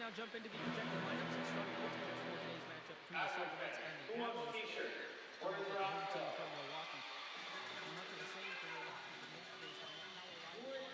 now jump into the projected lineups and starting goaltenders for today's matchup between the Silver Knights and the Admirals. Starting with the home team from Milwaukee. And much of the same for Milwaukee, but most based on that power line.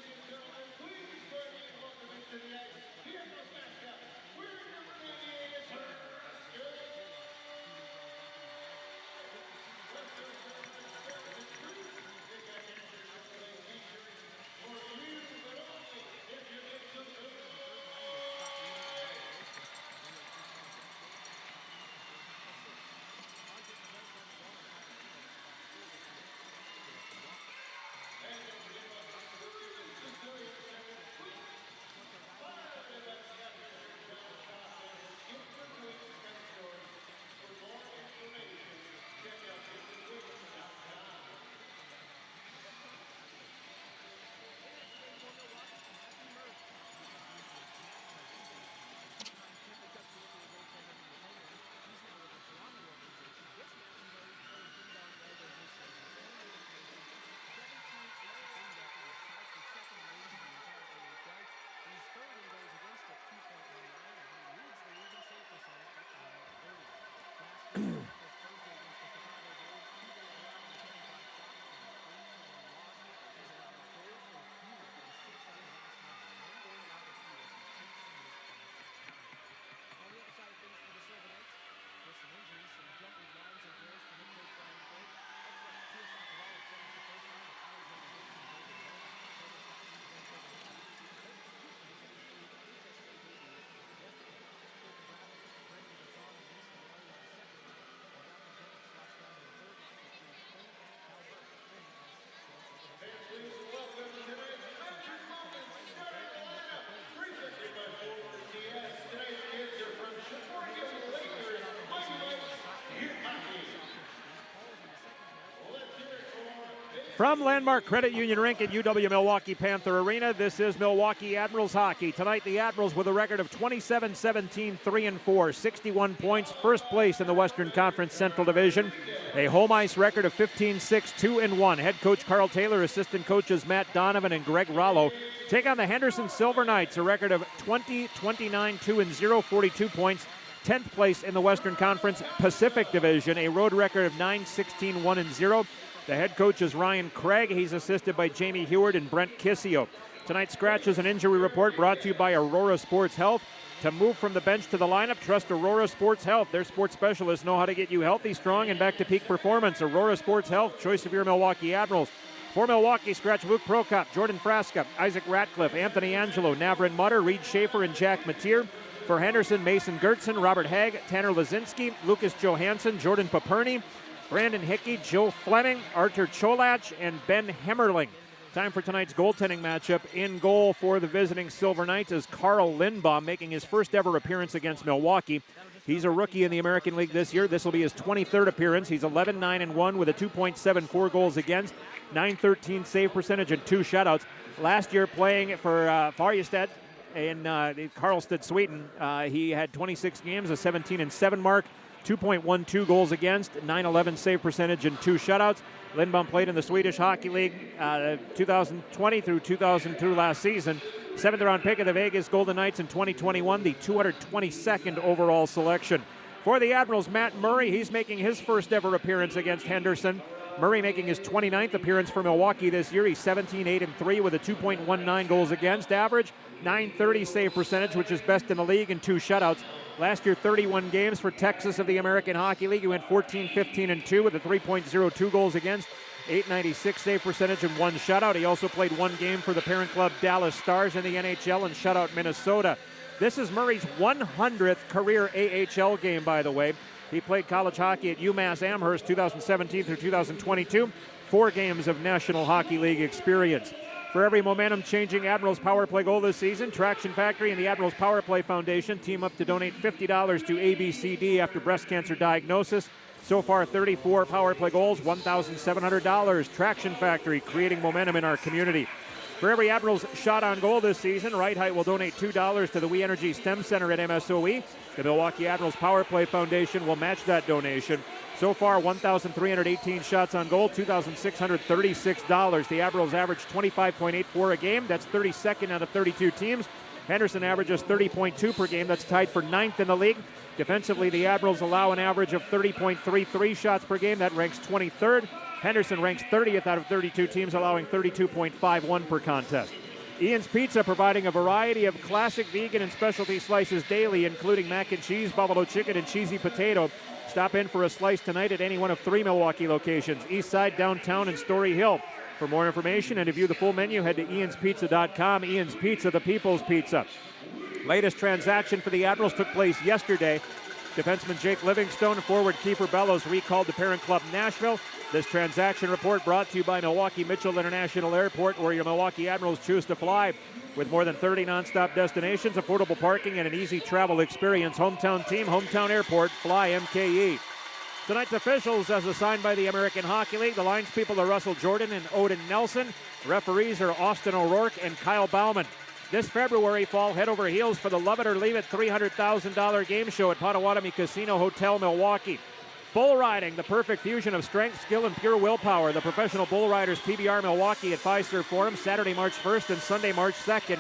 From Landmark Credit Union Rink at UW Milwaukee Panther Arena, this is Milwaukee Admirals hockey. Tonight, the Admirals with a record of 27-17, 3-4, 61 points, first place in the Western Conference Central Division. A home ice record of 15-6, 2-1. Head coach Carl Taylor, assistant coaches Matt Donovan and Greg Rollo take on the Henderson Silver Knights, a record of 20-29, 2-0, 42 points. 10th place in the Western Conference Pacific Division, a road record of 9-16, 1-0. The head coach is Ryan Craig. He's assisted by Jamie Heward and Brent Kissio. Tonight's scratches and injury report brought to you by Aurora Sports Health. To move from the bench to the lineup, trust Aurora Sports Health. Their sports specialists know how to get you healthy, strong, and back to peak performance. Aurora Sports Health, choice of your Milwaukee Admirals. For Milwaukee, scratch Luke Prokop, Jordan Frasca, Isaac Ratcliffe, Anthony Angelo, Navrin Mutter, Reed Schaefer, and Jack Mateer. For Henderson, Mason Gertzen, Robert Haig, Tanner Lazinski, Lucas Johansson, Jordan Paperny, Brandon Hickey, Joe Fleming, Artur Cholach, and Ben Hemmerling. Time for tonight's goaltending matchup. In goal for the visiting Silver Knights is Carl Lindbaum, making his first ever appearance against Milwaukee. He's a rookie in the American League this year. This will be his 23rd appearance. He's 11-9-1 with a 2.74 goals against, 913 save percentage, and 2 shutouts. Last year playing for Farjestad in Karlstad, Sweden, he had 26 games, a 17-7 mark, 2.12 goals against, 911 save percentage, and 2 shutouts. Lindbaum played in the Swedish Hockey League 2020 through 2002 last season. 7th round pick of the Vegas Golden Knights in 2021, the 222nd overall selection. For the Admirals, Matt Murray, he's making his first ever appearance against Henderson. Murray making his 29th appearance for Milwaukee this year. He's 17-8-3 with a 2.19 goals against average, 930 save percentage, which is best in the league, and 2 shutouts. Last year, 31 games for Texas of the American Hockey League. He went 14-15-2 with a 3.02 goals against, 896 save percentage, and 1 shutout. He also played 1 game for the parent club Dallas Stars in the NHL and shut out Minnesota. This is Murray's 100th career AHL game, by the way. He played college hockey at UMass Amherst 2017 through 2022. 4 games of National Hockey League experience. For every momentum-changing Admirals Power Play goal this season, Traction Factory and the Admirals Power Play Foundation team up to donate $50 to ABCD after breast cancer diagnosis. So far, 34 Power Play goals, $1,700. Traction Factory, creating momentum in our community. For every Admirals shot on goal this season, Right Height will donate $2 to the We Energy STEM Center at MSOE. The Milwaukee Admirals Power Play Foundation will match that donation. So far, 1,318 shots on goal, $2,636. The Admirals average 25.84 a game. That's 32nd out of 32 teams. Henderson averages 30.2 per game. That's tied for 9th in the league. Defensively, the Admirals allow an average of 30.33 shots per game. That ranks 23rd. Henderson ranks 30th out of 32 teams, allowing 32.51 per contest. Ian's Pizza providing a variety of classic vegan and specialty slices daily, including mac and cheese, buffalo chicken, and cheesy potato. Stop in for a slice tonight at any one of 3 Milwaukee locations, East Side, Downtown, and Story Hill. For more information and to view the full menu, head to ianspizza.com. Ian's Pizza, the people's pizza. Latest transaction for the Admirals took place yesterday. Defenseman Jake Livingstone and forward Kiefer Bellows recalled to parent club Nashville. This transaction report brought to you by Milwaukee Mitchell International Airport, where your Milwaukee Admirals choose to fly. With more than 30 nonstop destinations, affordable parking, and an easy travel experience, hometown team, hometown airport, fly MKE. Tonight's officials, as assigned by the American Hockey League, the linespeople are Russell Jordan and Odin Nelson. Referees are Austin O'Rourke and Kyle Bauman. This February, fall head over heels for the Love It or Leave It $300,000 game show at Potawatomi Casino Hotel, Milwaukee. Bull riding, the perfect fusion of strength, skill, and pure willpower. The Professional Bull Riders PBR Milwaukee at Fiserv Forum, Saturday, March 1st and Sunday, March 2nd.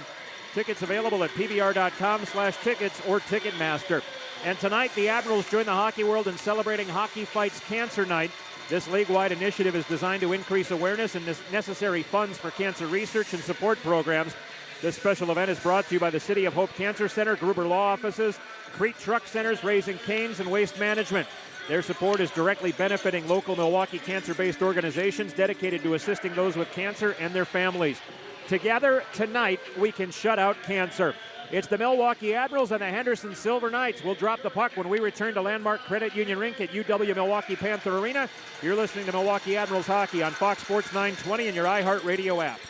Tickets available at pbr.com/tickets or Ticketmaster. And tonight, the Admirals join the hockey world in celebrating Hockey Fights Cancer Night. This league-wide initiative is designed to increase awareness and necessary funds for cancer research and support programs. This special event is brought to you by the City of Hope Cancer Center, Gruber Law Offices, Crete Truck Centers, Raising Canes, and Waste Management. Their support is directly benefiting local Milwaukee cancer-based organizations dedicated to assisting those with cancer and their families. Together, tonight, we can shut out cancer. It's the Milwaukee Admirals and the Henderson Silver Knights. We'll drop the puck when we return to Landmark Credit Union Rink at UW Milwaukee Panther Arena. You're listening to Milwaukee Admirals Hockey on Fox Sports 920 and your iHeartRadio app.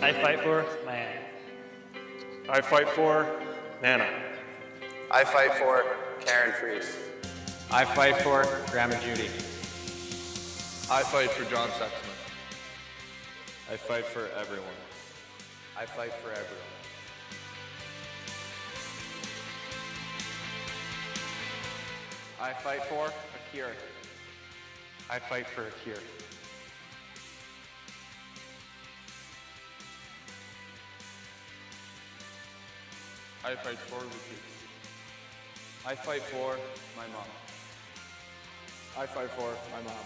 I fight for Miami. I fight for Nana. I fight for Karen Fries. I fight for Grandma Judy. I fight for John Sexton. I fight for everyone. I fight for everyone. I fight for a cure. I fight for a cure. I fight for the kids. I fight for my mom. I fight for my mom.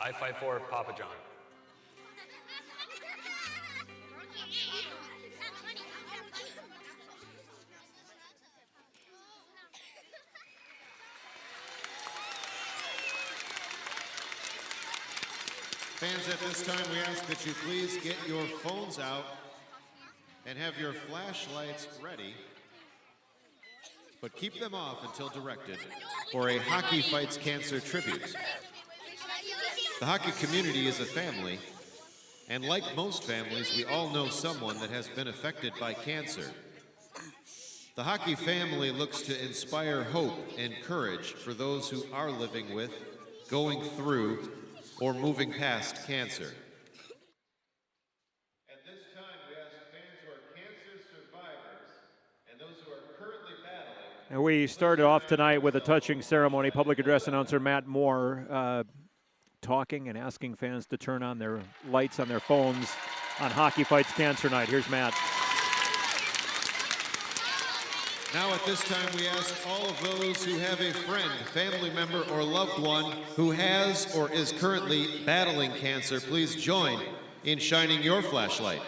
I fight for Papa John. Fans, at this time, we ask that you please get your phones out and have your flashlights ready, but keep them off until directed for a Hockey Fights Cancer tribute. The hockey community is a family, and like most families, we all know someone that has been affected by cancer. The hockey family looks to inspire hope and courage for those who are living with, going through, or moving past cancer. At this time, we ask fans who are cancer survivors and those who are currently battling. And we started off tonight with a touching ceremony. Public address announcer Matt Moore talking and asking fans to turn on their lights on their phones on Hockey Fights Cancer Night. Here's Matt. Now at this time, we ask all of those who have a friend, family member, or loved one who has or is currently battling cancer, please join in shining your flashlight.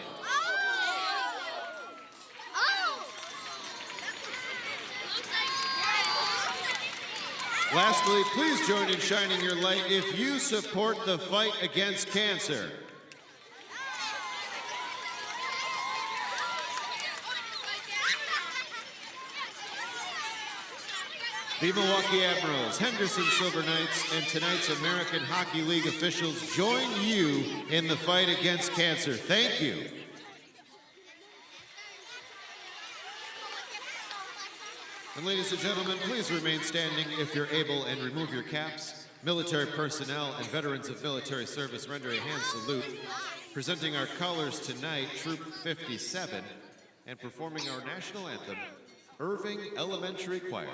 Lastly, please join in shining your light if you support the fight against cancer. The Milwaukee Admirals, Henderson Silver Knights, and tonight's American Hockey League officials join you in the fight against cancer. Thank you. And ladies and gentlemen, please remain standing if you're able and remove your caps. Military personnel and veterans of military service render a hand salute. Presenting our colors tonight, Troop 57, and performing our national anthem, Irving Elementary Choir.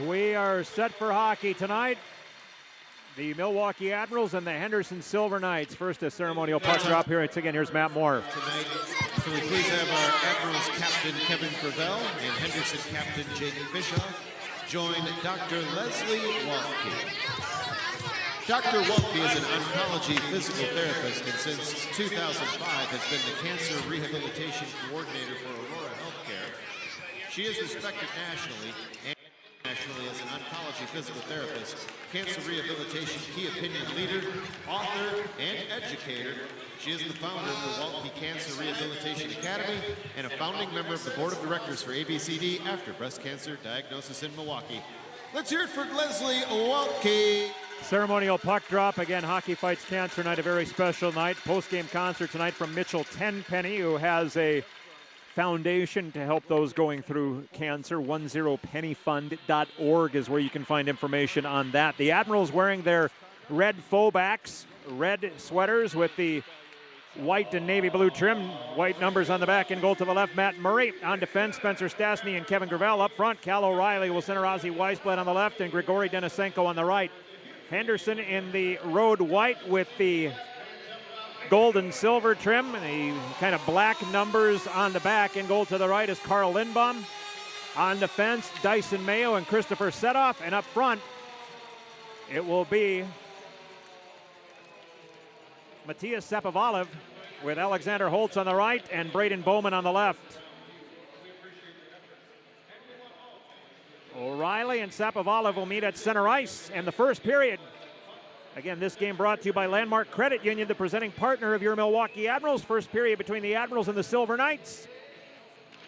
We are set for hockey tonight. The Milwaukee Admirals and the Henderson Silver Knights. First, a ceremonial puck drop here. It's again, here's Matt Moore. Tonight, can we please have our Admirals captain Kevin Gravel and Henderson captain Jaden Bischoff join Dr. Leslie Walke. Dr. Walke is an oncology physical therapist and since 2005 has been the cancer rehabilitation coordinator for Aurora Healthcare. She is respected nationally and internationally as an oncology physical therapist, cancer rehabilitation key opinion leader, author, and educator. She is the founder of the Milwaukee Cancer Rehabilitation Academy and a founding member of the board of directors for ABCD after breast cancer diagnosis in Milwaukee. Let's hear it for Leslie Walke. Ceremonial puck drop. Again, Hockey Fights Cancer Night, a very special night. Post-game concert tonight from Mitchell Tenpenny, who has a foundation to help those going through cancer. 10pennyfund.org is where you can find information on that. The Admirals wearing their red faux backs, red sweaters with the white and navy blue trim, white numbers on the back. In goal to the left, Matt Murray. On defense, Spencer Stastny and Kevin Gravel. Up front, Cal O'Reilly will center Ozzy Weisblad on the left and Grigory Denisenko on the right. Henderson in the road white with the gold and silver trim and the kind of black numbers on the back. In goal to the right is Carl Lindbaum. On defense, Dyson Mayo and Christopher Setoff. And up front, it will be Matthias Sapovalev with Alexander Holtz on the right and Braden Bowman on the left. O'Reilly and Sapovalev will meet at center ice and the first period. Again, this game brought to you by Landmark Credit Union, the presenting partner of your Milwaukee Admirals. First period between the Admirals and the Silver Knights.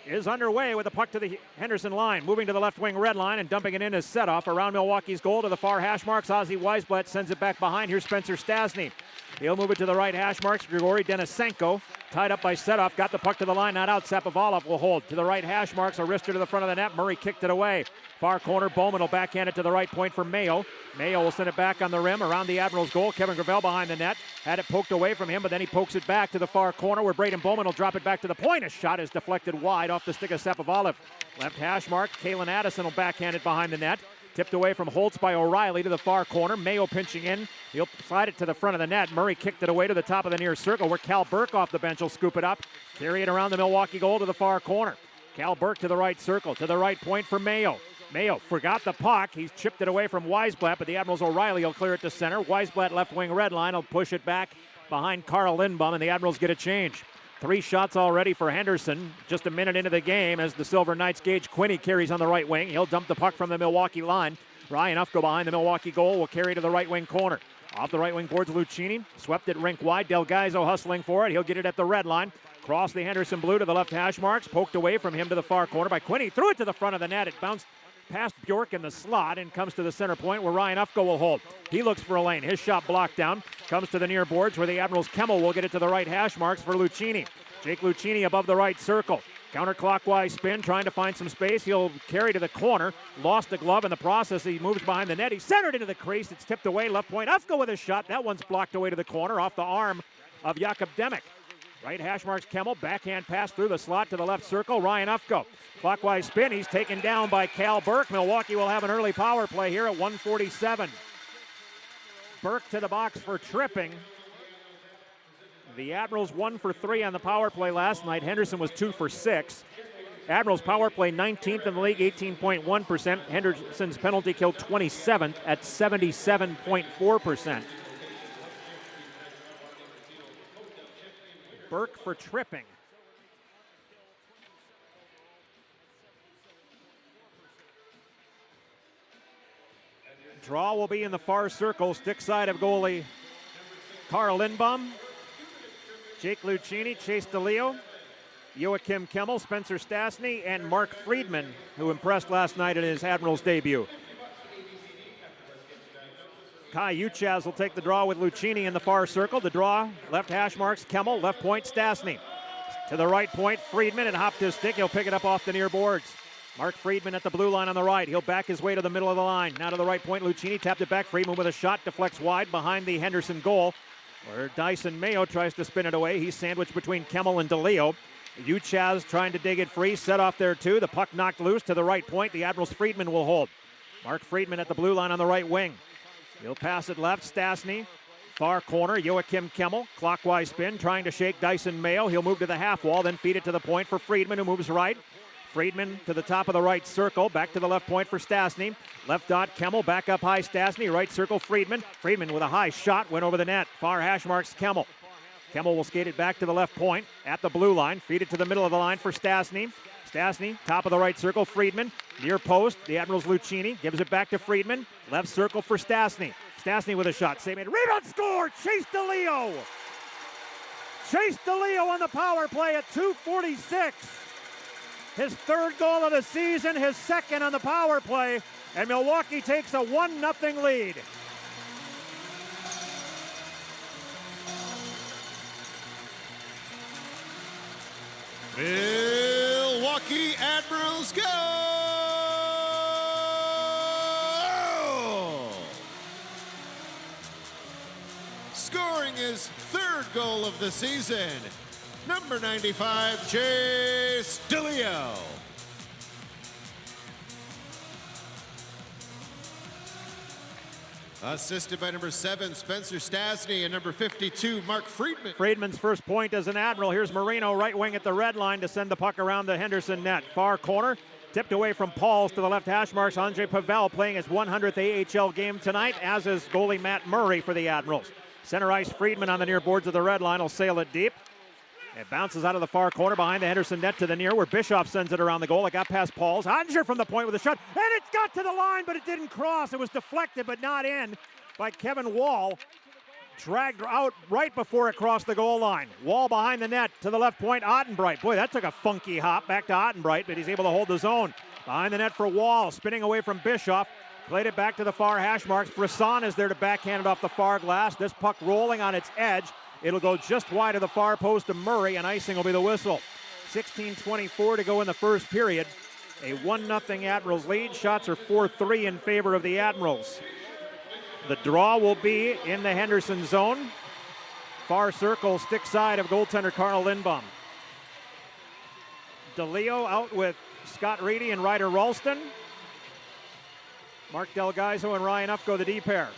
is underway with the puck to the Henderson line. Moving to the left wing red line and dumping it in as set-off around Milwaukee's goal to the far hash marks. Ozzy Weisblatt sends it back behind. Here's Spencer Stasny. He'll move it to the right hash marks. Grigory Denisenko, tied up by Setoff, got the puck to the line, not out. Sapovalov will hold. To the right hash marks, a wrister to the front of the net. Murray kicked it away. Far corner, Bowman will backhand it to the right point for Mayo. Mayo will send it back on the rim around the Admirals' goal. Kevin Gravel behind the net. Had it poked away from him, but then he pokes it back to the far corner where Braden Bowman will drop it back to the point. A shot is deflected wide off the stick of Sapovalov. Left hash mark, Kalen Addison will backhand it behind the net. Tipped away from Holtz by O'Reilly to the far corner. Mayo pinching in. He'll slide it to the front of the net. Murray kicked it away to the top of the near circle where Cal Burke off the bench will scoop it up. Carry it around the Milwaukee goal to the far corner. Cal Burke to the right circle, to the right point for Mayo. Mayo forgot the puck. He's chipped it away from Weisblatt, but the Admirals' O'Reilly will clear it to center. Weisblatt left wing red line will push it back behind Carl Lindbaum, and the Admirals get a change. 3 shots already for Henderson. Just a minute into the game as the Silver Knights' Gage Quinney carries on the right wing. He'll dump the puck from the Milwaukee line. Ryan Ufko behind the Milwaukee goal will carry to the right wing corner. Off the right wing boards, Lucchini. Swept it rink wide. Delgaizo hustling for it. He'll get it at the red line. Cross the Henderson blue to the left hash marks. Poked away from him to the far corner by Quinney. Threw it to the front of the net. It bounced past Bjork in the slot and comes to the center point where Ryan Ufko will hold. He looks for a lane. His shot blocked down. Comes to the near boards where the Admirals' Kemmel will get it to the right hash marks for Lucchini. Jake Lucchini above the right circle. Counterclockwise spin, trying to find some space. He'll carry to the corner. Lost the glove in the process. He moves behind the net. He centered into the crease. It's tipped away. Left point. Ufko with a shot. That one's blocked away to the corner off the arm of Jakob Demek. Right hash marks Kemmel. Backhand pass through the slot to the left circle. Ryan Ufko. Clockwise spin. He's taken down by Cal Burke. Milwaukee will have an early power play here at 1:47. Burke to the box for tripping. The Admirals 1 for 3 on the power play last night. Henderson was 2 for 6. Admirals power play 19th in the league, 18.1%. Henderson's penalty kill 27th at 77.4%. Burke for tripping. Draw will be in the far circle, stick side of goalie Carl Lindbaum. Jake Lucchini, Chase DeLeo, Joachim Kemmel, Spencer Stasny, and Mark Friedman, who impressed last night in his Admirals debut. Kai Uchaz will take the draw with Lucchini in the far circle. The draw, left hash marks Kemmel, left point Stasny. To the right point, Friedman, and hopped his stick. He'll pick it up off the near boards. Mark Friedman at the blue line on the right. He'll back his way to the middle of the line. Now to the right point, Lucchini tapped it back. Friedman with a shot, deflects wide behind the Henderson goal, where Dyson Mayo tries to spin it away. He's sandwiched between Kemmel and DeLeo. Uchaz trying to dig it free, set off there too. The puck knocked loose to the right point. The Admirals' Friedman will hold. Mark Friedman at the blue line on the right wing. He'll pass it left, Stasny. Far corner, Joachim Kemmel. Clockwise spin, trying to shake Dyson Mayo. He'll move to the half wall, then feed it to the point for Friedman, who moves right. Friedman to the top of the right circle, back to the left point for Stasny. Left dot, Kemmel, back up high, Stasny, right circle, Friedman. Friedman with a high shot, went over the net. Far hash marks Kemmel. Kemmel will skate it back to the left point at the blue line, feed it to the middle of the line for Stasny. Stasny, top of the right circle, Friedman, near post, the Admirals' Lucchini, gives it back to Friedman, left circle for Stasny. Stasny with a shot, save made, rebound score, Chase DeLeo! Chase DeLeo on the power play at 2:46. His 3rd goal of the season, his 2nd on the power play, and Milwaukee takes a 1-0 lead. Milwaukee Admirals go! Scoring his 3rd goal of the season. Number 95, Chase DeLeo. Assisted by number 7, Spencer Stasny, and number 52, Mark Friedman. Friedman's first point as an Admiral. Here's Marino, right wing at the red line to send the puck around the Henderson net. Far corner, tipped away from Pauls to the left hash marks. Andre Pavel playing his 100th AHL game tonight, as is goalie Matt Murray for the Admirals. Center ice, Friedman on the near boards of the red line will sail it deep. It bounces out of the far corner behind the Henderson net to the near, where Bischoff sends it around the goal. It got past Pauls. Oettinger from the point with a shot, and it's got to the line, but it didn't cross. It was deflected, but not in, by Kevin Wall. dragged out right before it crossed the goal line. Wall behind the net to the left point, Ottenbright. Boy, that took a funky hop back to Ottenbright, but he's able to hold the zone. Behind the net for Wall, spinning away from Bischoff. Played it back to the far hash marks. Brisson is there to backhand it off the far glass. This puck rolling on its edge. It'll go just wide of the far post of Murray, and icing will be the whistle. 16:24 to go in the first period. A 1-0 Admirals lead. Shots are 4-3 in favor of the Admirals. The draw will be in the Henderson zone. Far circle, stick side of goaltender Carl Lindbaum. DeLeo out with Scott Reedy and Ryder Ralston. Mark Delgaiso and Ryan Ufko, the D pair.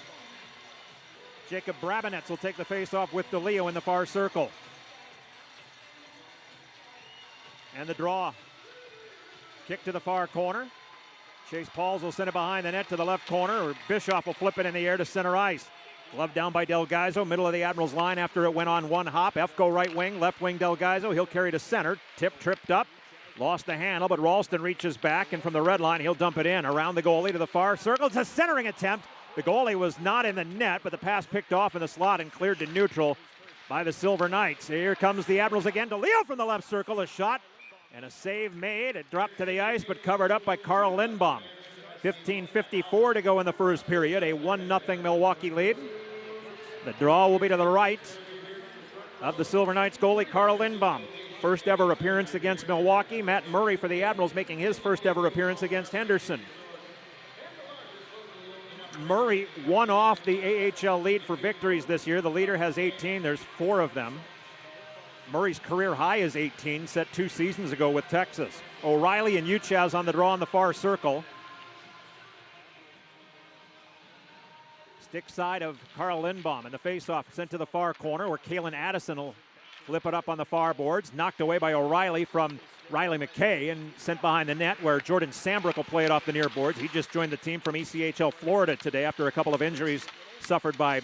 Jacob Brabinetz will take the face-off with DeLeo in the far circle. And the draw. Kick to the far corner. Chase Pauls will send it behind the net to the left corner, or Bischoff will flip it in the air to center ice. Glove down by Delgaiso, middle of the Admirals line after it went on one hop. Ufko right wing, left wing Delgaiso. He'll carry to center. Tripped up. Lost the handle, but Ralston reaches back, and from the red line, he'll dump it in. Around the goalie to the far circle. It's a centering attempt. The goalie was not in the net, but the pass picked off in the slot and cleared to neutral by the Silver Knights. Here comes the Admirals again. DeLeo from the left circle, a shot and a save made. It dropped to the ice, but covered up by Carl Lindbaum. 15:54 to go in the first period. A 1-0 Milwaukee lead. The draw will be to the right of the Silver Knights goalie, Carl Lindbaum. First ever appearance against Milwaukee. Matt Murray for the Admirals making his first ever appearance against Henderson. Murray won off the AHL lead for victories this year. The leader has 18. There's 4 of them. Murray's career high is 18, set 2 seasons ago with Texas. O'Reilly and Uchaz on the draw in the far circle. Stick side of Carl Lindbaum, and the faceoff sent to the far corner where Kalen Addison will flip it up on the far boards. Knocked away by O'Reilly from Riley McKay and sent behind the net where Jordan Sambrook will play it off the near boards. He just joined the team from ECHL Florida today after a couple of injuries suffered by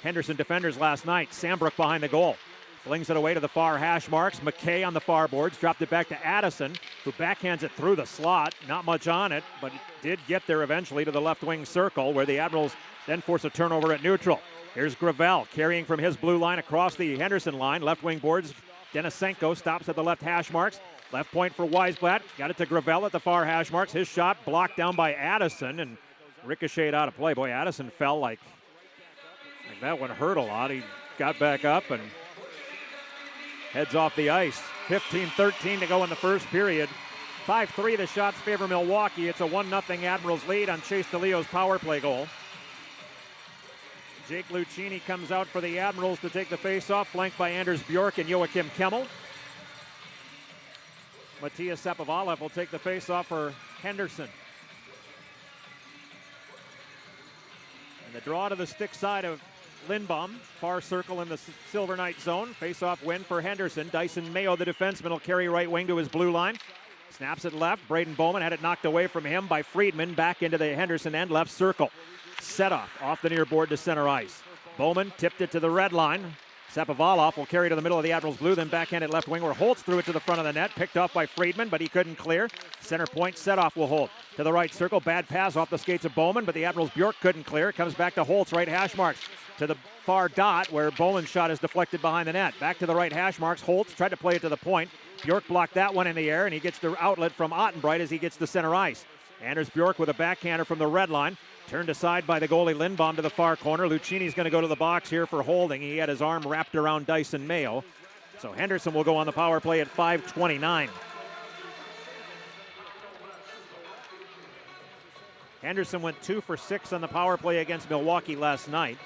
Henderson defenders last night. Sambrook behind the goal. Flings it away to the far hash marks. McKay on the far boards. Dropped it back to Addison, who backhands it through the slot. Not much on it, but it did get there eventually to the left wing circle where the Admirals then force a turnover at neutral. Here's Gravel carrying from his blue line across the Henderson line. Left wing boards. Denisenko stops at the left hash marks. Left point for Weisblatt. Got it to Gravel at the far hash marks. His shot blocked down by Addison and ricocheted out of play. Boy, Addison fell like that one hurt a lot. He got back up and heads off the ice. 15-13 to go in the first period. 5-3 the shots favor Milwaukee. It's a 1-0 Admirals lead on Chase DeLeo's power play goal. Jake Lucchini comes out for the Admirals to take the face-off, flanked by Anders Bjork and Joachim Kemmel. Matthias Sapovalev will take the face-off for Henderson. And the draw to the stick side of Lindbaum, far circle in the Silver Knight zone. Face-off win for Henderson. Dyson Mayo, the defenseman, will carry right wing to his blue line. Snaps it left. Braden Bowman had it knocked away from him by Friedman. Back into the Henderson end, left circle. Set off the near board to center ice. Bowman tipped it to the red line. Sapovalev will carry to the middle of the Admirals blue, then backhanded left wing where Holtz threw it to the front of the net. Picked off by Friedman, but he couldn't clear. Center point, Setoff will hold. To the right circle, bad pass off the skates of Bowman, but the Admirals Bjork couldn't clear. It comes back to Holtz, right hash marks. To the far dot where Bowman's shot is deflected behind the net. Back to the right hash marks. Holtz tried to play it to the point. Bjork blocked that one in the air, and he gets the outlet from Ottenbright as he gets to center ice. Anders Bjork with a backhander from the red line. Turned aside by the goalie Lindbaum to the far corner. Lucchini's going to go to the box here for holding. He had his arm wrapped around Dyson Mayo. So Henderson will go on the power play at 5:29. Henderson went 2 for 6 on the power play against Milwaukee last night.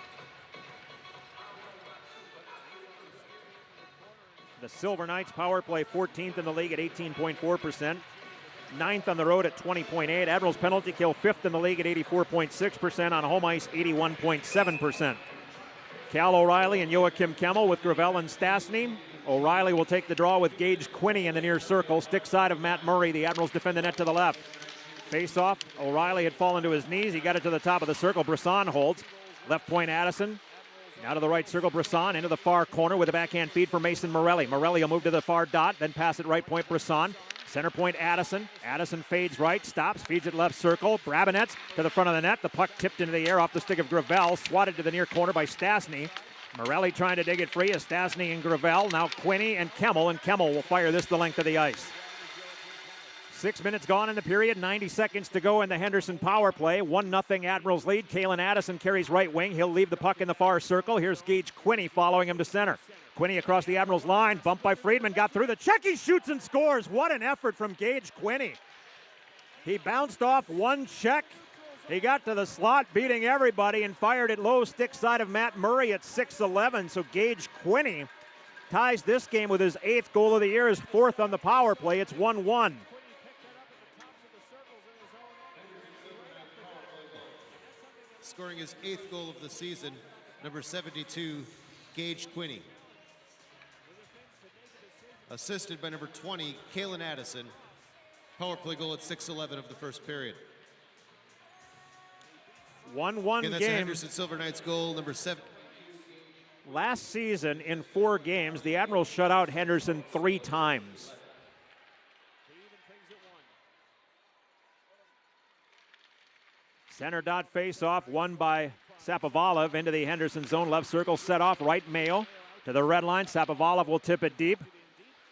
The Silver Knights power play 14th in the league at 18.4%. 9th on the road at 20.8. Admirals penalty kill 5th in the league at 84.6%. On home ice, 81.7%. Cal O'Reilly and Joachim Kemmel with Gravel and Stastny. O'Reilly will take the draw with Gage Quinney in the near circle. Stick side of Matt Murray. The Admirals defend the net to the left. Face off. O'Reilly had fallen to his knees. He got it to the top of the circle. Brisson holds. Left point Addison. Now to the right circle, Brisson into the far corner with a backhand feed for Mason Morelli. Morelli will move to the far dot, then pass it right point Brisson. Center point Addison. Addison fades right, stops, feeds it left circle. Brabinetz to the front of the net. The puck tipped into the air off the stick of Gravel. Swatted to the near corner by Stastny. Morelli trying to dig it free is Stasny and Gravel. Now Quinney and Kemmel will fire this the length of the ice. 6 minutes gone in the period, 90 seconds to go in the Henderson power play. 1-0 Admirals lead. Kalen Addison carries right wing. He'll leave the puck in the far circle. Here's Gage Quinney following him to center. Quinney across the Admirals line. Bumped by Friedman. Got through the check. He shoots and scores. What an effort from Gage Quinney. He bounced off one check. He got to the slot, beating everybody, and fired it low stick side of Matt Murray at 6'11". So Gage Quinney ties this game with his 8th goal of the year, his 4th on the power play. It's 1-1. Scoring his 8th goal of the season, number 72, Gage Quinney. Assisted by number 20, Kalen Addison. Power play goal at 6:11 of the first period. 1-1 Again, that's game. a Henderson Silver Knights goal, number 7. Last season, in 4 games, the Admirals shut out Henderson 3 times. Center dot face-off, won by Sapovalov into the Henderson zone. Left circle set off, right Mayo to the red line. Sapovalov will tip it deep.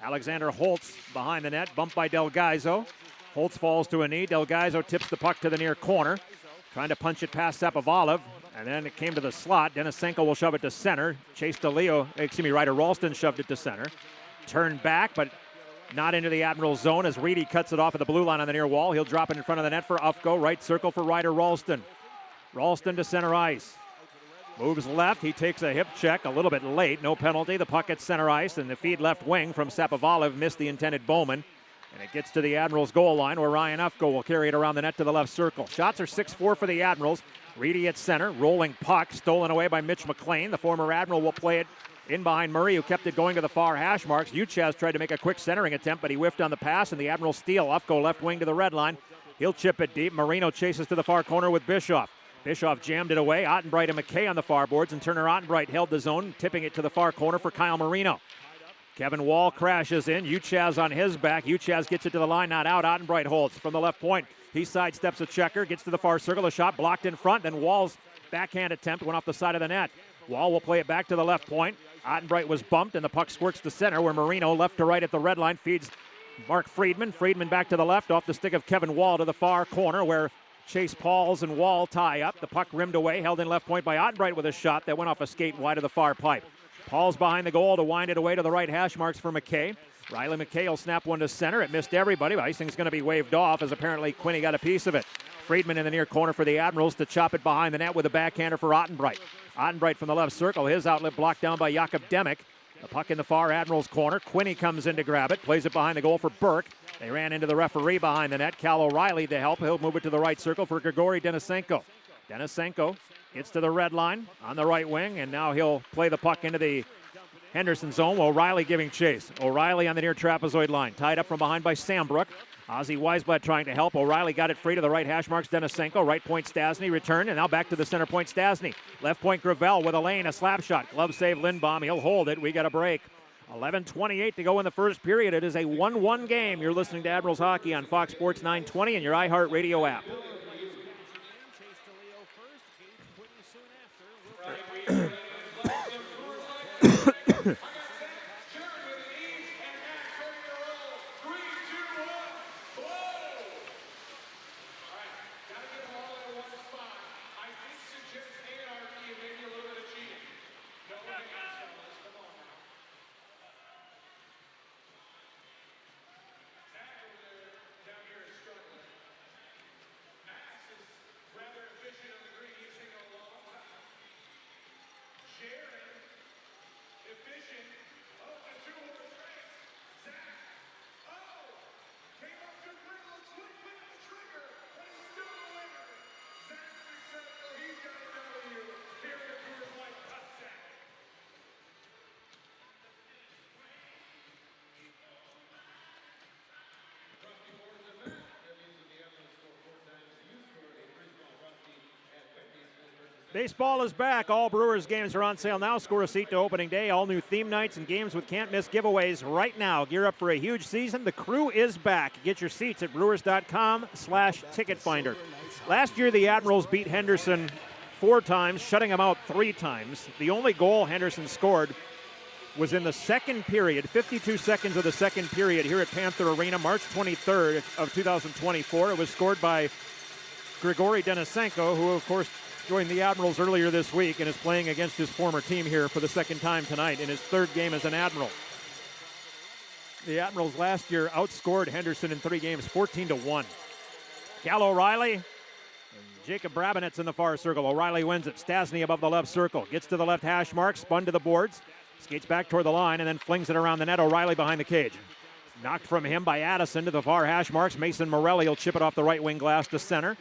Alexander Holtz behind the net, bumped by Delgaizo. Holtz falls to a knee. Delgaizo tips the puck to the near corner, trying to punch it past Sapovalov, and then it came to the slot. Denisenko will shove it to center. Ryder Ralston shoved it to center. Turned back, but not into the Admirals zone as Reedy cuts it off at the blue line on the near wall. He'll drop it in front of the net for Ufko. Right circle for Ryder Ralston. Ralston to center ice. Moves left. He takes a hip check a little bit late. No penalty. The puck at center ice, and the feed left wing from Sapovalov missed the intended Bowman. And it gets to the Admirals goal line where Ryan Ufko will carry it around the net to the left circle. Shots are 6-4 for the Admirals. Reedy at center. Rolling puck. Stolen away by Mitch McLean. The former Admiral will play it in behind Murray, who kept it going to the far hash marks. Uchaz tried to make a quick centering attempt, but he whiffed on the pass, and the Admirals steal. Ufko left wing to the red line. He'll chip it deep. Marino chases to the far corner with Bischoff. Bischoff jammed it away. Ottenbright and McKay on the far boards, and Turner Ottenbright held the zone, tipping it to the far corner for Kyle Marino. Kevin Wall crashes in. Uchaz on his back. Uchaz gets it to the line, not out. Ottenbright holds from the left point. He sidesteps a checker, gets to the far circle. A shot blocked in front. Then Wall's backhand attempt went off the side of the net. Wall will play it back to the left point. Ottenbright was bumped, and the puck squirts to center, where Marino, left to right at the red line, feeds Mark Friedman. Friedman back to the left, off the stick of Kevin Wall to the far corner, where Chase Pauls and Wall tie up. The puck rimmed away, held in left point by Ottenbright with a shot that went off a skate wide of the far pipe. Pauls behind the goal to wind it away to the right hash marks for McKay. Riley McKay will snap one to center. It missed everybody. Icing's going to be waved off, as apparently Quinney got a piece of it. Friedman in the near corner for the Admirals to chop it behind the net with a backhander for Ottenbright. Ottenbright from the left circle. His outlet blocked down by Jakob Demick. The puck in the far Admirals corner. Quinney comes in to grab it. Plays it behind the goal for Burke. They ran into the referee behind the net. Cal O'Reilly to help. He'll move it to the right circle for Grigory Denisenko. Denisenko gets to the red line on the right wing, and now he'll play the puck into the Henderson zone. O'Reilly giving chase. O'Reilly on the near trapezoid line. Tied up from behind by Sambrook. Ozzy Weisblatt trying to help. O'Reilly got it free to the right hash marks. Denisenko. Right point Stasny. Return, and now back to the center point Stasny. Left point Gravel with a lane. A slap shot. Glove save Lindbaum. He'll hold it. We got a break. 11:28 to go in the first period. It is a 1-1 game. You're listening to Admirals Hockey on Fox Sports 920 and your iHeartRadio app. Baseball is back. All Brewers games are on sale now. Score a seat to opening day. All new theme nights and games with can't-miss giveaways right now. Gear up for a huge season. The crew is back. Get your seats at brewers.com/ticket finder. Last year, the Admirals beat Henderson 4 times, shutting them out 3 times. The only goal Henderson scored was in the second period, 52 seconds of the second period here at Panther Arena, March 23rd of 2024. It was scored by Grigory Denisenko, who, of course, joined the Admirals earlier this week and is playing against his former team here for the second time tonight in his 3rd game as an Admiral. The Admirals last year outscored Henderson in 3 games, 14-1. Cal O'Reilly and Jacob Brabinetz in the far circle. O'Reilly wins it. Stasny above the left circle. Gets to the left hash mark, spun to the boards, skates back toward the line, and then flings it around the net. O'Reilly behind the cage. Knocked from him by Addison to the far hash marks. Mason Morelli will chip it off the right wing glass to center.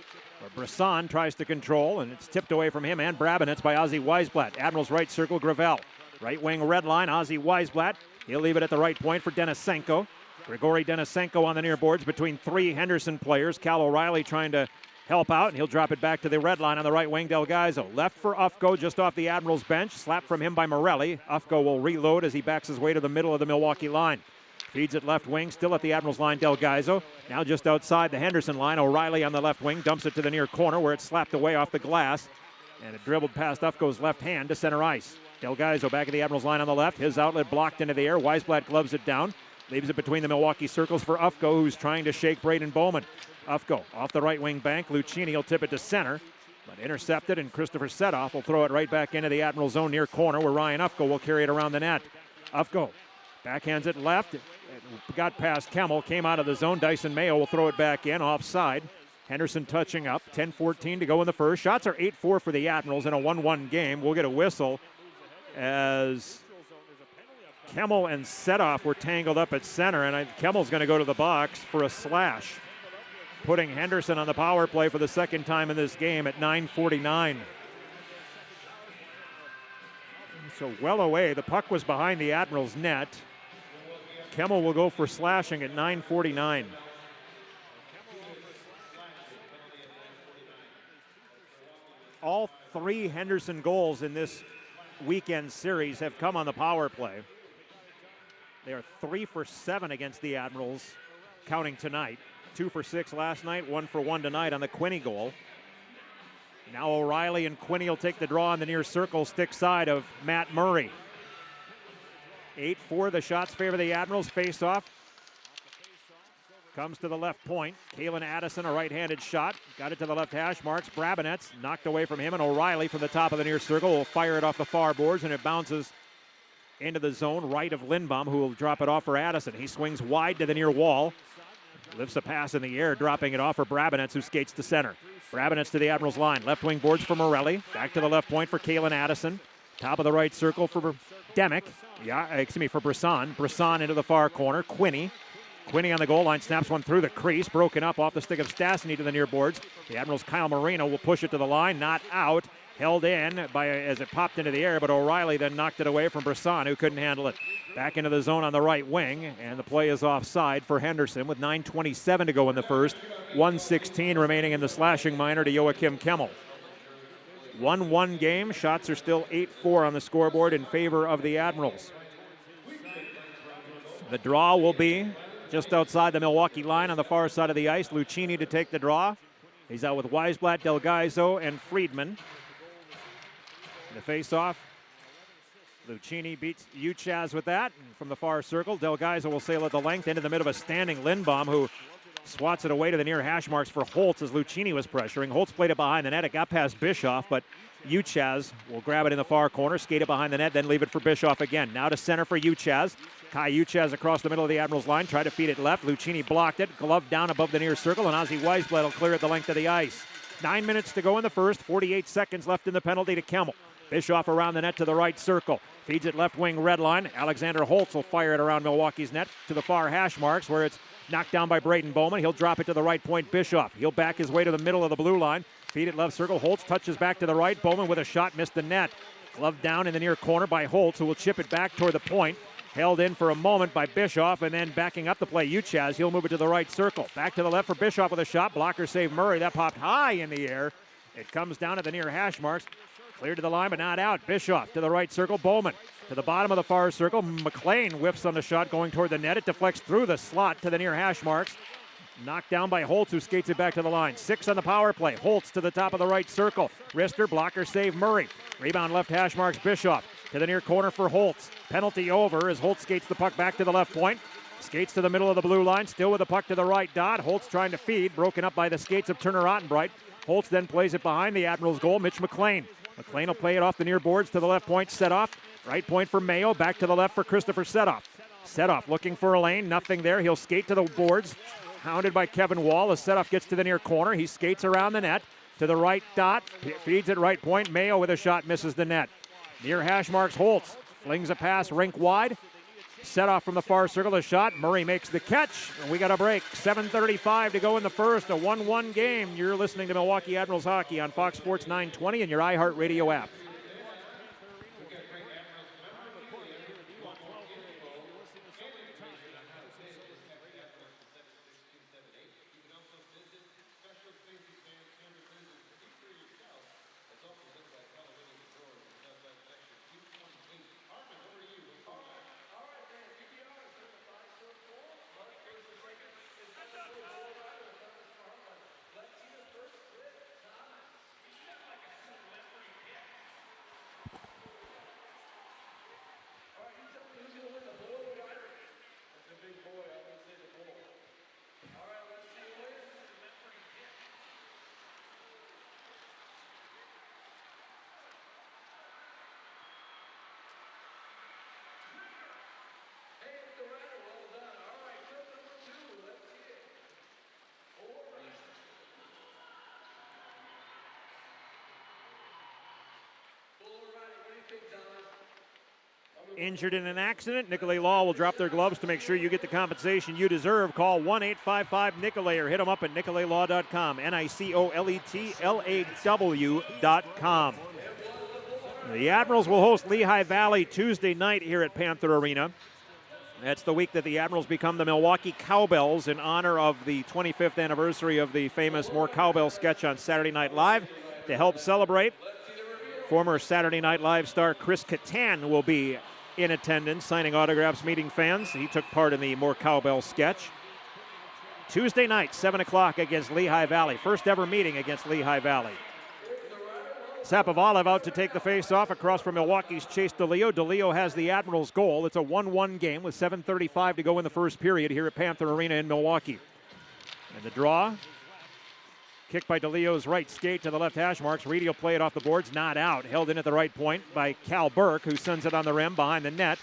Brisson tries to control, and it's tipped away from him and Brabinetz by Ozzy Weisblatt. Admirals right circle, Gravel. Right wing red line, Ozzy Weisblatt. He'll leave it at the right point for Denisenko. Grigory Denisenko on the near boards between 3 Henderson players. Cal O'Reilly trying to help out, and he'll drop it back to the red line on the right wing, Delgaizo. Left for Ufko just off the Admirals bench. Slap from him by Morelli. Ufko will reload as he backs his way to the middle of the Milwaukee line. Feeds it left wing, still at the Admirals line, Delgaizo. Now just outside the Henderson line, O'Reilly on the left wing, dumps it to the near corner where it's slapped away off the glass. And it dribbled past Ufko's left hand to center ice. Delgaizo back at the Admirals line on the left. His outlet blocked into the air. Weisblatt gloves it down. Leaves it between the Milwaukee circles for Ufko, who's trying to shake Braden Bowman. Ufko off the right wing bank. Lucchini will tip it to center, but intercepted, and Christopher Setoff will throw it right back into the Admiral zone near corner where Ryan Ufko will carry it around the net. Ufko backhands it left. It got past Kemmel, came out of the zone. Dyson Mayo will throw it back in, offside. Henderson touching up, 10-14 to go in the first. Shots are 8-4 for the Admirals in a 1-1 game. We'll get a whistle as Kemmel and Setoff were tangled up at center, and Kemmel's going to go to the box for a slash, putting Henderson on the power play for the second time in this game at 9:49. So well away. The puck was behind the Admirals' net. Kemmel will go for slashing at 9:49. All 3 Henderson goals in this weekend series have come on the power play. They are 3 for 7 against the Admirals, counting tonight. 2 for 6 last night, 1 for 1 tonight on the Quinney goal. Now O'Reilly and Quinney will take the draw on the near circle, stick side of Matt Murray. 8-4, the shots favor the Admirals. Face off. Comes to the left point. Kalen Addison, a right-handed shot. Got it to the left hash marks. Brabinetz knocked away from him, and O'Reilly from the top of the near circle will fire it off the far boards, and it bounces into the zone right of Lindbaum, who will drop it off for Addison. He swings wide to the near wall. Lifts a pass in the air, dropping it off for Brabinetz, who skates to center. Brabinetz to the Admirals line. Left wing boards for Morelli. Back to the left point for Kalen Addison. Top of the right circle for for Brisson. Brisson into the far corner. Quinney on the goal line, snaps one through the crease, broken up off the stick of Stastny to the near boards. The Admirals' Kyle Marino will push it to the line, not out, held in as it popped into the air, but O'Reilly then knocked it away from Brisson, who couldn't handle it. Back into the zone on the right wing, and the play is offside for Henderson with 9:27 to go in the first. 1:16 remaining in the slashing minor to Joachim Kemmel. 1-1 game. Shots are still 8-4 on the scoreboard in favor of the Admirals. The draw will be just outside the Milwaukee line on the far side of the ice. Lucchini to take the draw. He's out with Weisblatt, Delgaizo, and Friedman. The face-off. Lucchini beats Uchaz with that. And from the far circle, Delgaizo will sail at the length into the middle of a standing Lindbaum, who swats it away to the near hash marks for Holtz as Lucchini was pressuring. Holtz played it behind the net. It got past Bischoff, but Uchaz will grab it in the far corner, skate it behind the net, then leave it for Bischoff again. Now to center for Uchaz. Kai Uchaz across the middle of the Admirals line, tried to feed it left. Lucchini blocked it, gloved down above the near circle, and Ozzy Weisblatt will clear it the length of the ice. 9 minutes to go in the first, 48 seconds left in the penalty to Kemmel. Bischoff around the net to the right circle. Feeds it left wing red line. Alexander Holtz will fire it around Milwaukee's net to the far hash marks where it's knocked down by Braden Bowman. He'll drop it to the right point, Bischoff. He'll back his way to the middle of the blue line. Feed it left circle. Holtz touches back to the right. Bowman with a shot, missed the net. Gloved down in the near corner by Holtz, who will chip it back toward the point. Held in for a moment by Bischoff, and then backing up the play, Uchaz. He'll move it to the right circle. Back to the left for Bischoff with a shot. Blocker save Murray. That popped high in the air. It comes down at the near hash marks. Cleared to the line, but not out. Bischoff to the right circle. Bowman to the bottom of the far circle. McLean whiffs on the shot going toward the net. It deflects through the slot to the near hash marks. Knocked down by Holtz, who skates it back to the line. 6 on the power play. Holtz to the top of the right circle. Wrister, blocker save Murray. Rebound left hash marks Bischoff. To the near corner for Holtz. Penalty over as Holtz skates the puck back to the left point. Skates to the middle of the blue line, still with the puck to the right dot. Holtz trying to feed, broken up by the skates of Turner Ottenbright. Holtz then plays it behind the Admirals goal, Mitch McLean. McLean will play it off the near boards to the left point, Setoff. Right point for Mayo, back to the left for Christopher Setoff. Setoff looking for a lane, nothing there. He'll skate to the boards, hounded by Kevin Wall as Setoff gets to the near corner. He skates around the net to the right dot, feeds at right point. Mayo with a shot, misses the net. Near hash marks Holtz, flings a pass rink wide. Setoff from the far circle, the shot. Murray makes the catch, and we got a break. 7:35 to go in the first, a 1-1 game. You're listening to Milwaukee Admirals hockey on Fox Sports 920 and your iHeartRadio app. Injured in an accident, Nicolay Law will drop their gloves to make sure you get the compensation you deserve. Call 1-855-NICOLAY or hit them up at nicolaylaw.com, NICOLETLAW.com. The Admirals will host Lehigh Valley Tuesday night here at Panther Arena. That's the week that the Admirals become the Milwaukee Cowbells in honor of the 25th anniversary of the famous More Cowbell sketch on Saturday Night Live. To help celebrate, former Saturday Night Live star Chris Kattan will be in attendance, signing autographs, meeting fans. He took part in the More Cowbell sketch. Tuesday night, 7 o'clock against Lehigh Valley. First ever meeting against Lehigh Valley. Sapovalev out to take the face-off across from Milwaukee's Chase DeLeo. DeLeo has the Admirals' goal. It's a 1-1 game with 7:35 to go in the first period here at Panther Arena in Milwaukee. And the draw. Kick by DeLeo's right skate to the left hash marks. Reedy will play it off the boards, not out. Held in at the right point by Cal Burke, who sends it on the rim behind the net.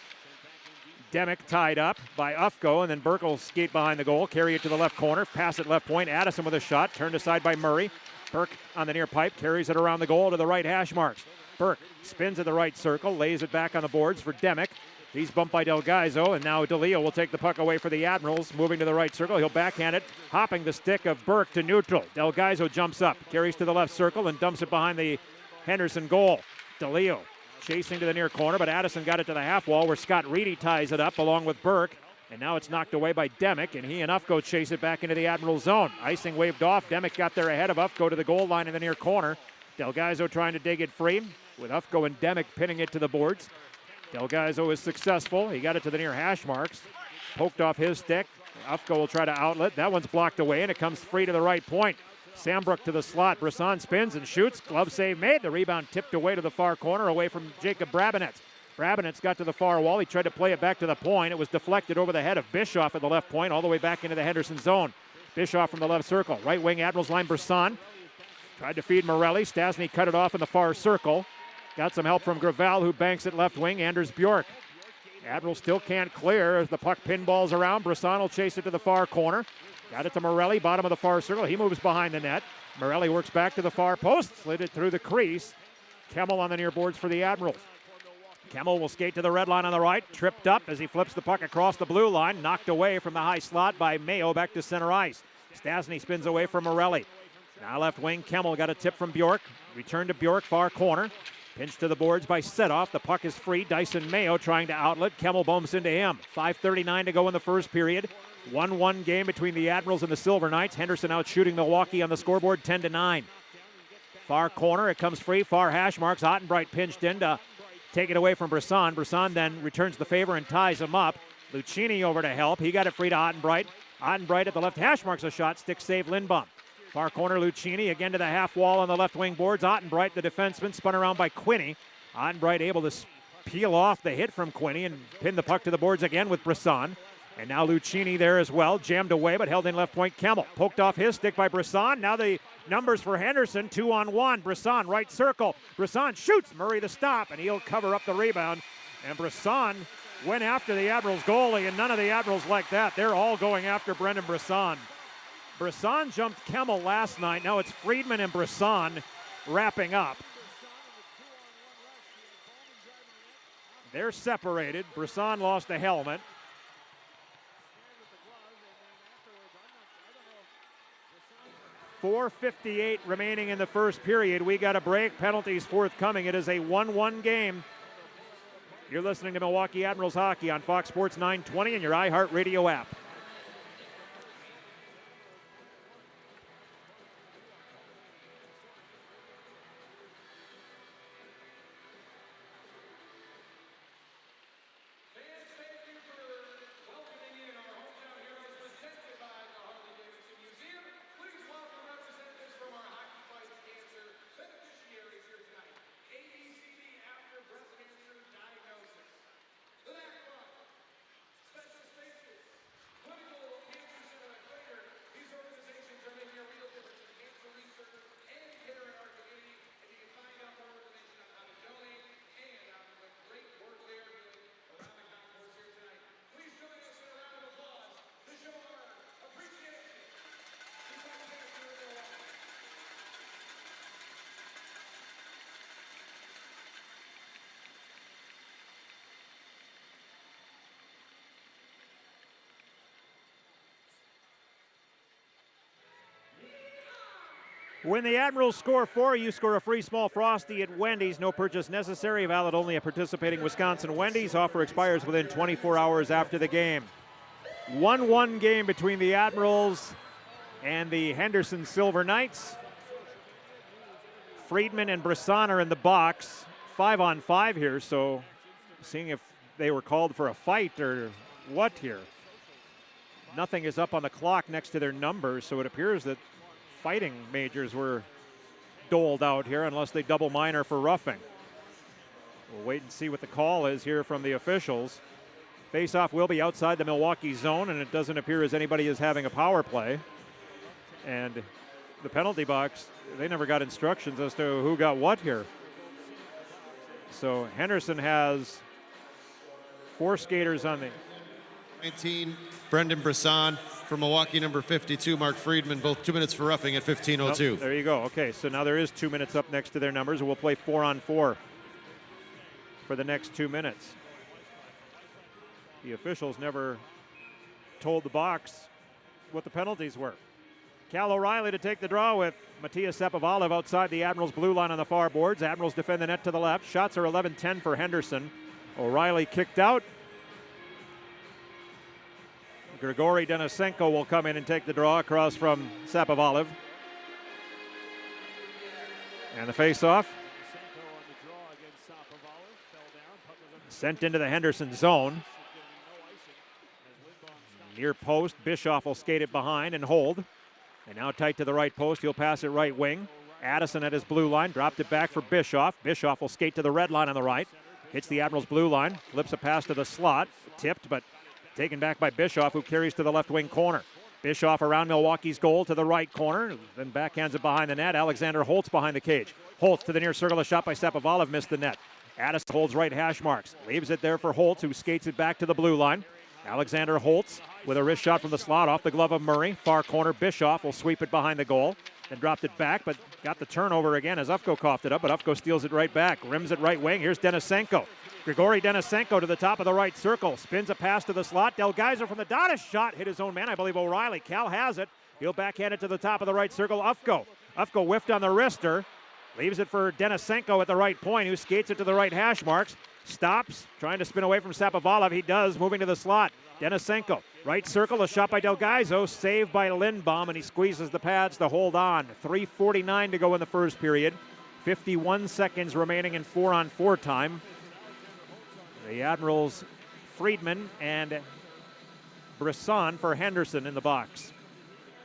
Demick tied up by Ufko, and then Burke will skate behind the goal, carry it to the left corner, pass it left point. Addison with a shot, turned aside by Murray. Burke on the near pipe, carries it around the goal to the right hash marks. Burke spins at the right circle, lays it back on the boards for Demick. He's bumped by Del Gaizo, and now DeLeo will take the puck away for the Admirals, moving to the right circle. He'll backhand it, hopping the stick of Burke to neutral. Del Gaizo jumps up, carries to the left circle, and dumps it behind the Henderson goal. DeLeo chasing to the near corner, but Addison got it to the half wall where Scott Reedy ties it up along with Burke. And now it's knocked away by Demick, and he and Ufko chase it back into the Admiral zone. Icing waved off. Demick got there ahead of Ufko to the goal line in the near corner. Del Gaizo trying to dig it free, with Ufko and Demick pinning it to the boards. Del Gaizo is successful. He got it to the near hash marks. Poked off his stick. Ufko will try to outlet. That one's blocked away, and it comes free to the right point. Sambrook to the slot. Brisson spins and shoots. Glove save made. The rebound tipped away to the far corner, away from Jacob Brabinetz. Brabinetz got to the far wall. He tried to play it back to the point. It was deflected over the head of Bischoff at the left point, all the way back into the Henderson zone. Bischoff from the left circle. Right wing Admirals line Brisson. Tried to feed Morelli. Stasny cut it off in the far circle. Got some help from Gravel, who banks it left wing. Anders Bjork. Admirals still can't clear as the puck pinballs around. Brisson will chase it to the far corner. Got it to Morelli, bottom of the far circle. He moves behind the net. Morelli works back to the far post. Slid it through the crease. Kemmel on the near boards for the Admirals. Kemmel will skate to the red line on the right. Tripped up as he flips the puck across the blue line. Knocked away from the high slot by Mayo back to center ice. Stasny spins away from Morelli. Now left wing, Kemmel got a tip from Bjork. Return to Bjork, far corner. Pinch to the boards by Setoff. The puck is free. Dyson Mayo trying to outlet. Kemmel bumps into him. 5:39 to go in the first period. 1-1 game between the Admirals and the Silver Knights. Henderson out shooting Milwaukee on the scoreboard 10-9. Far corner, it comes free. Far hash marks. Ottenbright pinched in to take it away from Brisson. Brisson then returns the favor and ties him up. Lucchini over to help. He got it free to Ottenbright. Ottenbright at the left hash marks a shot. Stick save Lindbaum. Far corner Lucchini again to the half wall on the left wing boards. Ottenbright, the defenseman, spun around by Quinney. Ottenbright able to peel off the hit from Quinney and pin the puck to the boards again with Brisson. And now Lucchini there as well, jammed away but held in left point. Kemmel poked off his stick by Brisson. Now the numbers for Henderson, 2-on-1. Brisson, right circle. Brisson shoots. Murray the stop, and he'll cover up the rebound. And Brisson went after the Admirals goalie, and none of the Admirals like that. They're all going after Brendan Brisson. Brisson jumped Kemmel last night. Now it's Friedman and Brisson wrapping up. They're separated. Brisson lost a helmet. .458 remaining in the first period. We got a break. Penalties forthcoming. It is a 1-1 game. You're listening to Milwaukee Admirals hockey on Fox Sports 920 and your iHeartRadio app. When the Admirals score 4, you score a free small Frosty at Wendy's. No purchase necessary. Valid only at participating Wisconsin Wendy's. Offer expires within 24 hours after the game. 1-1 game between the Admirals and the Henderson Silver Knights. Friedman and Brisson are in the box. 5-on-5 here, so seeing if they were called for a fight or what here. Nothing is up on the clock next to their numbers, so it appears that fighting majors were doled out here unless they double minor for roughing. We'll wait and see what the call is here from the officials. Faceoff will be outside the Milwaukee zone, and it doesn't appear as anybody is having a power play. And the penalty box, they never got instructions as to who got what here. So Henderson has 4 skaters on the 19, Brendan Brisson. For Milwaukee, number 52, Mark Friedman, both 2 minutes for roughing at 15:02. Oh, there you go. Okay, so now there is 2 minutes up next to their numbers, and we'll play 4-on-4 for the next 2 minutes. The officials never told the box what the penalties were. Cal O'Reilly to take the draw with Matthias Sapovalev outside the Admirals' blue line on the far boards. Admirals defend the net to the left. Shots are 11-10 for Henderson. O'Reilly kicked out. Grigory Denisenko will come in and take the draw across from Sapovalev. And the face-off. Sent into the Henderson zone. Near post, Bischoff will skate it behind and hold. And now tight to the right post, he'll pass it right wing. Addison at his blue line, dropped it back for Bischoff. Bischoff will skate to the red line on the right. Hits the Admirals' blue line, flips a pass to the slot. Tipped, but taken back by Bischoff, who carries to the left wing corner. Bischoff around Milwaukee's goal to the right corner, then backhands it behind the net. Alexander Holtz behind the cage. Holtz to the near circle, a shot by Sapovalev, missed the net. Addison holds right hash marks, leaves it there for Holtz, who skates it back to the blue line. Alexander Holtz with a wrist shot from the slot off the glove of Murray. Far corner, Bischoff will sweep it behind the goal, then dropped it back, but got the turnover again as Ufko coughed it up, but Ufko steals it right back. Rims it right wing, here's Denisenko. Grigory Denisenko to the top of the right circle. Spins a pass to the slot. Del Geyser from the dot. A shot hit his own man, I believe O'Reilly. Cal has it. He'll backhand it to the top of the right circle. Ufko. Ufko whiffed on the wrister. Leaves it for Denisenko at the right point, who skates it to the right hash marks. Stops, trying to spin away from Sapovalev. He does, moving to the slot. Denisenko, right circle, a shot by Del Geyser. Saved by Lindbaum, and he squeezes the pads to hold on. 3:49 to go in the first period. 51 seconds remaining in 4-on-4 time. The Admirals, Friedman and Brisson for Henderson in the box.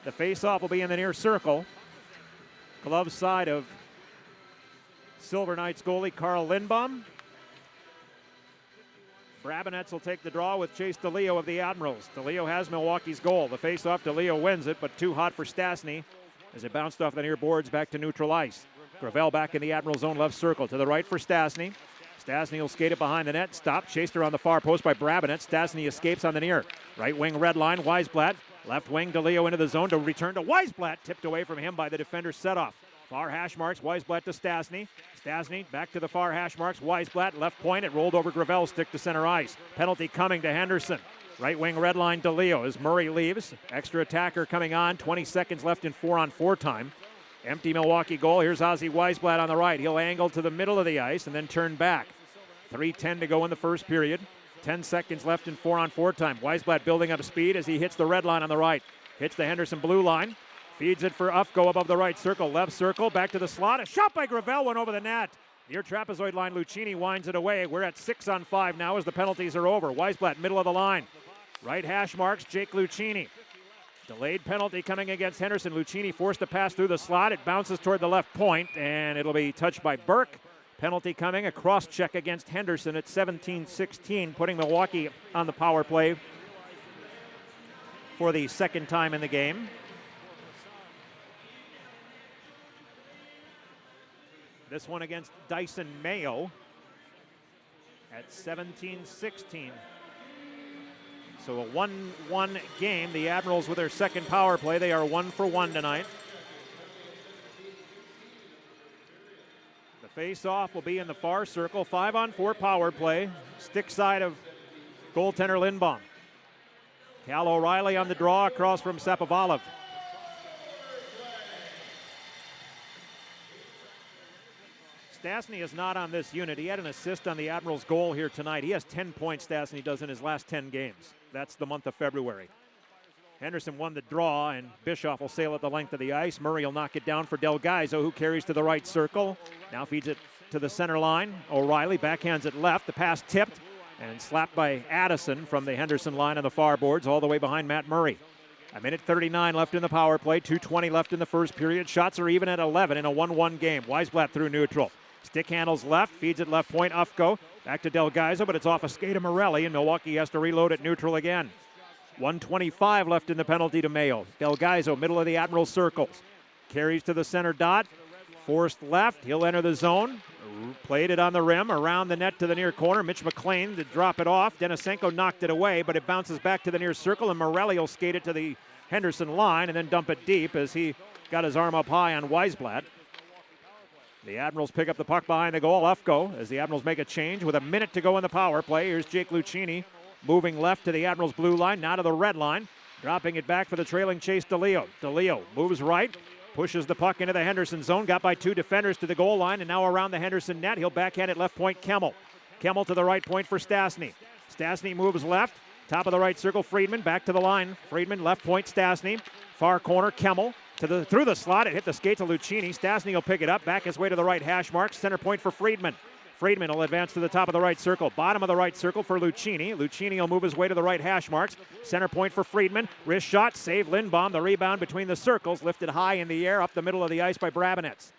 The face-off will be in the near circle. Glove side of Silver Knights goalie Carl Lindbaum. Brabinets will take the draw with Chase DeLeo of the Admirals. DeLeo has Milwaukee's goal. The face-off, DeLeo wins it, but too hot for Stastny as it bounced off the near boards back to neutral ice. Gravel back in the Admiral zone left circle. To the right for Stastny. Stastny will skate it behind the net. Stop. Chased around the far post by Brabinets. Stastny escapes on the near. Right wing red line. Weisblatt. Left wing DeLeo into the zone to return to Weisblatt. Tipped away from him by the defender set-off. Far hash marks. Weisblatt to Stastny. Stastny back to the far hash marks. Weisblatt left point. It rolled over Gravel. Stick to center ice. Penalty coming to Henderson. Right wing red line DeLeo as Murray leaves. Extra attacker coming on. 20 seconds left in 4-on-4 time. Empty Milwaukee goal. Here's Ozzy Weisblatt on the right. He'll angle to the middle of the ice and then turn back. 3:10 to go in the first period. 10 seconds left in 4-on-4 time. Weisblatt building up speed as he hits the red line on the right. Hits the Henderson blue line. Feeds it for Ufko above the right circle. Left circle. Back to the slot. A shot by Gravel went over the net. Near trapezoid line, Lucchini winds it away. We're at 6-on-5 now as the penalties are over. Weisblatt, middle of the line. Right hash marks, Jake Lucchini. Delayed penalty coming against Henderson. Lucchini forced to pass through the slot. It bounces toward the left point, and it'll be touched by Burke. Penalty coming, a cross check against Henderson at 17-16, putting Milwaukee on the power play for the second time in the game. This one against Dyson Mayo at 17-16. So a 1-1 game. The Admirals with their second power play. They are 1-for-1 tonight. The face-off will be in the far circle. 5-on-4 power play. Stick side of goaltender Lindbaum. Cal O'Reilly on the draw across from Sapovalov. Stastny is not on this unit. He had an assist on the Admirals' goal here tonight. He has 10 points, Stastny does, in his last 10 games. That's the month of February. Henderson won the draw, and Bischoff will sail at the length of the ice. Murray will knock it down for Del Gaizo, who carries to the right circle. Now feeds it to the center line. O'Reilly backhands it left. The pass tipped and slapped by Addison from the Henderson line on the far boards, all the way behind Matt Murray. A minute 39 left in the power play. 2:20 left in the first period. Shots are even at 11 in a 1-1 game. Weisblatt through neutral. Stick handles left, feeds it left point, Ufko. Back to Del Gaizo, but it's off a skate of Morelli, and Milwaukee has to reload at neutral again. 1:25 left in the penalty to Mayo. Del Gaizo, middle of the Admiral circles. Carries to the center dot. Forced left, he'll enter the zone. Played it on the rim, around the net to the near corner. Mitch McLean to drop it off. Denisenko knocked it away, but it bounces back to the near circle, and Morelli will skate it to the Henderson line and then dump it deep as he got his arm up high on Weisblatt. The Admirals pick up the puck behind the goal. Ufko, as the Admirals make a change with a minute to go in the power play. Here's Jake Lucchini moving left to the Admirals' blue line, now to the red line. Dropping it back for the trailing Chase DeLeo. DeLeo moves right, pushes the puck into the Henderson zone, got by two defenders to the goal line, and now around the Henderson net. He'll backhand it left point, Kemmel. Kemmel to the right point for Stastny. Stastny moves left, top of the right circle, Friedman back to the line. Friedman left point, Stastny. Far corner, Kemmel. Through the slot, it hit the skates of Lucchini. Stastny will pick it up, back his way to the right hash mark. Center point for Friedman. Friedman will advance to the top of the right circle. Bottom of the right circle for Lucchini. Lucchini will move his way to the right hash marks. Center point for Friedman. Wrist shot, save Lindbaum. The rebound between the circles, lifted high in the air up the middle of the ice by Brabinets.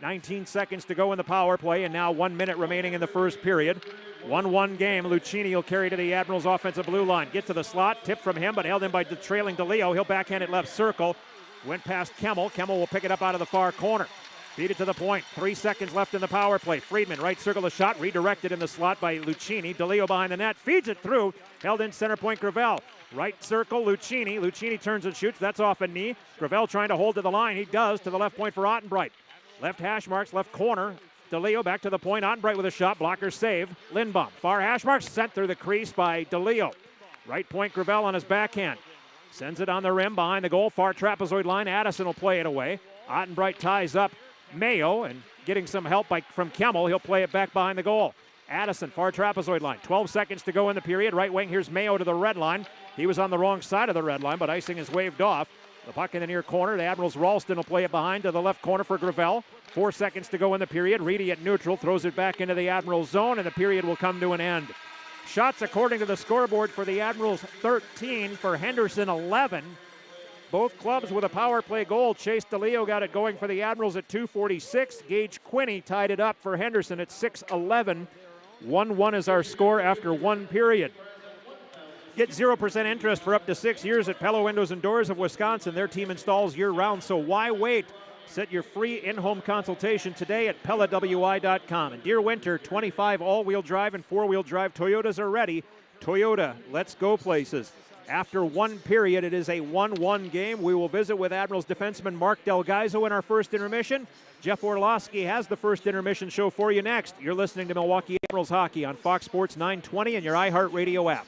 19 seconds to go in the power play, and now 1 minute remaining in the first period. 1-1 game. Lucchini will carry to the Admirals' offensive blue line. Get to the slot, tip from him, but held in by the trailing DeLeo. He'll backhand it left circle. Went past Kemmel. Kemmel will pick it up out of the far corner. Feed it to the point. 3 seconds left in the power play. Friedman, right circle the shot, redirected in the slot by Lucchini. DeLeo behind the net, feeds it through. Held in center point, Gravel. Right circle, Lucchini. Lucchini turns and shoots. That's off a knee. Gravel trying to hold to the line. He does, to the left point for Ottenbright. Left hash marks, left corner. DeLeo back to the point. Ottenbright with a shot. Blocker save. Lindbaum. Far hash marks sent through the crease by DeLeo. Right point, Gravel on his backhand. Sends it on the rim behind the goal. Far trapezoid line. Addison will play it away. Ottenbright ties up Mayo, and getting some help from Kemmel. He'll play it back behind the goal. Addison, far trapezoid line. 12 seconds to go in the period. Right wing, here's Mayo to the red line. He was on the wrong side of the red line, but icing is waved off. The puck in the near corner. The Admirals' Ralston will play it behind to the left corner for Gravel. 4 seconds to go in the period. Reedy at neutral throws it back into the Admirals' zone, and the period will come to an end. Shots according to the scoreboard for the Admirals, 13, for Henderson, 11. Both clubs with a power play goal. Chase DeLeo got it going for the Admirals at 2:46. Gage Quinney tied it up for Henderson at 6:11. 1-1 is our score after one period. Get 0% interest for up to 6 years at Pella Windows and Doors of Wisconsin. Their team installs year-round, so why wait? Set your free in-home consultation today at PellaWI.com. And dear winter, 25 all-wheel drive and four-wheel drive Toyotas are ready. Toyota, let's go places. After one period, it is a 1-1 game. We will visit with Admirals defenseman Mark Delgaizo in our first intermission. Jeff Orlowski has the first intermission show for you next. You're listening to Milwaukee Admirals Hockey on Fox Sports 920 and your iHeartRadio app.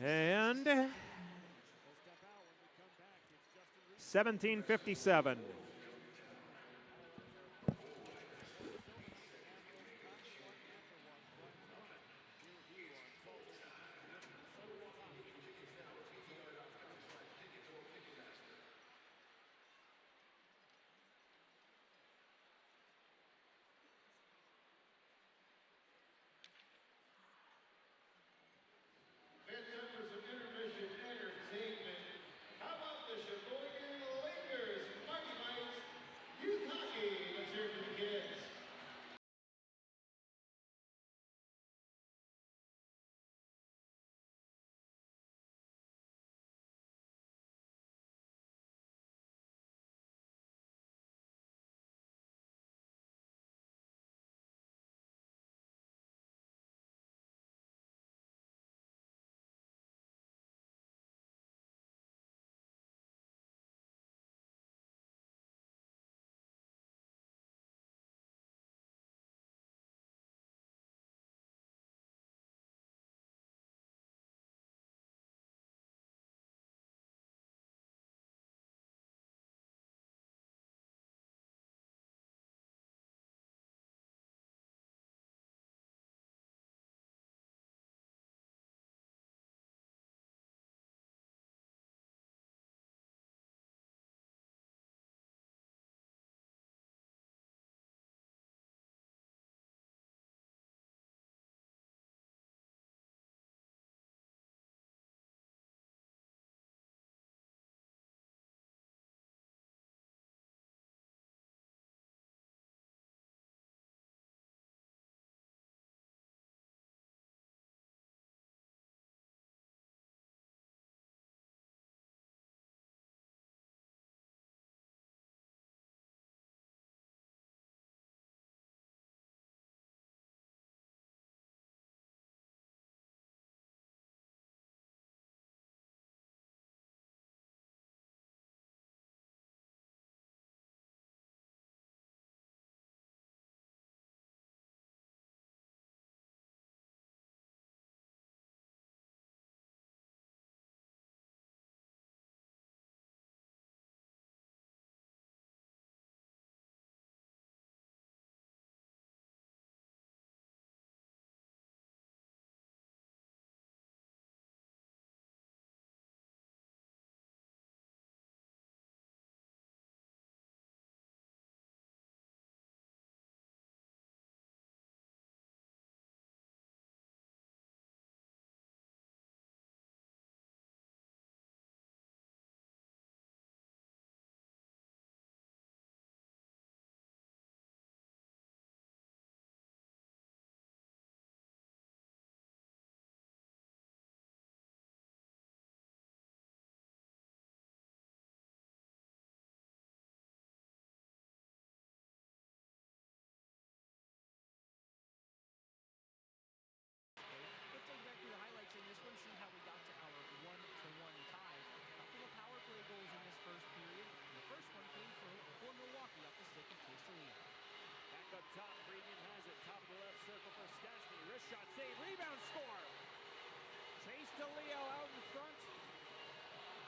And 17:57. DeLeo out in front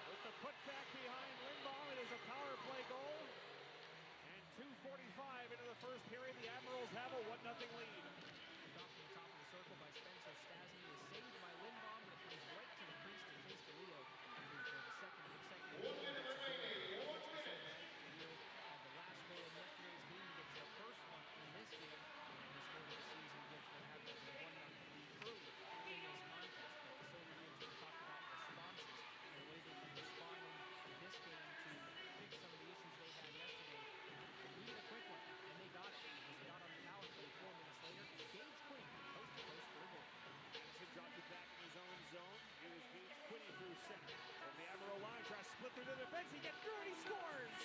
with the putback behind Lindbaum. It is a power play goal. And 2:45 into the first period, the Admirals have a 1-0 lead. Off the top of the circle by Spencer Stasny is saved by Lindbaum, but it comes right to the crease to Chase DeLeo for the second. through the defense. He gets through and he scores.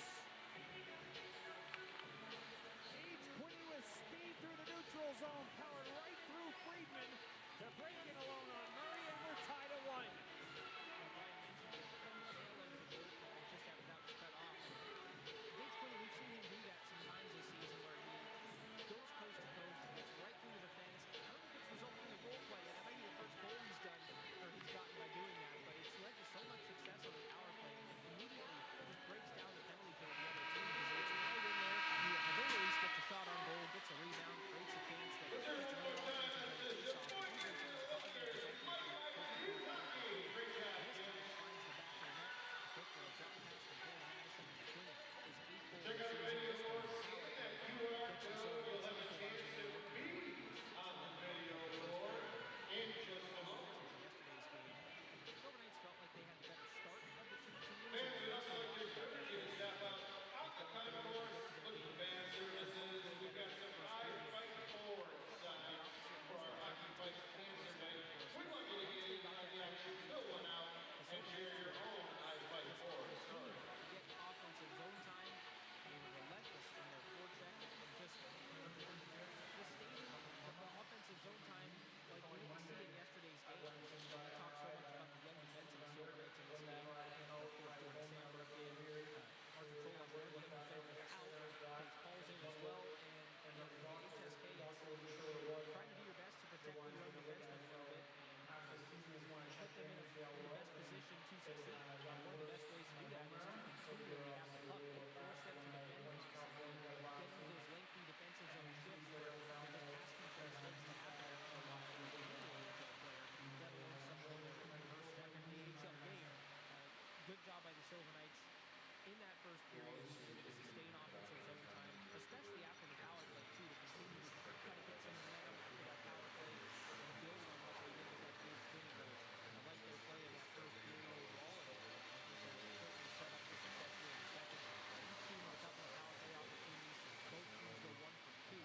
Gage Quinney with speed through the neutral zone, powered right through Friedman to break it alone on Murray, and we're tied at 1. Just have that cut off. Gage Quinney, we've seen him do that sometimes this season where he goes coast to coast, gets right through the fence. I don't think it's resulted in a goal play yet. That might be the first goal he's done, or he's gotten by doing that, but it's led to so much success on the power play, and immediately just breaks down the penalty kill of the other team. It's right in there. He at the very least gets a shot on goal, gets a rebound, creates a chance that gets another offensive face-off. Zone time, like we didn't see in yesterday's game. We talked so much about the young defensive Silverites in this game. Of course, Jordan Sandberg did. Arthur Troll's one of the young defenders out. Takes Paul's in as well. And the HSK is trying to do your best to protect your own defensemen a little bit and put them in the best position to succeed. One of the best ways to do that is to continually have the puck and force them to defend consistently. Get into those lengthy defensive zone shifts where you're just asking for mistakes to happen for a AHL player, let alone someone in the first step in the AHL game. Good job by the Silver Knights in that first period to sustain offensive zone time, especially after the power play too, to continue to try to get some momentum after that power play and build on what they did with that Gage Quinney goal. I like their play in that first period overall, and I think they're certainly set up for success here in the second. Each team with a couple of power play opportunities. Both teams go 1 for 2.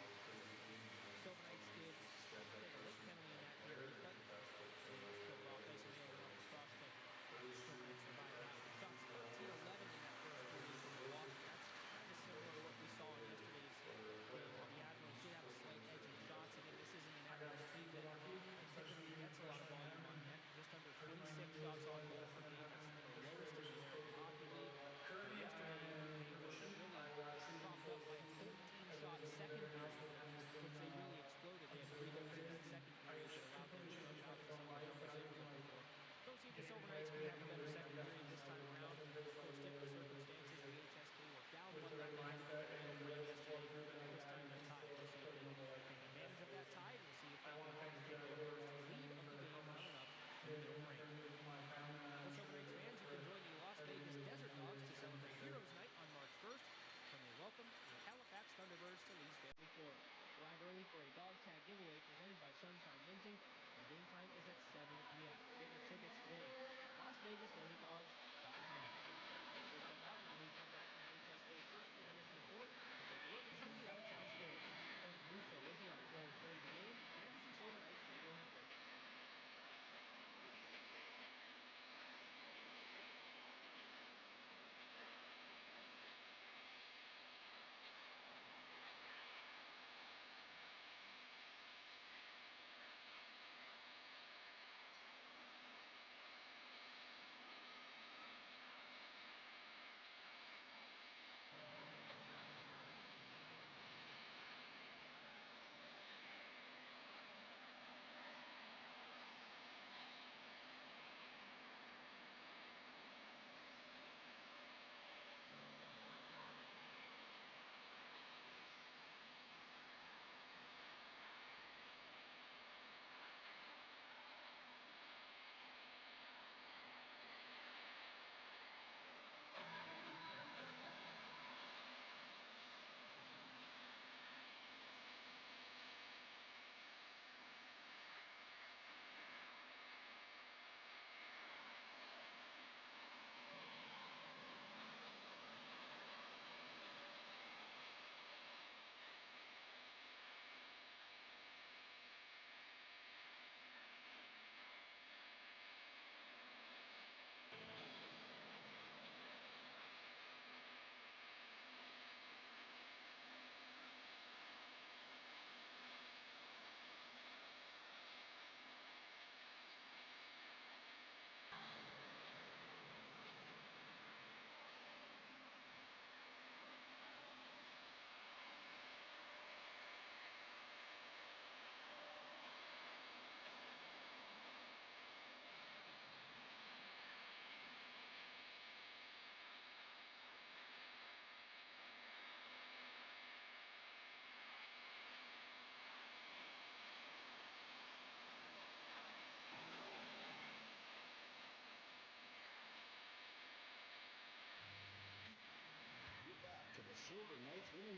Silver Knights did a late penalty in that period, but let's put it off ice and nail it on the prospect. Silver Knights survived that. Shots 13-11 in that first period from Milwaukee. That's kind of similar to what we saw in yesterday's game. The Admirals did have a slight edge in shots. Again, this isn't an Admirals team that typically gets a lot of volume on net. Just under 26 shots on goal per game. That's the lowest in the American Hockey League. Yesterday, they were really propped up by a 14-shot second period, which they really exploded. They had 3 goals in that second period that allowed them to shoot out some of the numbers they were looking for. Don't see if the Silver Knights can have a better second period this time around. Of course, different circumstances. The HSK were down 1-0 yesterday. This time they're tied. We'll see if they can take advantage of that tie. We'll see if they can take their first lead of the game coming up in the middle frame. For Silver Knights fans, you can join the Las Vegas Desert Dogs to celebrate Heroes Night on March 1st. From your welcome, the Halifax Thunderbirds to Lee's Family Florida. Arrive early for a dog tag giveaway presented by Sunshine Minting. The game time is at 7 p.m. Get your tickets today. Las Vegas Desert Dogs.com. We'll come out when we come back from HSK first to Henderson Court. Take a look at some of the out-of-town stories. Russo will be on the phone for the game. Anderson Silver Knights will go ahead.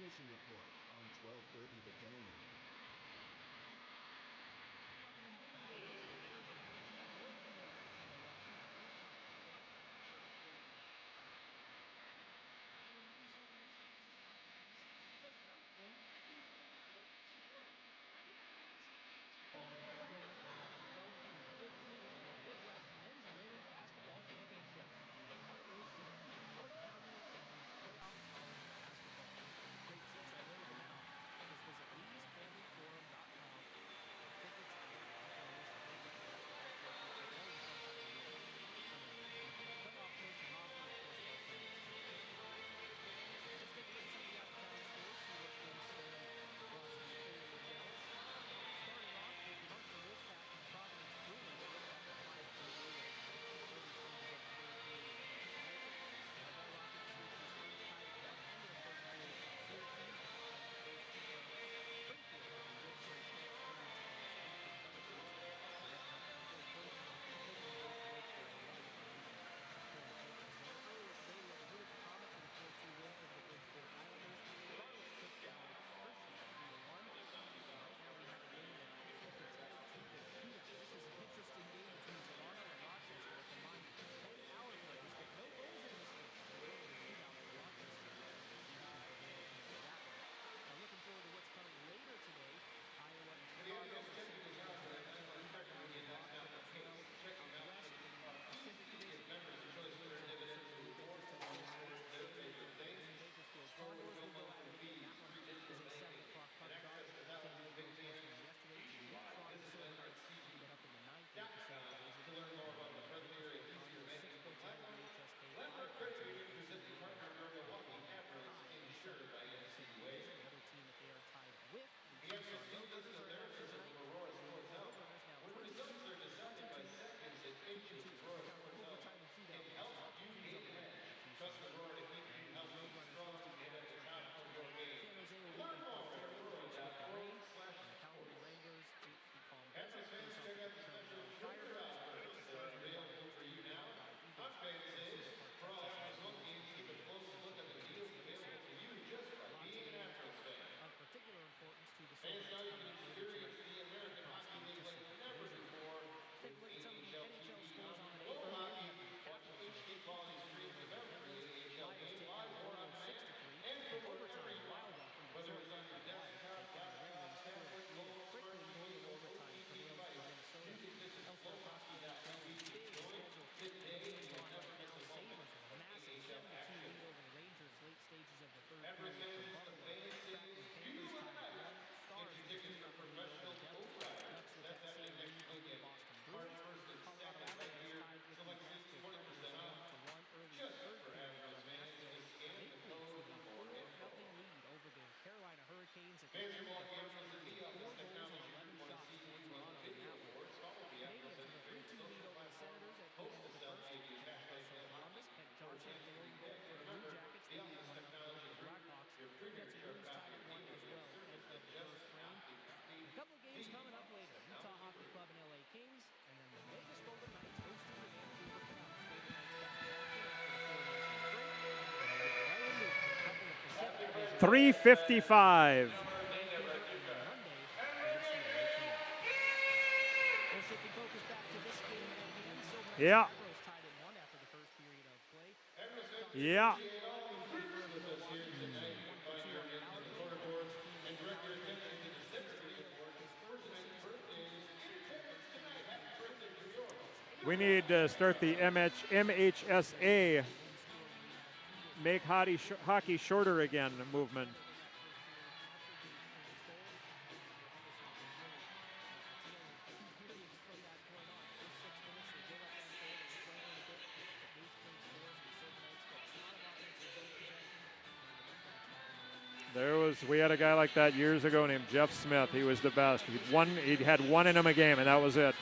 Intermission report on 12:30 The Game. Midwest Men's Women's Basketball Championship. The partners in the Yorktown playoff college basketball. Great seats are available now. Just visit leesfamilyforum.com for tickets and information. Midwest Basketball Championship, always a fun time of year. Playoff push in hockey, of course, our friends. Let's take a look at some of the out-of-town scores, see what things stand across the area channels. Starting off with the Martin Wolfpack and Providence Bruins. Wolfpack are tied at 38 at early stages of the third period. Our Bell Rockets Syracuse Springs tied at 1 end of the first period. Syracuse and the first Springfield and the Wilkes-Barre Smith Bruins are Springfield Thunderbirds. The Red Caps are very close to taking both Wilkes-Barre and current champions there. Earlier today, we had the Utica Comets with a 4-2 win over the Bridgeport Islanders. Charlotte took down Hershey 3-1. Right now we have a game that actually puts it to the shootout. This is an interesting game between Toronto and Rochester. A combined 10 hours of this, but no goals in this game. So we're in a shootout for Rochester. See who can prevail in that one. Now looking forward to what's coming later today. Iowa and Chicago. Impact down in Rochester as well. Out west in the Pacific Division. Bakersfield Condors will go at it again. That one is a 7 o'clock puck drop. San Diego Enforcement yesterday to leapfrog the Silver Knights and get up in the 9th in the Pacific Division. Bakersfield Condors 6 points ahead of the HSK. 5 points ahead of the Pacific Milwaukee Admirals in 7th in the Pacific Division. The other team that they are tied with, the Tucson Roadrunners, are in action tonight. The Roadrunners now 22-22. Overtime and shootout matches. Two teams up there. Tucson Roadrunners hosting the Anderson Caps tonight. San Jose will lead them 5-0 with the rain. And the Calgary Wranglers in Palm Desert face off with the Turner Valley Firebirds. Texas Stars will be hosting the Illinois Eagles in Cedar Park, Texas. Of particular importance to the Silver Knights coming up later tonight across the Pacific Division. Take a look at some of the NHL scores on the day. Earlier, we had the Capitals with a 15-3 win over the Devils. Flyers take down the Orioles 6-3. In overtime, Wild from Detroit. The Wild take down the Red Wings 4-3. Quickly going to overtime prevails for Minnesota. Elsewhere across the NHL, big schedule games on right now. Sabres with a massive 7-2 lead over the Rangers late stages of the third period for Buffalo. Kraken Panthers tied at 1. Stars with a 2-0 lead over the Devils. Ducks with that same lead over the Boston Bruins. Colorado Avalanche tied with the Nashville Predators 1-1 early third period from Nashville. Maple Leafs with a 4-0 lead over the Carolina Hurricanes at the end of the first period. 4 goals and 11 shots for Toronto in that one. Canadiens with a 3-2 lead over the Senators at the end of the first. Columbus, Kent Johnson with the lone goal for the Blue Jackets. They lead 1-0 over the Blackhawks. Jets and Blues tied at 1 as well. End of the first frame. A couple of games coming up later. Utah Hockey Club and LA Kings, and then the Vegas Golden Knights hosting the Vancouver Canucks. Golden Knights back in action for the 4-nation break. And we'll get right into a couple of Pacific Division. 3:55. We're shifting focus back to this game at hand. Silver Knights Yeah. Admirals tied at 1 after the first period of play. Yeah. We need to start the MHSA, make hockey shorter again movement. We had a guy like that years ago named Jeff Smith. He was the best. He had one in him a game, and that was it.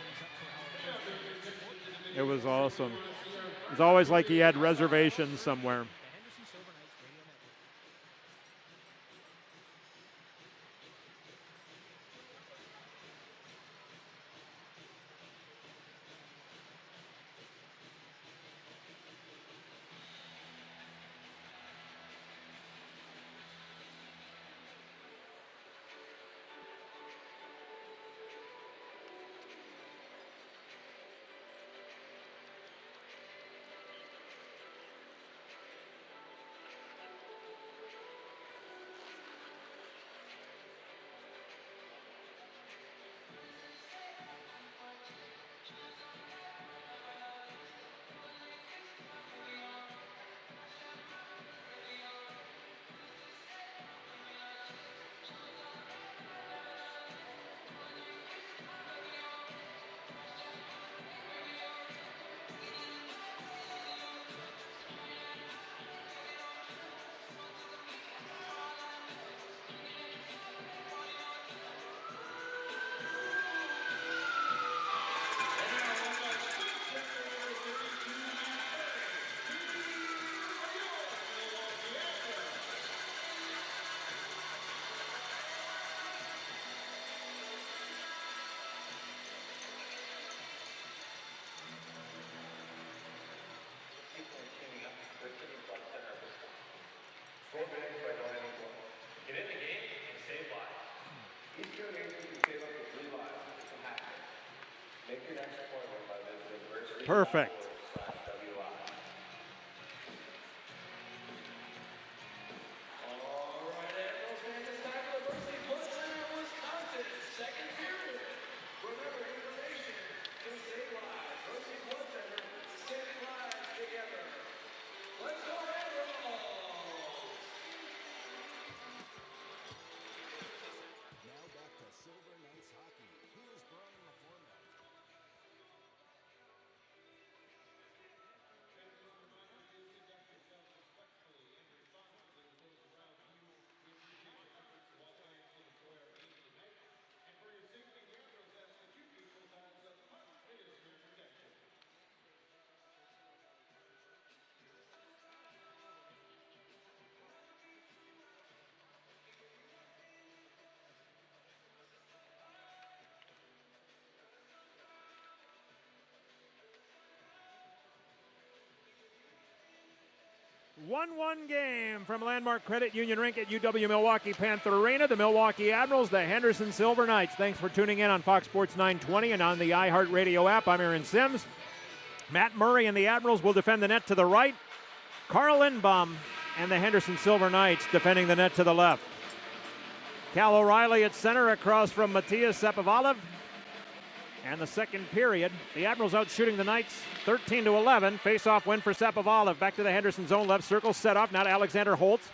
It was awesome. It was always like he had reservations somewhere. Perfect. Now back to Silver Knights hockey. Here's Brian McCormack. One game from Landmark Credit Union Rink at UW Milwaukee Panther Arena. The Milwaukee Admirals, the Henderson Silver Knights. Thanks for tuning in on Fox Sports 920 and on the iHeartRadio app. I'm Aaron Sims. Matt Murray and the Admirals will defend the net to the right. Carl Lindbaum and the Henderson Silver Knights defending the net to the left. Cal O'Reilly at center across from Matthias Sapovalev. And the second period, the Admirals out shooting the Knights 13-11. Face-off win for Sapovalev. Back to the Henderson zone. Left circle set off. Now to Alexander Holtz.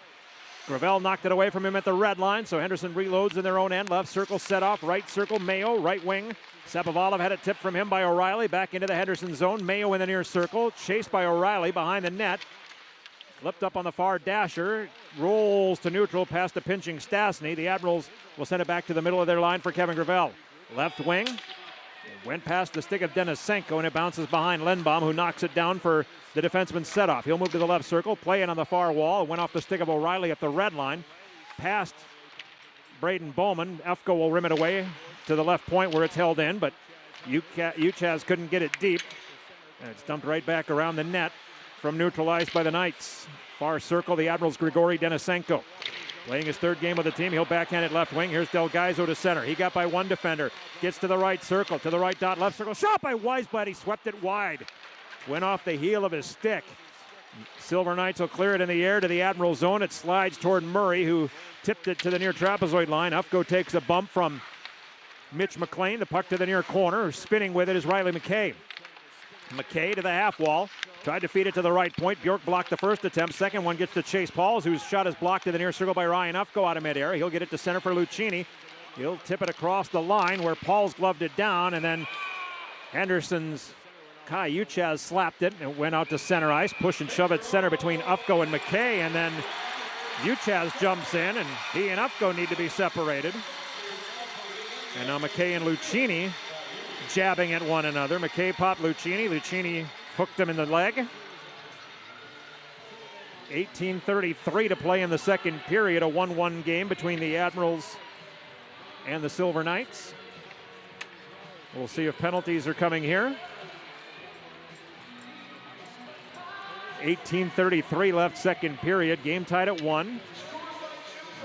Gravel knocked it away from him at the red line, so Henderson reloads in their own end. Left circle set off. Right circle, Mayo, right wing. Sapovalev had it tipped from him by O'Reilly. Back into the Henderson zone. Mayo in the near circle. Chased by O'Reilly behind the net. Flipped up on the far dasher. Rolls to neutral past the pinching Stastny. The Admirals will send it back to the middle of their line for Kevin Gravel. Left wing. Went past the stick of Denisenko, and it bounces behind Lindbaum, who knocks it down for the defenseman's set-off. He'll move to the left circle, play it on the far wall. Went off the stick of O'Reilly at the red line. Past Braden Bowman. Ufko will rim it away to the left point where it's held in, but Uchaz couldn't get it deep. And it's dumped right back around the net from neutral ice by the Knights. Far circle, the Admirals' Grigory Denisenko. Playing his third game with the team, he'll backhand it left wing. Here's Del Gaizo to center. He got by one defender. Gets to the right circle, to the right dot, left circle. Shot by Weisblatt. He swept it wide. Went off the heel of his stick. Silver Knights will clear it in the air to the Admiral zone. It slides toward Murray, who tipped it to the near trapezoid line. Ufko takes a bump from Mitch McLean. The puck to the near corner. Spinning with it is Riley McKay. McKay to the half wall. Tried to feed it to the right point. Bjork blocked the first attempt. Second one gets to Chase Pauls, whose shot is blocked to the near circle by Ryan Ufko out of midair. He'll get it to center for Lucchini. He'll tip it across the line where Pauls gloved it down, and then Henderson's Kai Uchaz slapped it and it went out to center ice. Push and shove at center between Ufko and McKay, and then Uchaz jumps in, and he and Ufko need to be separated. And now McKay and Lucchini jabbing at one another. McKay popped Lucchini. Lucchini hooked him in the leg. 18:33 to play in the second period. A 1-1 game between the Admirals and the Silver Knights. We'll see if penalties are coming here. 18:33 left second period. Game tied at 1.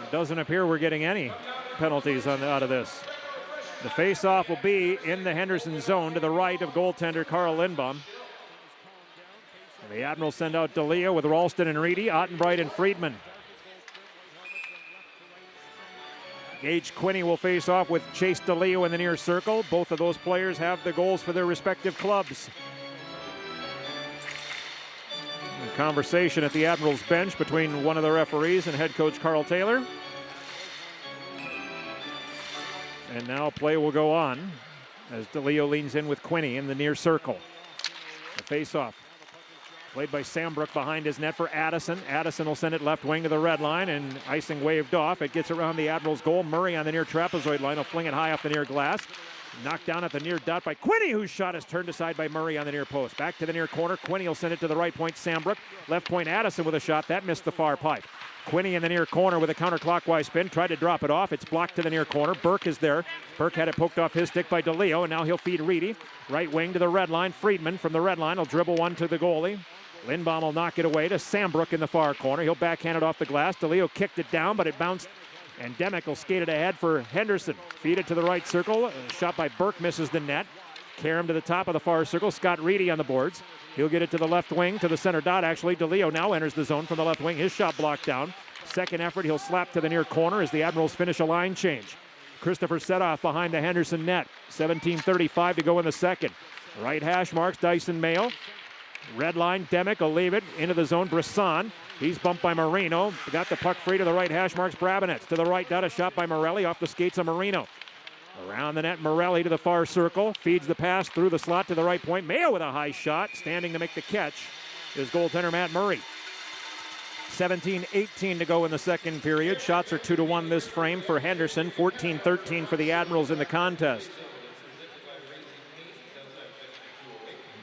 It doesn't appear we're getting any penalties out of this. The face-off will be in the Henderson zone to the right of goaltender Carl Lindbaum. The Admirals send out D'Elia with Ralston and Reedy, Ottenbright and Friedman. Gage Quinney will face off with Chase D'Elia in the near circle. Both of those players have the goals for their respective clubs. A conversation at the Admirals bench between one of the referees and head coach Carl Taylor. And now play will go on as D'Elia leans in with Quinney in the near circle. The face-off played by Sambrook behind his net for Addison. Addison will send it left wing to the red line, and icing waved off. It gets around the Admirals' goal. Murray on the near trapezoid line will fling it high off the near glass. Knocked down at the near dot by Quinney, whose shot is turned aside by Murray on the near post. Back to the near corner. Quinney will send it to the right point. Sambrook. Left point Addison with a shot. That missed the far pipe. Quinney in the near corner with a counterclockwise spin. Tried to drop it off. It's blocked to the near corner. Burke is there. Burke had it poked off his stick by DeLeo, and now he'll feed Reedy. Right wing to the red line. Friedman from the red line will dribble one to the goalie. Lindbaum will knock it away to Sambrook in the far corner. He'll backhand it off the glass. DeLeo kicked it down, but it bounced, and Demick will skate it ahead for Henderson. Feed it to the right circle. A shot by Burke misses the net. Karam to the top of the far circle. Scott Reedy on the boards. He'll get it to the left wing, to the center dot, actually. DeLeo now enters the zone from the left wing. His shot blocked down. Second effort, he'll slap to the near corner as the Admirals finish a line change. Christopher Setoff behind the Henderson net. 17:35 to go in the second. Right hash marks Dyson Mayo. Red line, Demick will leave it into the zone. Brisson, he's bumped by Marino. Got the puck free to the right hash marks. Brabinets to the right dot, a shot by Morelli off the skates of Marino. Around the net, Morelli to the far circle. Feeds the pass through the slot to the right point. Mayo with a high shot. Standing to make the catch is goaltender Matt Murray. 17:18 to go in the second period. Shots are 2-1 this frame for Henderson. 14-13 for the Admirals in the contest.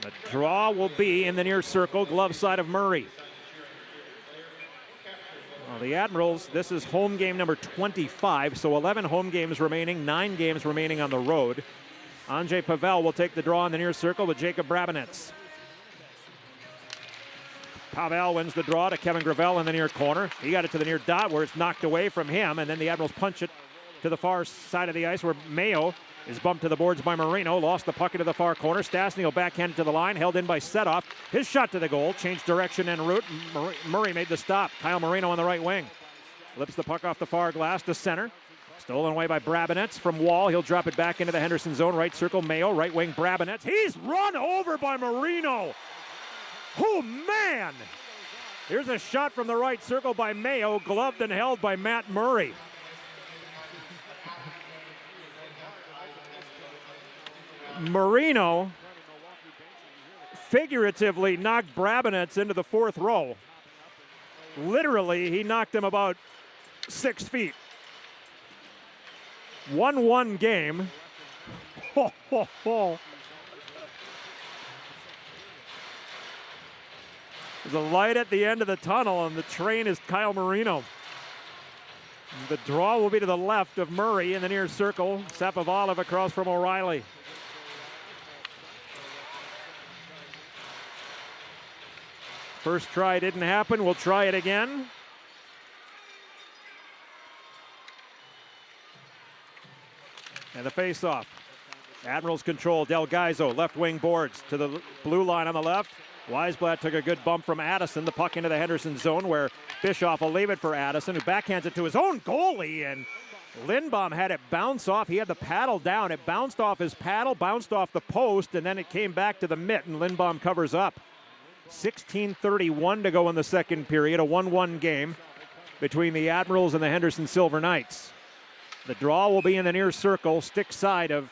The draw will be in the near circle, glove side of Murray. Well, the Admirals, this is home game number 25, so 11 home games remaining, 9 games remaining on the road. Andrei Pavel will take the draw in the near circle with Jacob Brabinets. Pavel wins the draw to Kevin Gravel in the near corner. He got it to the near dot where it's knocked away from him, and then the Admirals punch it to the far side of the ice where Mayo is bumped to the boards by Marino. Lost the puck into the far corner. Stastny will backhand it to the line. Held in by Setoff. His shot to the goal. Changed direction and route. Murray made the stop. Kyle Marino on the right wing. Flips the puck off the far glass to center. Stolen away by Brabinets from Wall. He'll drop it back into the Henderson zone. Right circle, Mayo. Right wing, Brabinets. He's run over by Marino. Oh, man. Here's a shot from the right circle by Mayo. Gloved and held by Matt Murray. Marino figuratively knocked Brabinets into the fourth row. Literally, he knocked him about 6 feet. 1-1 game. Ho, ho, ho. There's a light at the end of the tunnel, and the train is Kyle Marino. The draw will be to the left of Murray in the near circle. Sapovaliv across from O'Reilly. First try didn't happen. We'll try it again. And the face-off. Admirals control. Del Gaizo, left wing boards to the blue line on the left. Weisblatt took a good bump from Addison. The puck into the Henderson zone where Bischoff will leave it for Addison, who backhands it to his own goalie. And Lindbaum had it bounce off. He had the paddle down. It bounced off his paddle, bounced off the post, and then it came back to the mitt, and Lindbaum covers up. 16:31 to go in the second period, a 1-1 game between the Admirals and the Henderson Silver Knights. The draw will be in the near circle, stick side of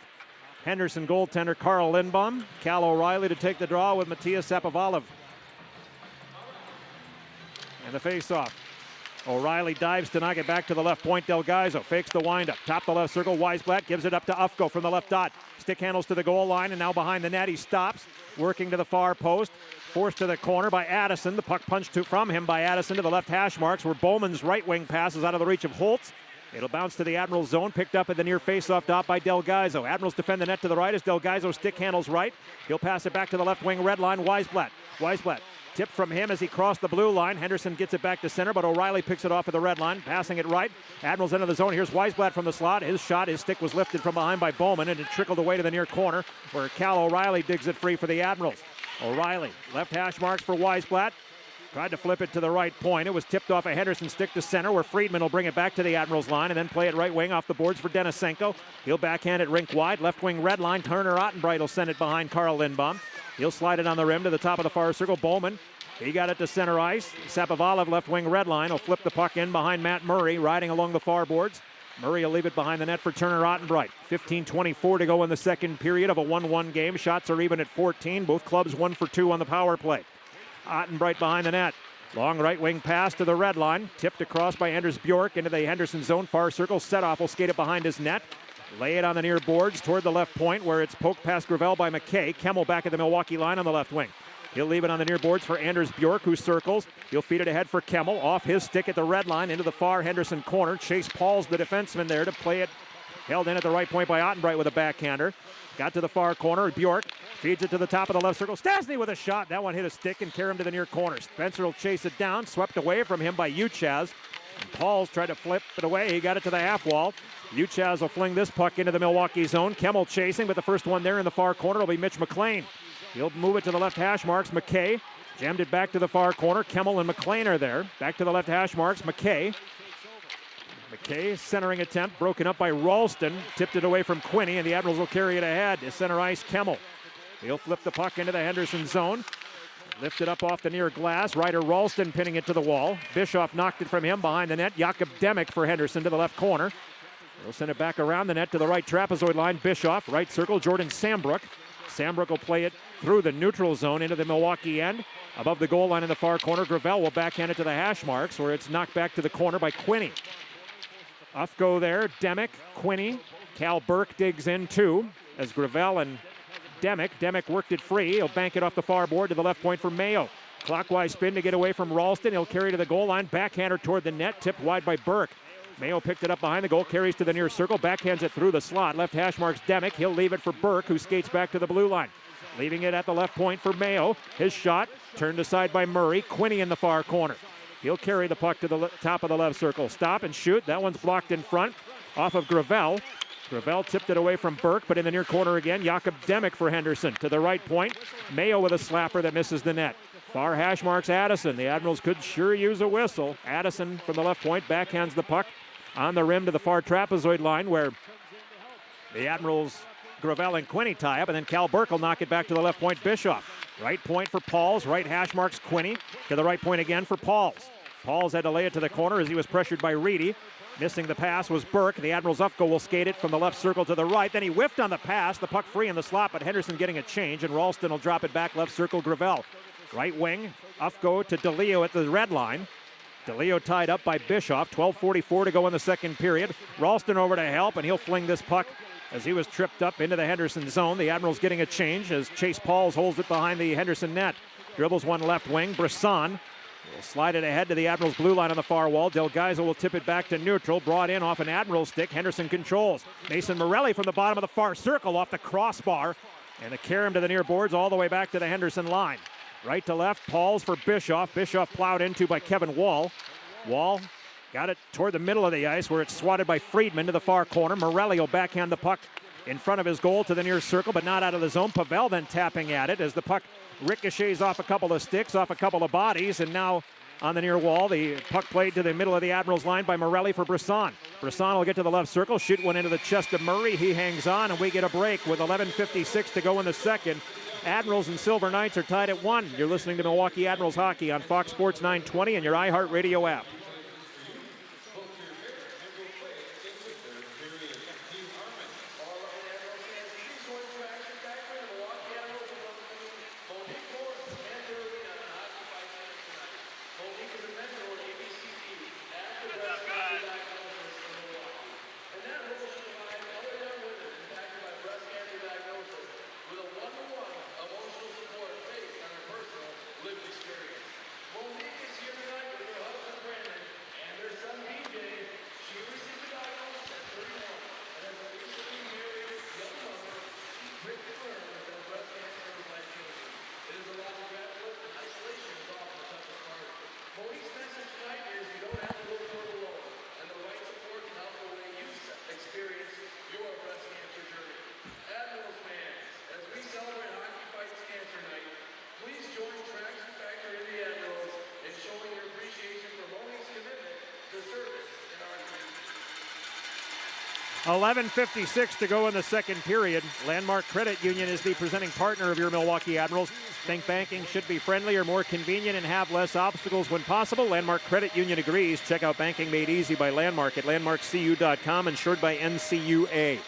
Henderson goaltender Carl Lindbaum. Cal O'Reilly to take the draw with Matthias Sapovaliv. And the face-off. O'Reilly dives to knock it back to the left point. Del Gaizo fakes the windup. Top the left circle. Weisblatt gives it up to Ufko from the left dot. Stick handles to the goal line, and now behind the net he stops. Working to the far post. Forced to the corner by Addison. The puck punched from him by Addison to the left hash marks where Bowman's right wing pass is out of the reach of Holtz. It'll bounce to the Admirals zone, picked up at the near face-off dot by Del Gaizo. Admirals defend the net to the right as Del Gaizo stick handles right. He'll pass it back to the left wing red line. Weisblatt tipped from him as he crossed the blue line. Henderson gets it back to center, but O'Reilly picks it off at the red line, passing it right. Admirals into the zone. Here's Weisblatt from the slot. His shot, his stick was lifted from behind by Bowman, and it trickled away to the near corner where Cal O'Reilly digs it free for the Admirals. O'Reilly, left hash marks for Weisblatt. Tried to flip it to the right point. It was tipped off a Henderson stick to center where Friedman will bring it back to the Admirals line and then play it right wing off the boards for Denisenko. He'll backhand it rink wide. Left wing red line. Turner Ottenbright will send it behind Carl Lindbaum. He'll slide it on the rim to the top of the far circle. Bowman, he got it to center ice. Sapovaliv left wing red line. Will flip the puck in behind Matt Murray, riding along the far boards. Murray will leave it behind the net for Turner Ottenbright. 15:24 to go in the second period of a 1-1 game. Shots are even at 14. Both clubs 1 for 2 on the power play. Ottenbright behind the net. Long right wing pass to the red line. Tipped across by Anders Bjork into the Henderson zone. Far circle. Setoff will skate it behind his net. Lay it on the near boards toward the left point where it's poked past Gravel by McKay. Kemmel back at the Milwaukee line on the left wing. He'll leave it on the near boards for Anders Bjork, who circles. He'll feed it ahead for Kemmel. Off his stick at the red line into the far Henderson corner. Chase Paul's the defenseman there to play it. Held in at the right point by Ottenbright with a backhander. Got to the far corner. Bjork feeds it to the top of the left circle. Stastny with a shot. That one hit a stick and carry him to the near corner. Spencer will chase it down. Swept away from him by Uchaz. And Pauls tried to flip it away. He got it to the half wall. Uchaz will fling this puck into the Milwaukee zone. Kemmel chasing, but the first one there in the far corner will be Mitch McLean. He'll move it to the left hash marks. McKay jammed it back to the far corner. Kemmel and McLean are there. Back to the left hash marks. McKay centering attempt broken up by Ralston. Tipped it away from Quinney, and the Admirals will carry it ahead to center ice. Kemmel. He'll flip the puck into the Henderson zone. Lifted up off the near glass. Ryder Ralston pinning it to the wall. Bischoff knocked it from him behind the net. Jakob Demick for Henderson to the left corner. He'll send it back around the net to the right trapezoid line. Bischoff, right circle, Jordan Sambrook. Sambrook will play it through the neutral zone into the Milwaukee end. Above the goal line in the far corner, Gravel will backhand it to the hash marks, where it's knocked back to the corner by Quinney. Ufko there, Demick, Quinney. Cal Burke digs in too, as Gravel and Demick worked it free. He'll bank it off the far board to the left point for Mayo. Clockwise spin to get away from Ralston. He'll carry to the goal line, backhander toward the net, tipped wide by Burke. Mayo picked it up behind the goal, carries to the near circle, backhands it through the slot. Left hash marks Demick. He'll leave it for Burke, who skates back to the blue line. Leaving it at the left point for Mayo. His shot turned aside by Murray. Quinney in the far corner. He'll carry the puck to the top of the left circle. Stop and shoot. That one's blocked in front off of Gravel. Gravel tipped it away from Burke, but in the near corner again, Jakob Demick for Henderson. To the right point, Mayo with a slapper that misses the net. Far hash marks Addison. The Admirals could sure use a whistle. Addison from the left point backhands the puck on the rim to the far trapezoid line, where the Admirals, Gravel and Quinney tie up, and then Cal Burke will knock it back to the left point. Bischoff. Right point for Pauls. Right hash marks Quinney. To the right point again for Pauls. Pauls had to lay it to the corner as he was pressured by Reedy. Missing the pass was Burke. The Admirals Ufko will skate it from the left circle to the right. Then he whiffed on the pass. The puck free in the slot, but Henderson getting a change, and Ralston will drop it back left circle. Gravel. Right wing. Ufko to DeLeo at the red line. DeLeo tied up by Bischoff. 12:44 to go in the second period. Ralston over to help, and he'll fling this puck as he was tripped up into the Henderson zone. The Admirals getting a change as Chase Pauls holds it behind the Henderson net. Dribbles one left wing. Brisson will slide it ahead to the Admirals blue line on the far wall. Delgaizo will tip it back to neutral. Brought in off an Admiral stick. Henderson controls. Mason Morelli from the bottom of the far circle off the crossbar. And the carom to the near boards all the way back to the Henderson line. Right to left, Pauls for Bischoff. Bischoff plowed into by Kevin Wall. Wall got it toward the middle of the ice where it's swatted by Friedman to the far corner. Morelli will backhand the puck in front of his goal to the near circle, but not out of the zone. Pavel then tapping at it as the puck ricochets off a couple of sticks, off a couple of bodies, and now on the near wall, the puck played to the middle of the Admirals line by Morelli for Brisson. Brisson will get to the left circle, shoot one into the chest of Murray. He hangs on, and we get a break with 11:56 to go in the second. Admirals and Silver Knights are tied at 1. You're listening to Milwaukee Admirals hockey on Fox Sports 920 and your iHeartRadio app. Please join Tracks Factor in the Admirals in showing your appreciation for Monique's commitment to service in our community. 11:56 to go in the second period. Landmark Credit Union is the presenting partner of your Milwaukee Admirals. Think banking should be friendlier, more convenient, and have less obstacles when possible. Landmark Credit Union agrees. Check out Banking Made Easy by Landmark at landmarkcu.com, insured by NCUA.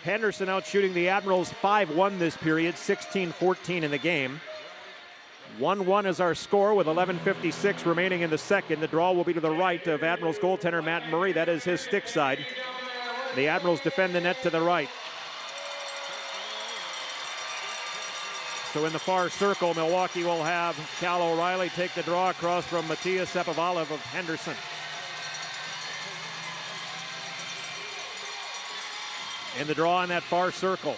Henderson out shooting the Admirals 5-1 this period, 16-14 in the game. 1-1 is our score with 11:56 remaining in the second. The draw will be to the right of Admirals goaltender Matt Murray. That is his stick side. The Admirals defend the net to the right. So in the far circle, Milwaukee will have Cal O'Reilly take the draw across from Matthias Sepovalov of Henderson. In the draw in that far circle.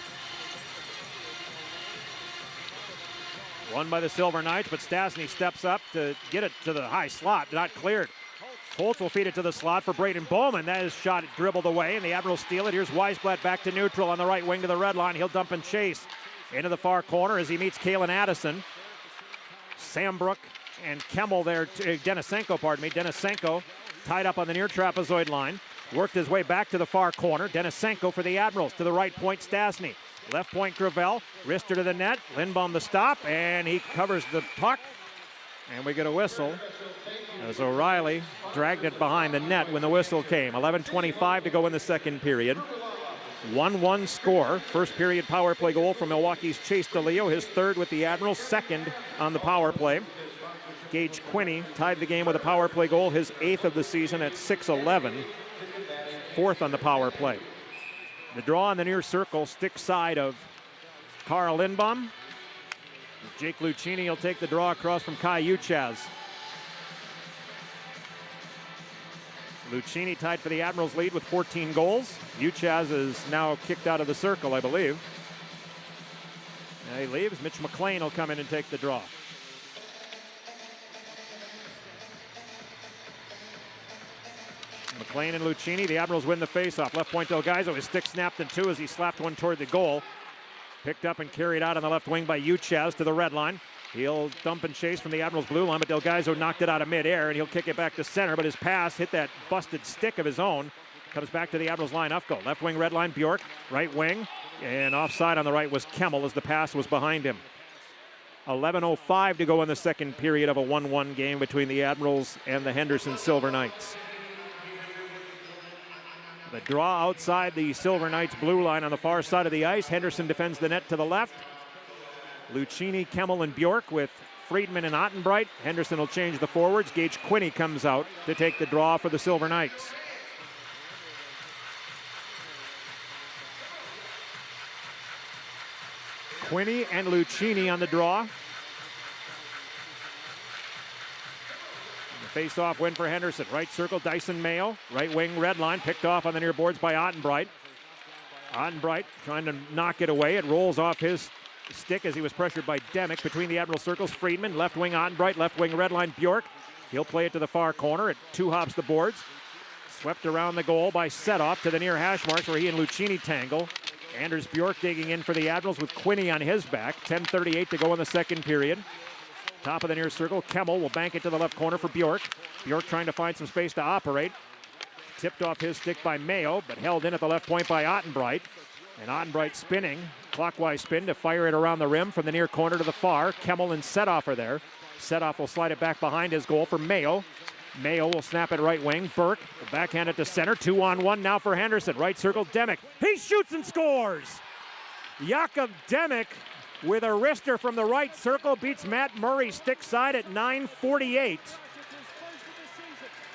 Won by the Silver Knights, but Stastny steps up to get it to the high slot, not cleared. Holtz will feed it to the slot for Braden Bowman. That is shot dribbled away, and the Admirals steal it. Here's Weisblatt back to neutral on the right wing to the red line. He'll dump and chase into the far corner as he meets Kalen Addison. Sambrook and Kemmel there, Denisenko tied up on the near trapezoid line. Worked his way back to the far corner. Denisenko for the Admirals. To the right point, Stastny. Left point, Gravel. Wrister to the net. Lindbaum the stop, and he covers the puck. And we get a whistle as O'Reilly dragged it behind the net when the whistle came. 11:25 to go in the second period. 1-1 score. First period power play goal from Milwaukee's Chase DeLeo, his third with the Admirals, second on the power play. Gage Quinney tied the game with a power play goal, his 8th of the season at 6-11, fourth on the power play. The draw on the near circle, stick side of Carl Lindbaum. Jake Lucchini will take the draw across from Kai Uchaz. Lucchini tied for the Admirals lead with 14 goals. Uchaz is now kicked out of the circle, I believe. Now he leaves. Mitch McLean will come in and take the draw. McLean and Lucchini, the Admirals win the faceoff. Left point Delgaizo, his stick snapped in two as he slapped one toward the goal. Picked up and carried out on the left wing by Uchaz to the red line. He'll dump and chase from the Admirals blue line, but Delgaizo knocked it out of midair, and he'll kick it back to center, but his pass hit that busted stick of his own. Comes back to the Admirals line, Ufko. Left wing, red line, Bjork. Right wing, and offside on the right was Kemmel as the pass was behind him. 11:05 to go in the second period of a 1-1 game between the Admirals and the Henderson Silver Knights. The draw outside the Silver Knights blue line on the far side of the ice. Henderson defends the net to the left. Lucchini, Kemmel, and Bjork with Friedman and Ottenbreit. Henderson will change the forwards. Gage Quinney comes out to take the draw for the Silver Knights. Quinney and Lucchini on the draw. Face-off win for Henderson. Right circle, Dyson Mayo. Right wing, red line. Picked off on the near boards by Ottenbreit. Ottenbreit trying to knock it away. It rolls off his stick as he was pressured by Demick. Between the Admiral circles, Friedman. Left wing, Ottenbreit. Left wing, red line, Bjork. He'll play it to the far corner. It two hops the boards. Swept around the goal by Setoff to the near hash marks where he and Lucchini tangle. Anders Bjork digging in for the Admirals with Quinney on his back. 10:38 to go in the second period. Top of the near circle, Kemmel will bank it to the left corner for Bjork. Bjork trying to find some space to operate. Tipped off his stick by Mayo, but held in at the left point by Ottenbreit. And Ottenbreit spinning, clockwise spin to fire it around the rim from the near corner to the far. Kemmel and Setoff are there. Setoff will slide it back behind his goal for Mayo. Mayo will snap it right wing. Burke will backhand it to center. 2-on-1 now for Henderson. Right circle, Demick. He shoots and scores! Jakub Demick with a wrister from the right circle beats Matt Murray stick side at 9:48.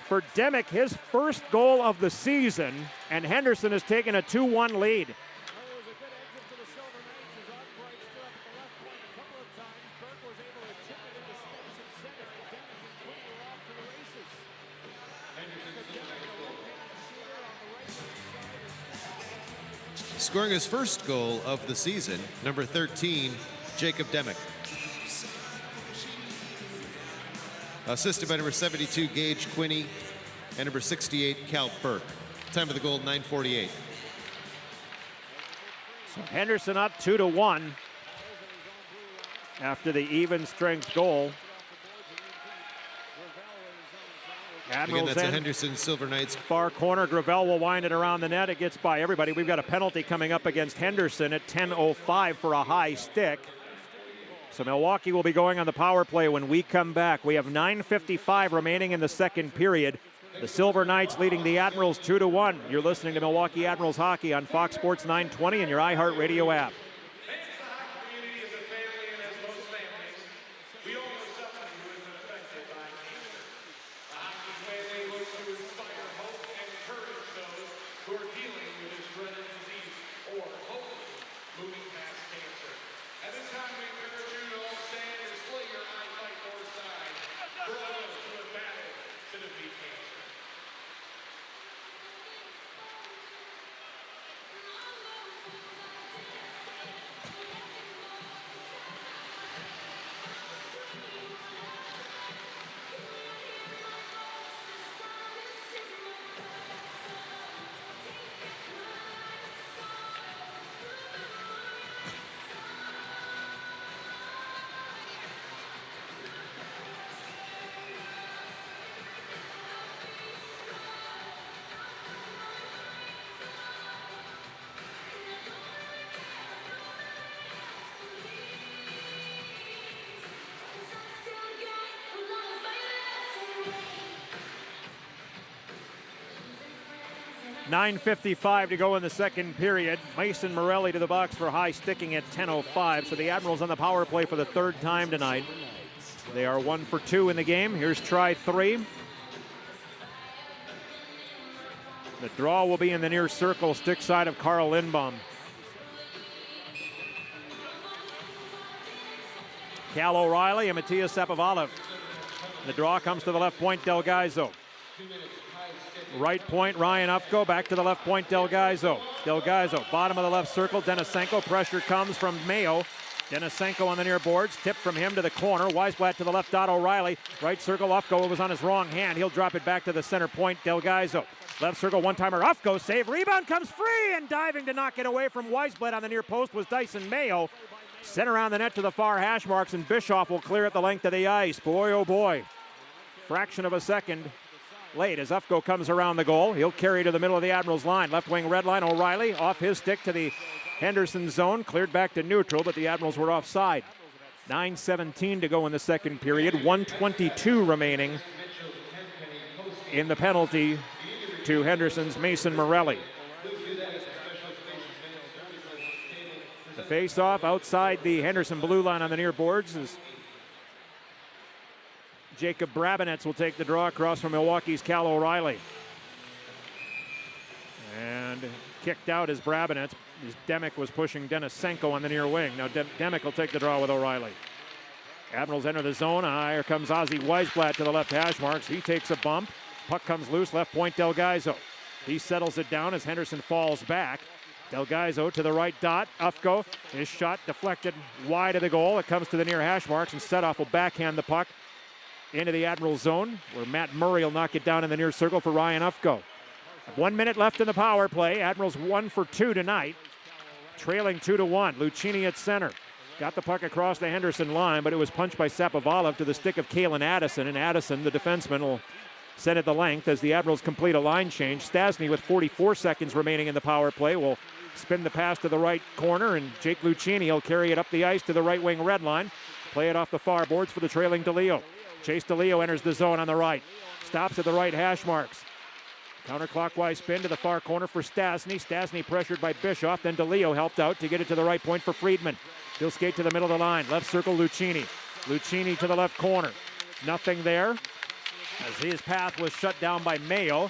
For Demick, his first goal of the season, and Henderson has taken a 2-1 lead. Scoring his first goal of the season, number 13, Jacob Demick. Assisted by number 72, Gage Quinney, and number 68, Cal Burke. Time of the goal, 9:48. So Henderson up 2-1 after the even strength goal. Admirals Again, that's a Henderson Silver Knights. Far corner, Gravel will wind it around the net. It gets by everybody. We've got a penalty coming up against Henderson at 10:05 for a high stick. So Milwaukee will be going on the power play when we come back. We have 9:55 remaining in the second period. The Silver Knights leading the Admirals 2-1. You're listening to Milwaukee Admirals hockey on Fox Sports 920 and your iHeartRadio app. 9:55 to go in the second period. Mason Morelli to the box for high sticking at 10:05. So the Admirals on the power play for the third time tonight. They are 1 for 2 in the game. Here's try 3. The draw will be in the near circle, stick side of Carl Lindbaum. Cal O'Reilly and Matthias Sapovalov. The draw comes to the left point, Delgaizo. Right point, Ryan Ufko. Back to the left point, Delgaizo. Delgaizo, bottom of the left circle. Denisenko. Pressure comes from Mayo. Denisenko on the near boards. Tip from him to the corner. Weisblatt to the left dot. O'Reilly. Right circle, Ufko. It was on his wrong hand. He'll drop it back to the center point, Delgaizo. Left circle, one-timer. Ufko save. Rebound comes free, and diving to knock it away from Weisblatt on the near post was Dyson Mayo. Sent around the net to the far hash marks, and Bischoff will clear it the length of the ice. Boy, oh boy. Fraction of a second late as Ufko comes around the goal. He'll carry to the middle of the Admirals line. Left wing red line, O'Reilly off his stick to the Henderson zone. Cleared back to neutral, but the Admirals were offside. 9:17 to go in the second period. 1:22 remaining in the penalty to Henderson's Mason Morelli. The face-off outside the Henderson blue line on the near boards is Jacob Brabinets will take the draw across from Milwaukee's Cal O'Reilly. And kicked out is Brabinets. Demick was pushing Denisenko on the near wing. Now Demick will take the draw with O'Reilly. Admirals enter the zone. Here comes Ozzy Weisblatt to the left hash marks. He takes a bump. Puck comes loose, left point Delgaizo. He settles it down as Henderson falls back. Delgaizo to the right dot. Ufko, his shot deflected wide of the goal. It comes to the near hash marks, and Setoff will backhand the puck into the Admiral zone, where Matt Murray will knock it down in the near circle for Ryan Ufko. 1 minute left in the power play. Admirals 1 for 2 tonight, trailing 2-1. Lucchini at center. Got the puck across the Henderson line, but it was punched by Sapovalov to the stick of Kalen Addison, and Addison, the defenseman, will send it the length as the Admirals complete a line change. Stastny, with 44 seconds remaining in the power play, will spin the pass to the right corner, and Jake Lucchini will carry it up the ice to the right wing red line. Play it off the far boards for the trailing DeLeo. Chase DeLeo enters the zone on the right. Stops at the right hash marks. Counterclockwise spin to the far corner for Stastny. Stastny pressured by Bischoff. Then DeLeo helped out to get it to the right point for Friedman. He'll skate to the middle of the line. Left circle, Lucchini. Lucchini to the left corner. Nothing there as his path was shut down by Mayo.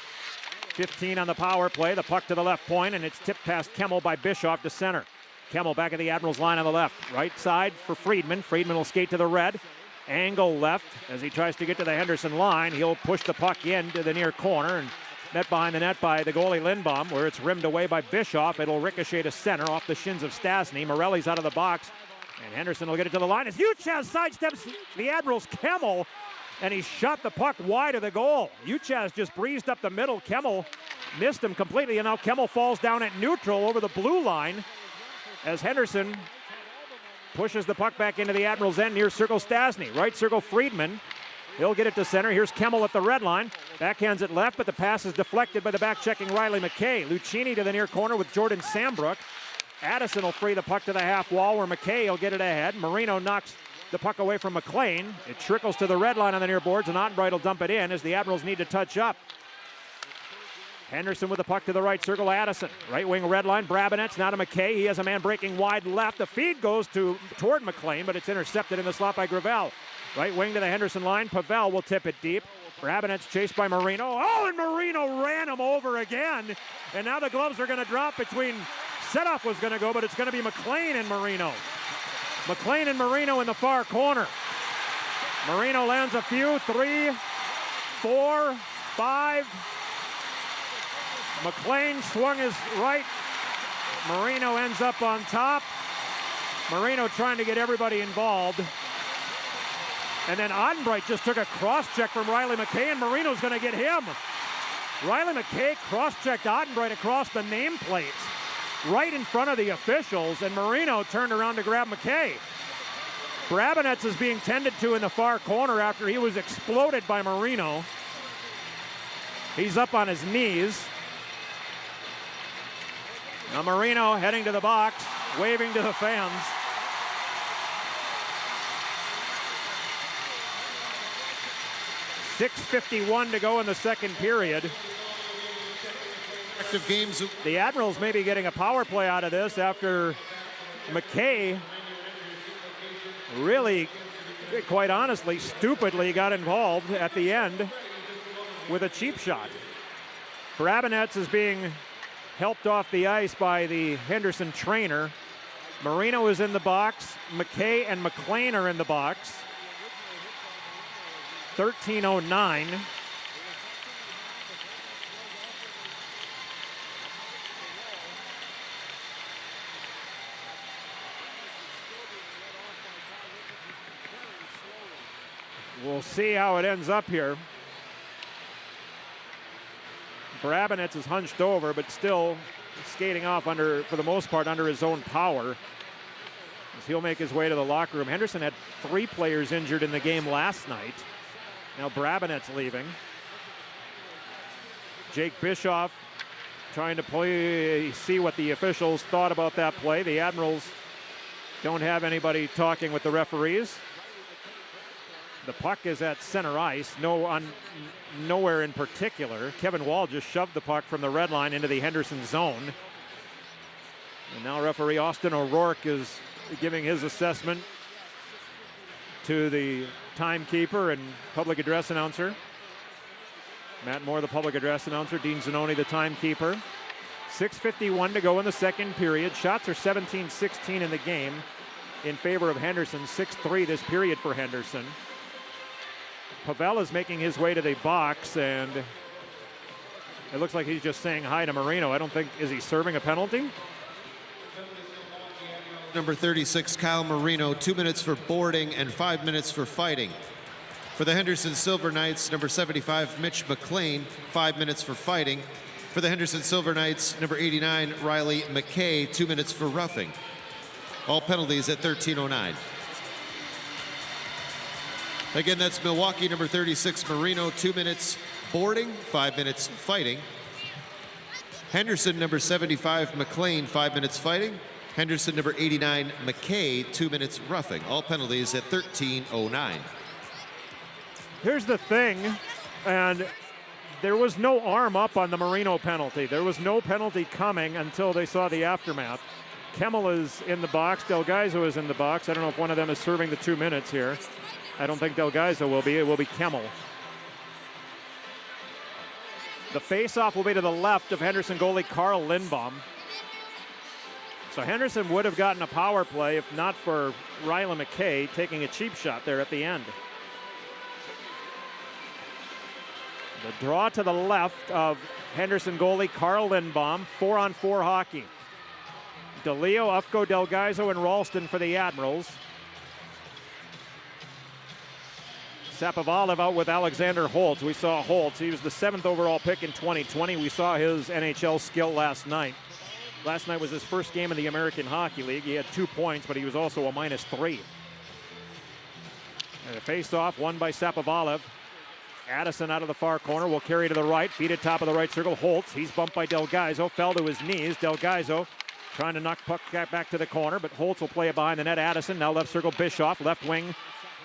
15 on the power play. The puck to the left point, and it's tipped past Kemmel by Bischoff to center. Kemmel back at the Admirals line on the left. Right side for Friedman. Friedman will skate to the red. Angle left as he tries to get to the Henderson line. He'll push the puck into the near corner and met behind the net by the goalie Lindbaum, where it's rimmed away by Bischoff. It'll ricochet to center off the shins of Stastny. Morelli's out of the box, and Henderson will get it to the line as Uchaz sidesteps the Admirals' Kemmel, and he shot the puck wide of the goal. Uchaz just breezed up the middle. Kemmel missed him completely, and now Kemmel falls down at neutral over the blue line as Henderson pushes the puck back into the Admirals' end near circle Stastny. Right circle Friedman. He'll get it to center. Here's Kemmel at the red line. Backhands it left, but the pass is deflected by the back-checking Riley McKay. Lucchini to the near corner with Jordan Sambrook. Addison will free the puck to the half wall where McKay will get it ahead. Marino knocks the puck away from McLean. It trickles to the red line on the near boards, and Ottenbright will dump it in as the Admirals need to touch up. Henderson with the puck to the right circle. Addison. Right wing red line. Brabinets now to McKay. He has a man breaking wide left. The feed goes toward McLean, but it's intercepted in the slot by Gravel. Right wing to the Henderson line. Pavel will tip it deep. Brabinets chased by Marino. Oh, and Marino ran him over again. And now the gloves are going to drop between Setoff was going to go, but it's going to be McLean and Marino. McLean and Marino in the far corner. Marino lands a few. 3, 4, 5. McLean swung his right. Marino ends up on top. Marino trying to get everybody involved. And then Ottenbright just took a cross-check from Riley McKay, and Marino's going to get him. Riley McKay cross-checked Ottenbright across the nameplates right in front of the officials, and Marino turned around to grab McKay. Brabinets is being tended to in the far corner after he was exploded by Marino. He's up on his knees. Now Marino heading to the box, waving to the fans. .6:51 to go in the second period. Active games. The Admirals may be getting a power play out of this after McKay really, quite honestly, stupidly got involved at the end with a cheap shot. Brabinets is being helped off the ice by the Henderson trainer. Marino is in the box. McKay and McLean are in the box. 13:09. We'll see how it ends up here. Brabinets is hunched over, but still skating off under, for the most part, under his own power, as he'll make his way to the locker room. Henderson had 3 players injured in the game last night. Now Brabinets leaving. Jake Bischoff trying to play, see what the officials thought about that play. The Admirals don't have anybody talking with the referees. The puck is at center ice, nowhere in particular. Kevin Wall just shoved the puck from the red line into the Henderson zone. And now referee Austin O'Rourke is giving his assessment to the timekeeper and public address announcer. Matt Moore, the public address announcer. Dean Zanoni, the timekeeper. 6:51 to go in the second period. Shots are 17-16 in the game in favor of Henderson. 6-3 this period for Henderson. Pavel is making his way to the box, and it looks like he's just saying hi to Marino. I don't think, is he serving a penalty? Number 36, Kyle Marino, 2 minutes for boarding and 5 minutes for fighting. For the Henderson Silver Knights, number 75, Mitch McLean, 5 minutes for fighting. For the Henderson Silver Knights, number 89, Riley McKay, 2 minutes for roughing. All penalties at 13:09. Again, that's Milwaukee, number 36, Marino, 2 minutes boarding, 5 minutes fighting. Henderson, number 75, McLean, 5 minutes fighting. Henderson, number 89, McKay, 2 minutes roughing. All penalties at 13:09. Here's the thing, and there was no arm up on the Marino penalty. There was no penalty coming until they saw the aftermath. Kemmel is in the box. Delgaizo is in the box. I don't know if one of them is serving the 2 minutes here. I don't think Delgaizo will be. It will be Kemmel. The face-off will be to the left of Henderson goalie Carl Lindbaum. So Henderson would have gotten a power play if not for Riley McKay taking a cheap shot there at the end. The draw to the left of Henderson goalie Carl Lindbaum. 4-on-4 hockey. DeLeo, Ufko, Delgaizo, and Ralston for the Admirals. Sapovalev out with Alexander Holtz. We saw Holtz. He was the 7th overall pick in 2020. We saw his NHL skill last night. Last night was his first game in the American Hockey League. He had 2 points, but he was also a -3. And a face-off won by Sapovalev. Addison out of the far corner will carry to the right. Feed at top of the right circle. Holtz. He's bumped by Delgaizo. Fell to his knees. Delgaizo trying to knock puck back to the corner, but Holtz will play it behind the net. Addison now left circle. Bischoff. Left wing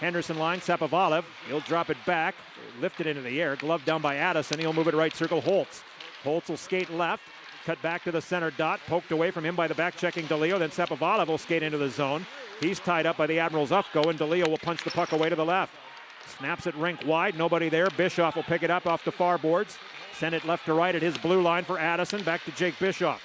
Henderson line. Sapovalev. He'll drop it back. Lift it into the air. Glove down by Addison. He'll move it right circle. Holtz. Holtz will skate left. Cut back to the center dot. Poked away from him by the back-checking DeLeo. Then Sapovalev will skate into the zone. He's tied up by the Admirals' Ufko, and DeLeo will punch the puck away to the left. Snaps it rink wide. Nobody there. Bischoff will pick it up off the far boards. Send it left to right at his blue line for Addison. Back to Jake Bischoff.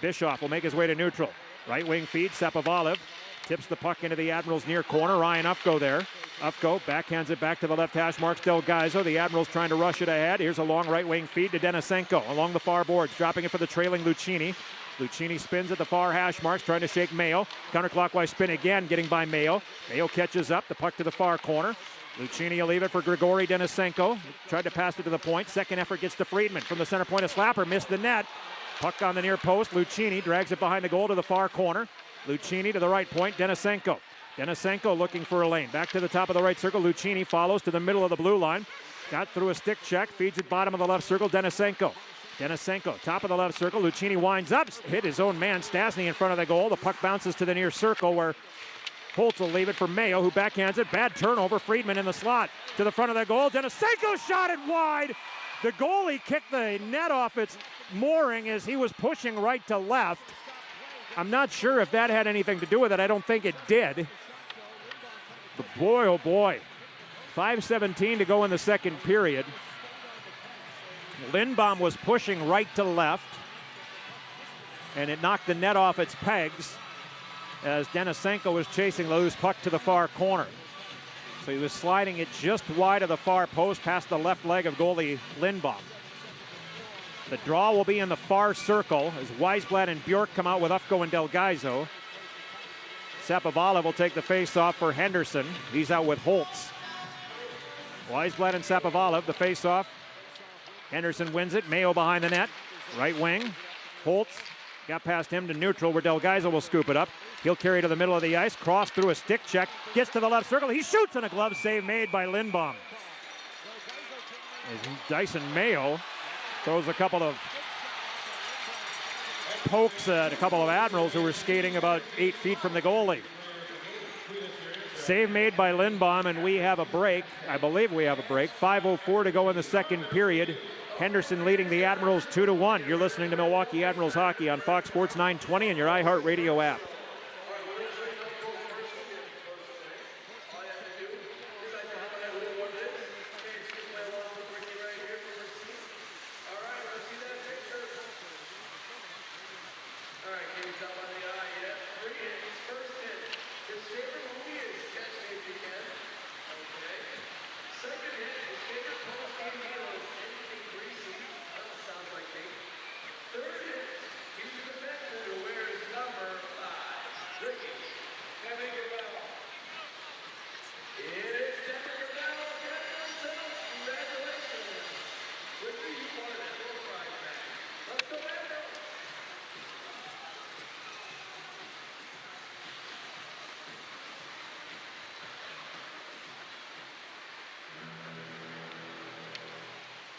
Bischoff will make his way to neutral. Right wing feed. Sapovalev tips the puck into the Admirals' near corner. Ryan Ufko there. Ufko backhands it back to the left hash marks. Delgaizo. The Admirals trying to rush it ahead. Here's a long right wing feed to Denisenko along the far boards. Dropping it for the trailing Lucchini. Lucchini spins at the far hash marks, trying to shake Mayo. Counterclockwise spin again, getting by Mayo. Mayo catches up. The puck to the far corner. Lucchini will leave it for Grigory Denisenko. Tried to pass it to the point. Second effort gets to Friedman. From the center point, a slapper missed the net. Puck on the near post. Lucchini drags it behind the goal to the far corner. Lucchini to the right point. Denisenko. Denisenko looking for a lane. Back to the top of the right circle. Lucchini follows to the middle of the blue line. Got through a stick check. Feeds it bottom of the left circle. Denisenko. Denisenko, top of the left circle. Lucchini winds up. Hit his own man. Stasny in front of the goal. The puck bounces to the near circle where Holtz will leave it for Mayo, who backhands it. Bad turnover. Friedman in the slot to the front of the goal. Denisenko shot it wide. The goalie kicked the net off its mooring as he was pushing right to left. I'm not sure if that had anything to do with it. I don't think it did. But boy, oh boy. 5:17 to go in the second period. Lindbaum was pushing right to left, and it knocked the net off its pegs as Denisenko was chasing the loose puck to the far corner. So he was sliding it just wide of the far post past the left leg of goalie Lindbaum. The draw will be in the far circle as Weisblatt and Bjork come out with Ufko and Delgaizo. Sapovalov will take the face-off for Henderson. He's out with Holtz. Weisblatt and Sapovalov, the face-off. Henderson wins it. Mayo behind the net. Right wing. Holtz got past him to neutral where Delgaizo will scoop it up. He'll carry to the middle of the ice. Cross through a stick check. Gets to the left circle. He shoots and a glove save made by Lindbaum. As Dyson Mayo throws a couple of pokes at a couple of Admirals who were skating about 8 feet from the goalie. Save made by Lindbaum, and we have a break. I believe we have a break. 5:04 to go in the second period. Henderson leading the Admirals 2-1. You're listening to Milwaukee Admirals hockey on Fox Sports 920 and your iHeartRadio app.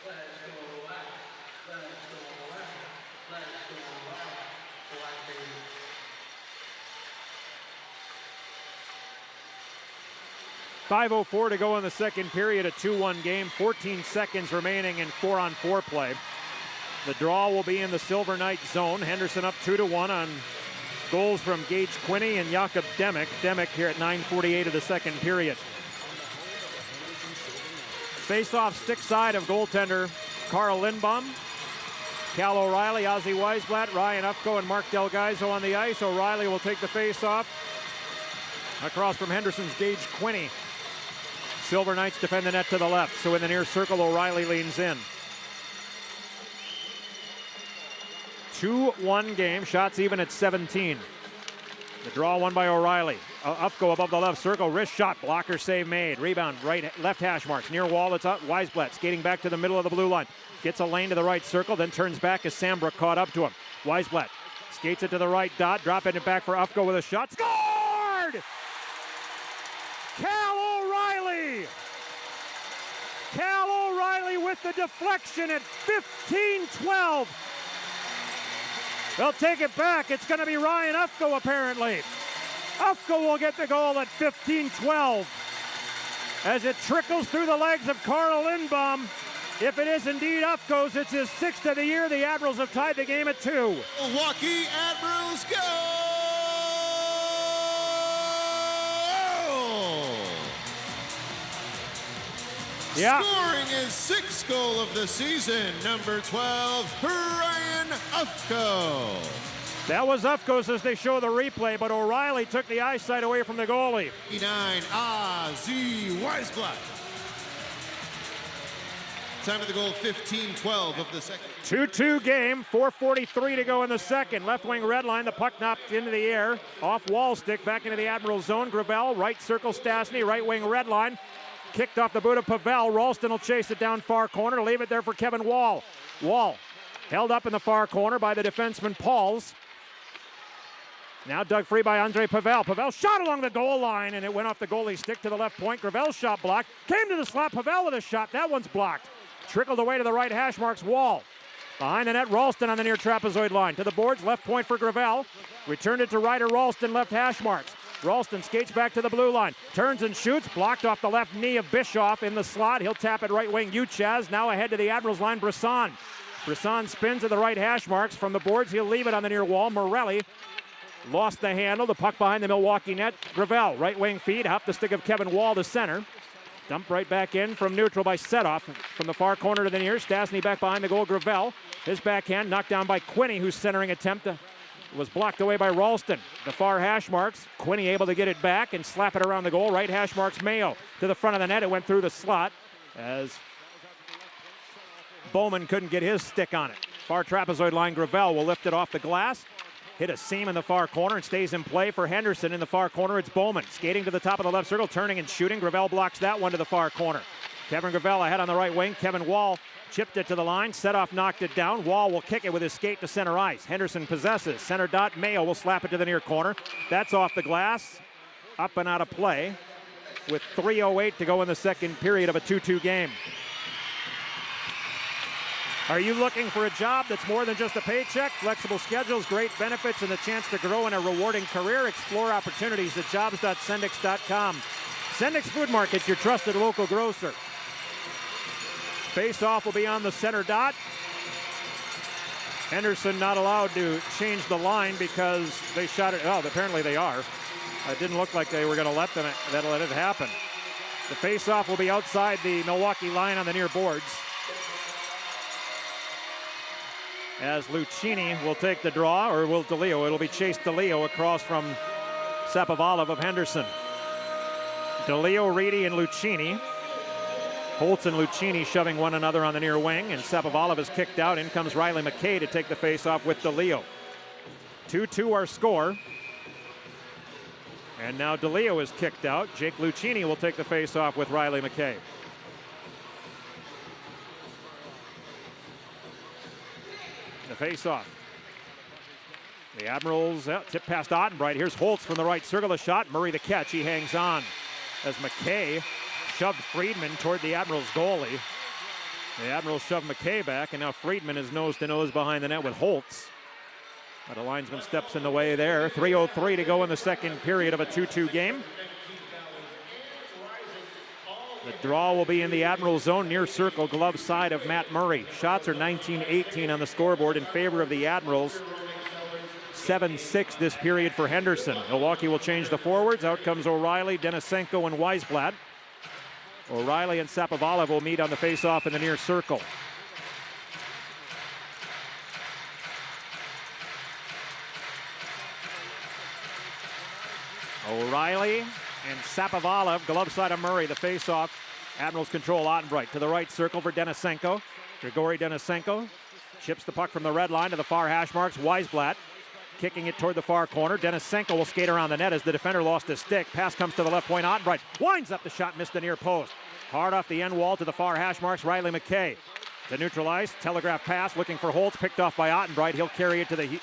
Let's go out. Let's go out. Let's go out. Black baby. .504 to go in the second period, a 2-1 game. 14 seconds remaining in 4-on-4 play. The draw will be in the Silver Knights zone. Henderson up 2-1 on goals from Gage Quinney and Jakob Demek. Demek here at 9:48 of the second period. Face-off stick side of goaltender Carl Lindbaum. Cal O'Reilly, Ozzie Weisblatt, Ryan Ufko, and Mark Delgaizo on the ice. O'Reilly will take the face-off. Across from Henderson's Gage Quinney. Silver Knights defend the net to the left. So in the near circle, O'Reilly leans in. 2-1 game. Shots even at 17. The draw won by O'Reilly. Ufko above the left circle. Wrist shot. Blocker save made. Rebound. Left hash marks. Near wall. It's up. Weisblatt skating back to the middle of the blue line. Gets a lane to the right circle. Then turns back as Sambrook caught up to him. Weisblatt skates it to the right dot. Dropping it back for Ufko with a shot. Scored! Cal O'Reilly! Cal O'Reilly with the deflection at 15-12. They'll take it back. It's going to be Ryan Ufko, apparently. Ufko will get the goal at 15-12 as it trickles through the legs of Carl Lindbaum. If it is indeed Ufko's, it's his 6th of the year. The Admirals have tied the game at 2. Milwaukee Admirals go! Yeah. Scoring his 6th goal of the season, number 12, Ryan Ufko. That was Ufko's as they show the replay, but O'Reilly took the eyesight away from the goalie. 9, Ozzie Weisblatt. Time of the goal, 15-12 of the second. 2-2 game, 4:43 to go in the second. Left wing red line, the puck knocked into the air. Off wall stick, back into the Admiral zone. Gravel, right circle Stastny, right wing red line. Kicked off the boot of Pavel. Ralston will chase it down far corner. Leave it there for Kevin Wall. Wall held up in the far corner by the defenseman Pauls. Now dug free by Andre Pavel. Pavel shot along the goal line, and it went off the goalie's stick to the left point. Gravel's shot blocked. Came to the slot. Pavel with a shot. That one's blocked. Trickled away to the right hash marks. Wall. Behind the net, Ralston on the near trapezoid line. To the boards, left point for Gravel. Returned it to Ryder Ralston, left hash marks. Ralston skates back to the blue line, turns and shoots, blocked off the left knee of Bischoff in the slot. He'll tap it right wing. Uchaz now ahead to the Admirals line. Brisson spins to the right hash marks. From the boards, he'll leave it on the near wall. Morelli lost the handle. The puck behind the Milwaukee net. Gravel, right wing feed, up the stick of Kevin Wall to center. Dumped right back in from neutral by Setoff. From the far corner to the near. Stastny back behind the goal. Gravel, his backhand knocked down by Quinney, whose centering attempt was blocked away by Ralston. The far hash marks. Quinney able to get it back and slap it around the goal. Right hash marks Mayo to the front of the net. It went through the slot as Bowman couldn't get his stick on it. Far trapezoid line. Gravel will lift it off the glass. Hit a seam in the far corner and stays in play for Henderson. In the far corner, it's Bowman skating to the top of the left circle, turning and shooting. Gravel blocks that one to the far corner. Kevin Gravel ahead on the right wing. Kevin Wall chipped it to the line. Setoff knocked it down. Wall will kick it with his skate to center ice. Henderson possesses. Center dot. Mayo will slap it to the near corner. That's off the glass. Up and out of play with 3:08 to go in the second period of a 2-2 game. Are you looking for a job that's more than just a paycheck? Flexible schedules, great benefits, and the chance to grow in a rewarding career? Explore opportunities at jobs.sendix.com. Sendix Food Market, your trusted local grocer. Face-off will be on the center dot. Henderson not allowed to change the line because they shot it. Oh, apparently they are. It didn't look like they were going to let it happen. The face-off will be outside the Milwaukee line on the near boards, as Lucchini will take the draw, or will DeLeo. It'll be Chase DeLeo across from Sapovalov of Henderson. DeLeo, Reedy, and Lucchini. Holtz and Lucchini shoving one another on the near wing, and Sapovalov is kicked out. In comes Riley McKay to take the face-off with DeLeo. 2-2 our score. And now DeLeo is kicked out. Jake Lucchini will take the face-off with Riley McKay. The face-off. The Admirals tip past Ottenbright. Here's Holtz from the right circle. A shot. Murray the catch. He hangs on as McKay shoved Friedman toward the Admirals goalie. The Admirals shove McKay back, and now Friedman is nose to nose behind the net with Holtz. But a linesman steps in the way there. 3:03 to go in the second period of a 2-2 game. The draw will be in the Admiral zone, near circle, glove side of Matt Murray. Shots are 19-18 on the scoreboard in favor of the Admirals. 7-6 this period for Henderson. Milwaukee will change the forwards. Out comes O'Reilly, Denisenko, and Weisblatt. O'Reilly and Sapovalov will meet on the face-off in the near circle. O'Reilly and Sapovalov, glove side of Murray, the face-off. Admirals control Ottenbright to the right circle for Denisenko. Grigory Denisenko chips the puck from the red line to the far hash marks. Weisblatt kicking it toward the far corner. Denisenko will skate around the net as the defender lost his stick. Pass comes to the left point. Ottenbright winds up the shot, missed the near post. Hard off the end wall to the far hash marks. Riley McKay to neutralize. Telegraph pass looking for Holtz, picked off by Ottenbright. He'll carry it to the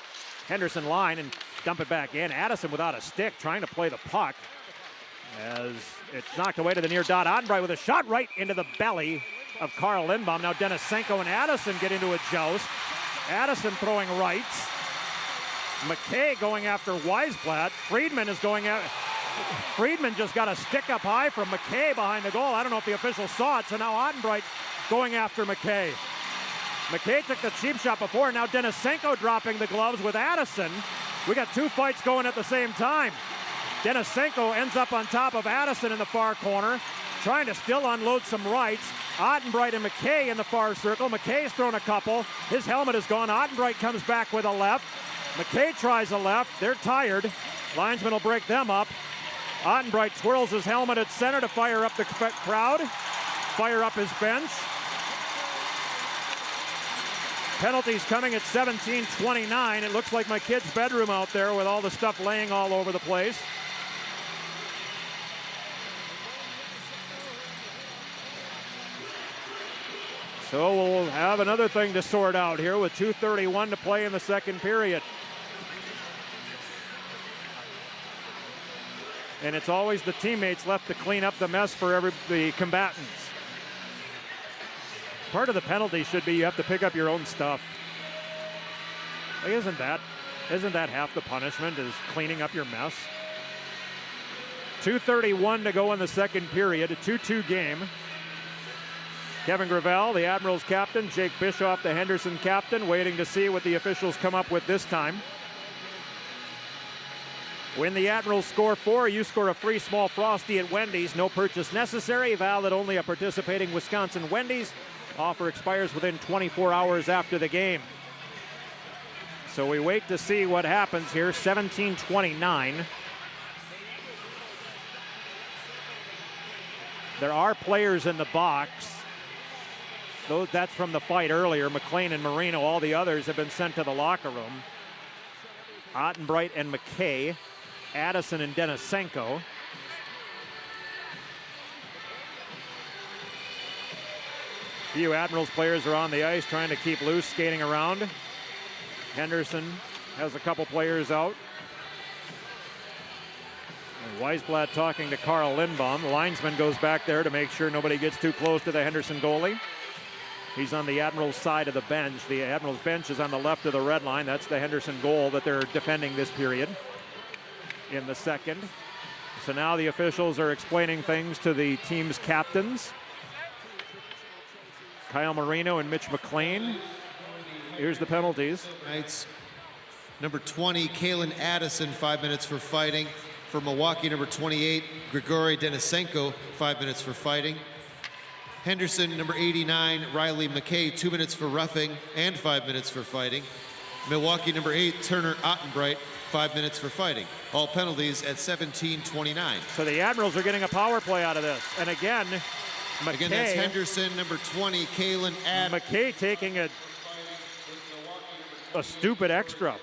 Henderson line and dump it back in. Addison without a stick trying to play the puck as it's knocked away to the near dot. Ottenbright with a shot right into the belly of Carl Lindbaum. Now Denisenko and Addison get into a joust. Addison throwing rights. McKay going after Weisblatt. Friedman is going out. Friedman just got a stick up high from McKay behind the goal. I don't know if the official saw it, so now Ottenbright going after McKay. McKay took the cheap shot before. Now Denisenko dropping the gloves with Addison. We got two fights going at the same time. Denisenko ends up on top of Addison in the far corner, trying to still unload some rights. Ottenbright and McKay in the far circle. McKay's thrown a couple. His helmet is gone. Ottenbright comes back with a left. McKay tries a left. They're tired. Linesman will break them up. Ottenbright twirls his helmet at center to fire up the crowd, fire up his bench. Penalties coming at 17:29. It looks like my kid's bedroom out there with all the stuff laying all over the place. So we'll have another thing to sort out here with 2:31 to play in the second period. And it's always the teammates left to clean up the mess for the combatants. Part of the penalty should be you have to pick up your own stuff. Like, isn't that half the punishment, is cleaning up your mess? 2:31 to go in the second period, a 2-2 game. Kevin Gravel, the Admirals captain, Jake Bischoff, the Henderson captain, waiting to see what the officials come up with this time. When the Admirals score 4, you score a free small Frosty at Wendy's. No purchase necessary, valid only at participating Wisconsin Wendy's. Offer expires within 24 hours after the game. So we wait to see what happens here. 17-29. There are players in the box. That's from the fight earlier. McLean and Marino. All the others have been sent to the locker room. Ottenbright and McKay. Addison and Denisenko. Few Admirals players are on the ice trying to keep loose, skating around. Henderson has a couple players out. And Weisblatt talking to Carl Lindbaum. The linesman goes back there to make sure nobody gets too close to the Henderson goalie. He's on the Admirals side of the bench. The Admirals bench is on the left of the red line. That's the Henderson goal that they're defending this period in the second. So now the officials are explaining things to the team's captains. Kyle Marino and Mitch McLean. Here's the penalties. Number 20, Kalen Addison, 5 minutes for fighting. For Milwaukee, number 28, Grigory Denisenko, 5 minutes for fighting. Henderson, number 89, Riley McKay, 2 minutes for roughing and 5 minutes for fighting. Milwaukee, number 8, Turner Ottenbright, 5 minutes for fighting. All penalties at 17:29. So the Admirals are getting a power play out of this. And again, McKay. Again, that's Henderson, number 20, Kalen Addison. McKay taking a stupid extra.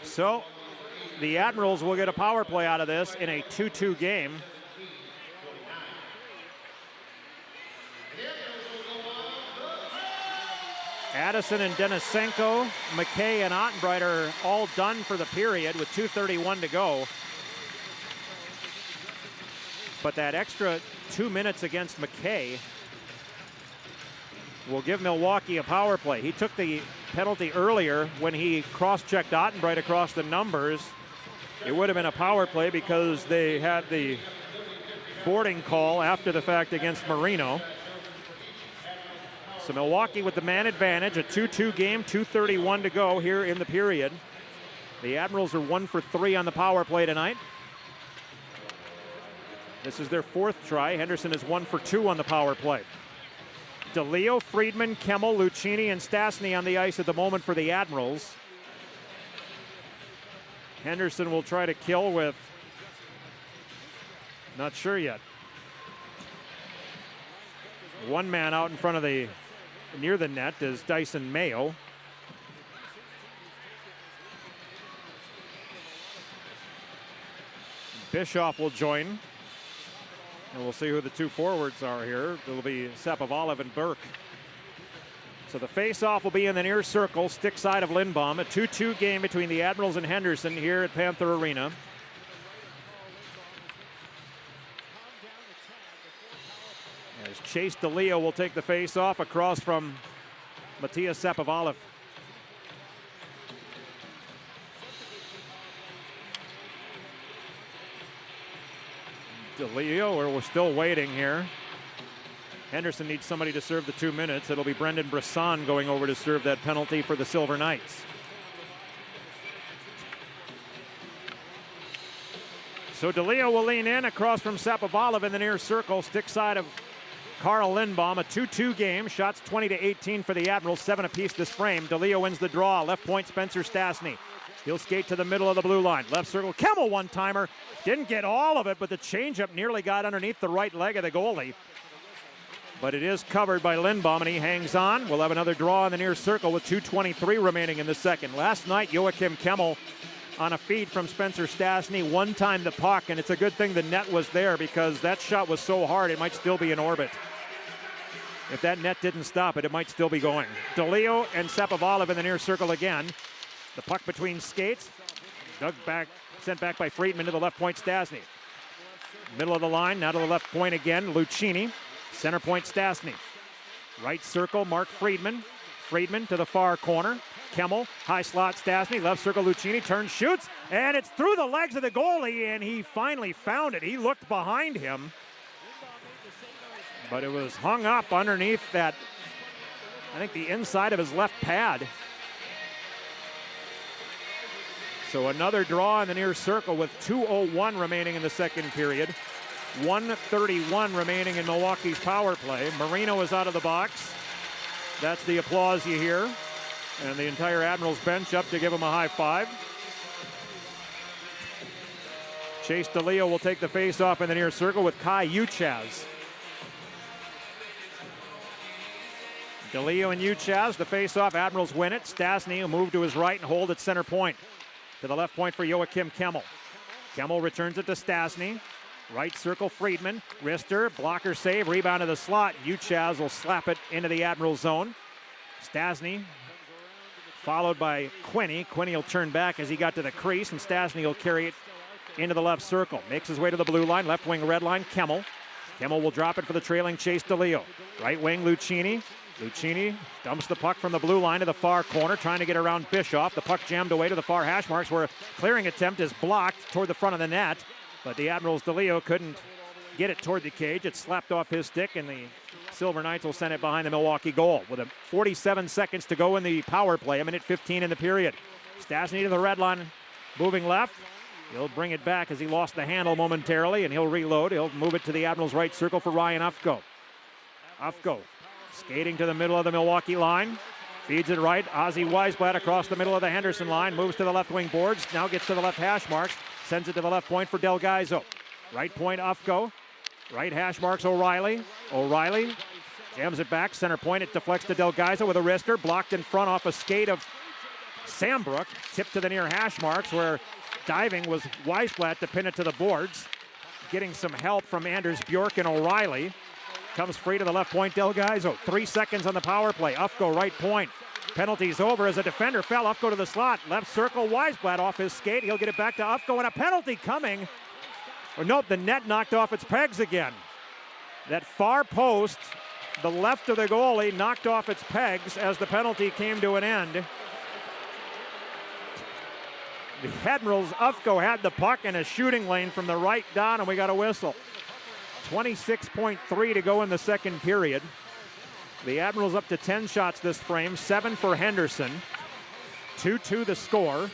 So the Admirals will get a power play out of this in a 2-2 game. Addison and Denisenko, McKay and Ottenbright are all done for the period with 2:31 to go. But that extra 2 minutes against McKay will give Milwaukee a power play. He took the penalty earlier when he cross-checked Ottenbright across the numbers. It would have been a power play because they had the boarding call after the fact against Marino. So Milwaukee with the man advantage, a 2-2 game, 2:31 to go here in the period. The Admirals are 1 for 3 on the power play tonight. This is their 4th try. Henderson is 1 for 2 on the power play. DeLeo, Friedman, Kemmel, Lucchini, and Stastny on the ice at the moment for the Admirals. Henderson will try to kill with, not sure yet. One man out in front of the, near the net is Dyson Mayo. Bischoff will join. And we'll see who the two forwards are here. It'll be Sapovalev and Burke. So the face-off will be in the near circle, stick side of Lindbaum. A 2-2 game between the Admirals and Henderson here at Panther Arena. As Chase DeLeo will take the face-off across from Matthias Sapovalev. DeLeo, or we're still waiting here. Henderson needs somebody to serve the 2 minutes. It'll be Brendan Brisson going over to serve that penalty for the Silver Knights. So DeLeo will lean in across from Sapovalev in the near circle, stick side of Carl Lindbaum. A 2-2 game, shots 20-18 for the Admirals, 7 apiece this frame. DeLeo wins the draw, left point Spencer Stastny. He'll skate to the middle of the blue line. Left circle, Kemmel one-timer. Didn't get all of it, but the changeup nearly got underneath the right leg of the goalie. But it is covered by Lindbaum, and he hangs on. We'll have another draw in the near circle with 2:23 remaining in the second. Last night, Joachim Kemmel on a feed from Spencer Stastny one-timed the puck, and it's a good thing the net was there because that shot was so hard it might still be in orbit. If that net didn't stop it, it might still be going. DeLeo and Sapovalev in the near circle again. The puck between skates, dug back, sent back by Friedman to the left point, Stastny. Middle of the line, now to the left point again, Lucchini. Center point, Stastny. Right circle, Mark Friedman. Friedman to the far corner. Kemmel, high slot Stastny, left circle Lucchini, turns, shoots, and it's through the legs of the goalie, and he finally found it. He looked behind him, but it was hung up underneath that, I think, the inside of his left pad. So another draw in the near circle with 2:01 remaining in the second period. 1:31 remaining in Milwaukee's power play. Marino is out of the box. That's the applause you hear. And the entire Admirals bench up to give him a high five. Chase DeLeo will take the face-off in the near circle with Kai Uchaz. DeLeo and Uchaz, the face-off. Admirals win it. Stastny will move to his right and hold at center point. To the left point for Joachim Kemmel. Kemmel returns it to Stastny. Right circle, Friedman. Wrister, blocker save, rebound to the slot. Uchaz will slap it into the Admiral zone. Stastny followed by Quinney. Quinney will turn back as he got to the crease, and Stastny will carry it into the left circle. Makes his way to the blue line, left wing, red line, Kemmel. Kemmel will drop it for the trailing Chase DeLeo. Right wing, Lucchini. Lucchini dumps the puck from the blue line to the far corner, trying to get around Bischoff. The puck jammed away to the far hash marks, where a clearing attempt is blocked toward the front of the net, but the Admirals' DeLeo couldn't get it toward the cage. It slapped off his stick, and the Silver Knights will send it behind the Milwaukee goal. With 47 seconds to go in the power play, a minute 15 in the period. Stastny to the red line, moving left. He'll bring it back as he lost the handle momentarily, and he'll reload. He'll move it to the Admirals' right circle for Ryan Ufko. Ufko skating to the middle of the Milwaukee line. Feeds it right. Ozzy Weisblatt across the middle of the Henderson line. Moves to the left wing boards. Now gets to the left hash marks. Sends it to the left point for Del Gaizo. Right point, Ufko. Right hash marks, O'Reilly. O'Reilly jams it back. Center point. It deflects to Del Gaizo with a wrister. Blocked in front off a skate of Sambrook. Tipped to the near hash marks, where diving was Weisblatt to pin it to the boards. Getting some help from Anders Bjork and O'Reilly. Comes free to the left point, Del Gaizo. 3 seconds on the power play. Ufko, right point. Penalty's over as a defender fell. Ufko to the slot. Left circle, Weisblatt off his skate. He'll get it back to Ufko, and a penalty coming. Or nope, the net knocked off its pegs again. That far post, the left of the goalie, knocked off its pegs as the penalty came to an end. The Admirals, Ufko had the puck in a shooting lane from the right down, and we got a whistle. 26.3 to go in the second period. The Admirals up to 10 shots this frame, 7 for Henderson. 2-2 the score.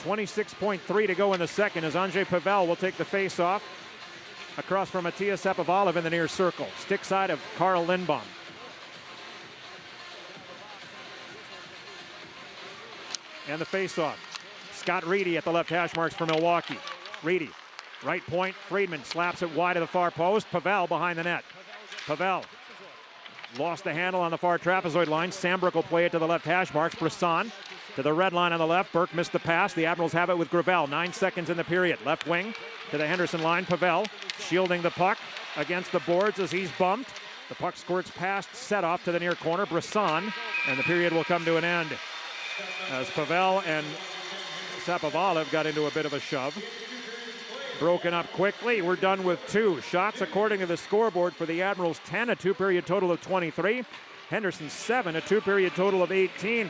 26.3 to go in the second as Andrei Pavel will take the face-off across from Matthias Sapovalev in the near circle. Stick side of Carl Lindbaum. And the face-off. Scott Reedy at the left hash marks for Milwaukee. Reedy, right point, Friedman slaps it wide of the far post. Pavel behind the net. Pavel lost the handle on the far trapezoid line. Sambrook will play it to the left hash marks. Brisson to the red line on the left. Burke missed the pass. The Admirals have it with Gravel. 9 seconds in the period. Left wing to the Henderson line. Pavel shielding the puck against the boards as he's bumped. The puck squirts past set off to the near corner. Brisson, and the period will come to an end as Pavel and Sapovalev got into a bit of a shove. Broken up quickly. We're done with 2 shots according to the scoreboard for the Admirals. 10, a 2-period total of 23. Henderson 7, a 2-period total of 18.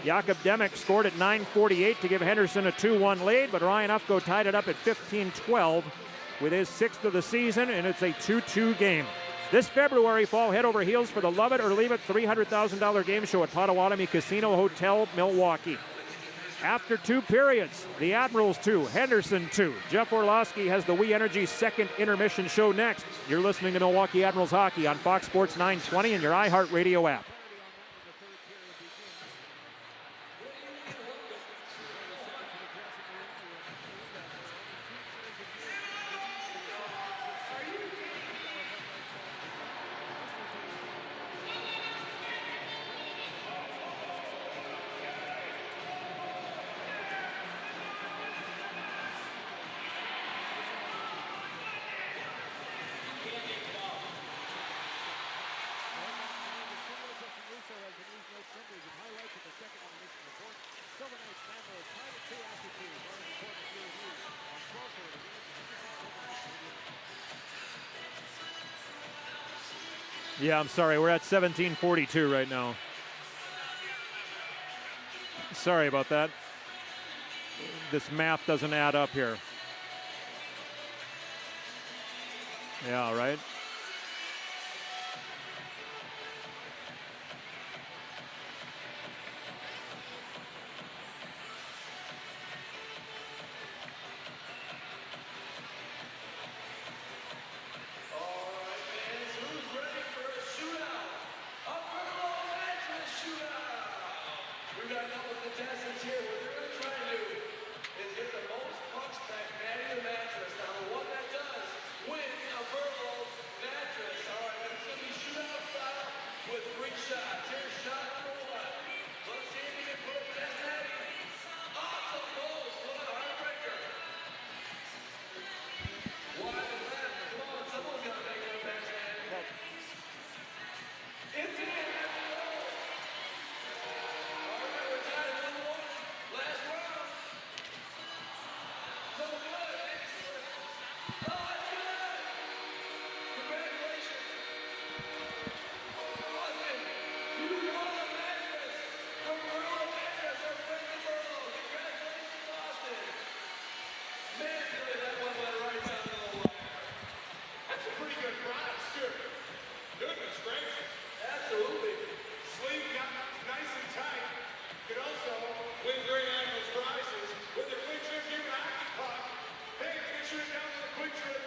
Jakob Demek scored at 9:48 to give Henderson a 2-1 lead, but Ryan Ufko tied it up at 15-12 with his 6th of the season, and it's a 2-2 game. This February, fall head over heels for the Love It or Leave It $300,000 game show at Potawatomi Casino Hotel, Milwaukee. After 2 periods, the Admirals 2, Henderson 2. Jeff Orlowski has the We Energy second intermission show next. You're listening to Milwaukee Admirals hockey on Fox Sports 920 and your iHeartRadio app. Yeah, I'm sorry. We're at 17:42 right now. sorry about that. This math doesn't add up here. Yeah, right. Quick trip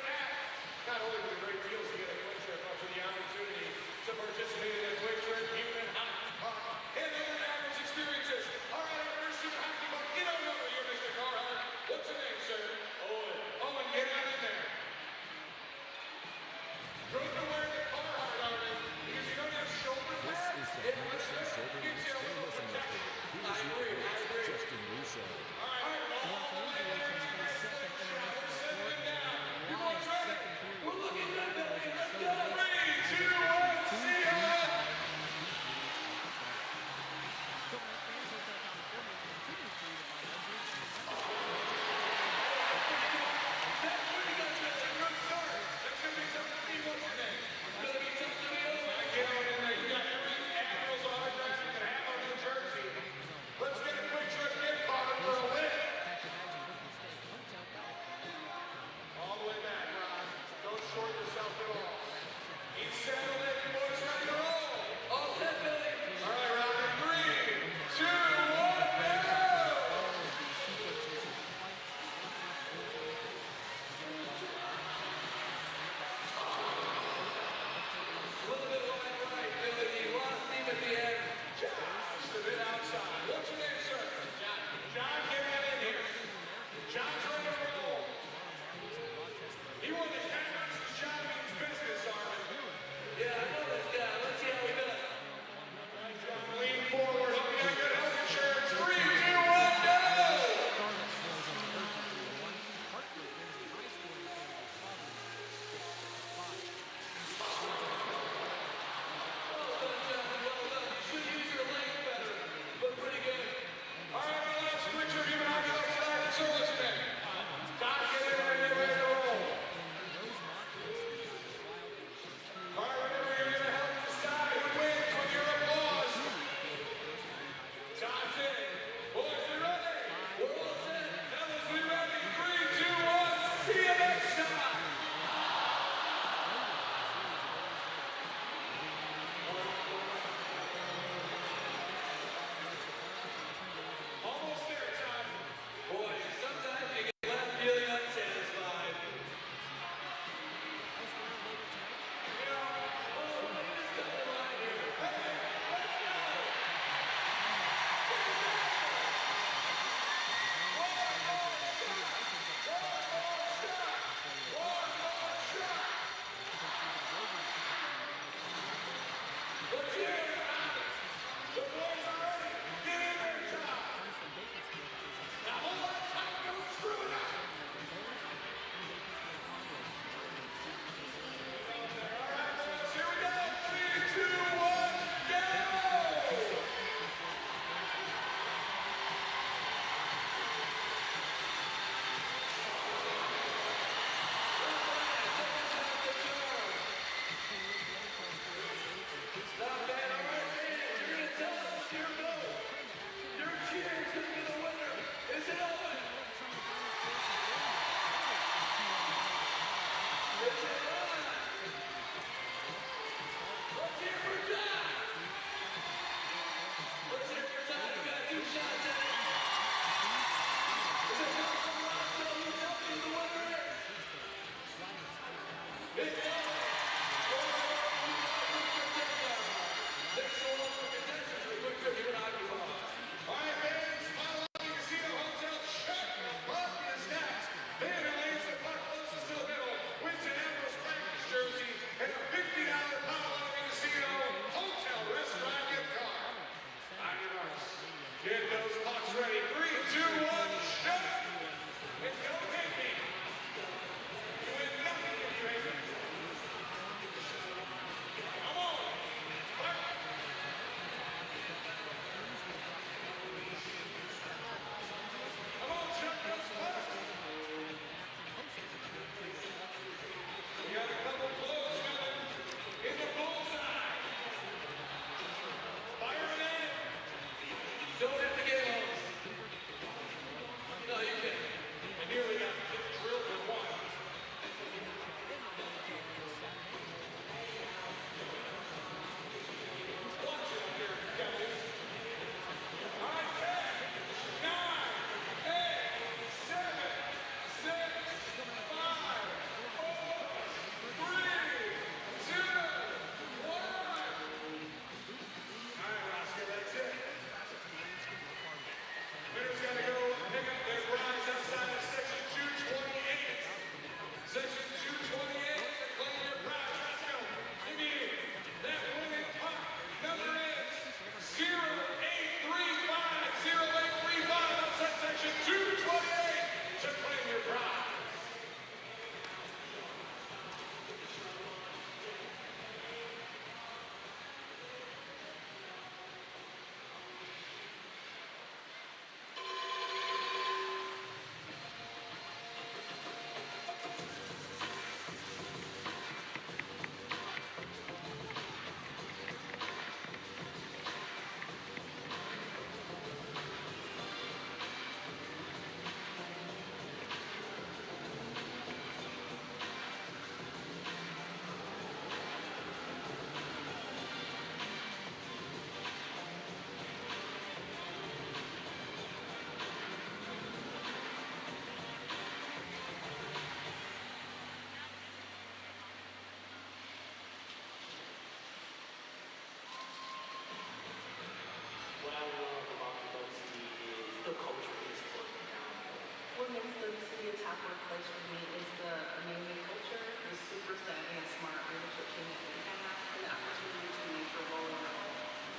toxic workplace for me is the amazing culture, the super savvy and smart leadership team that we have, and the opportunity to make your role your own.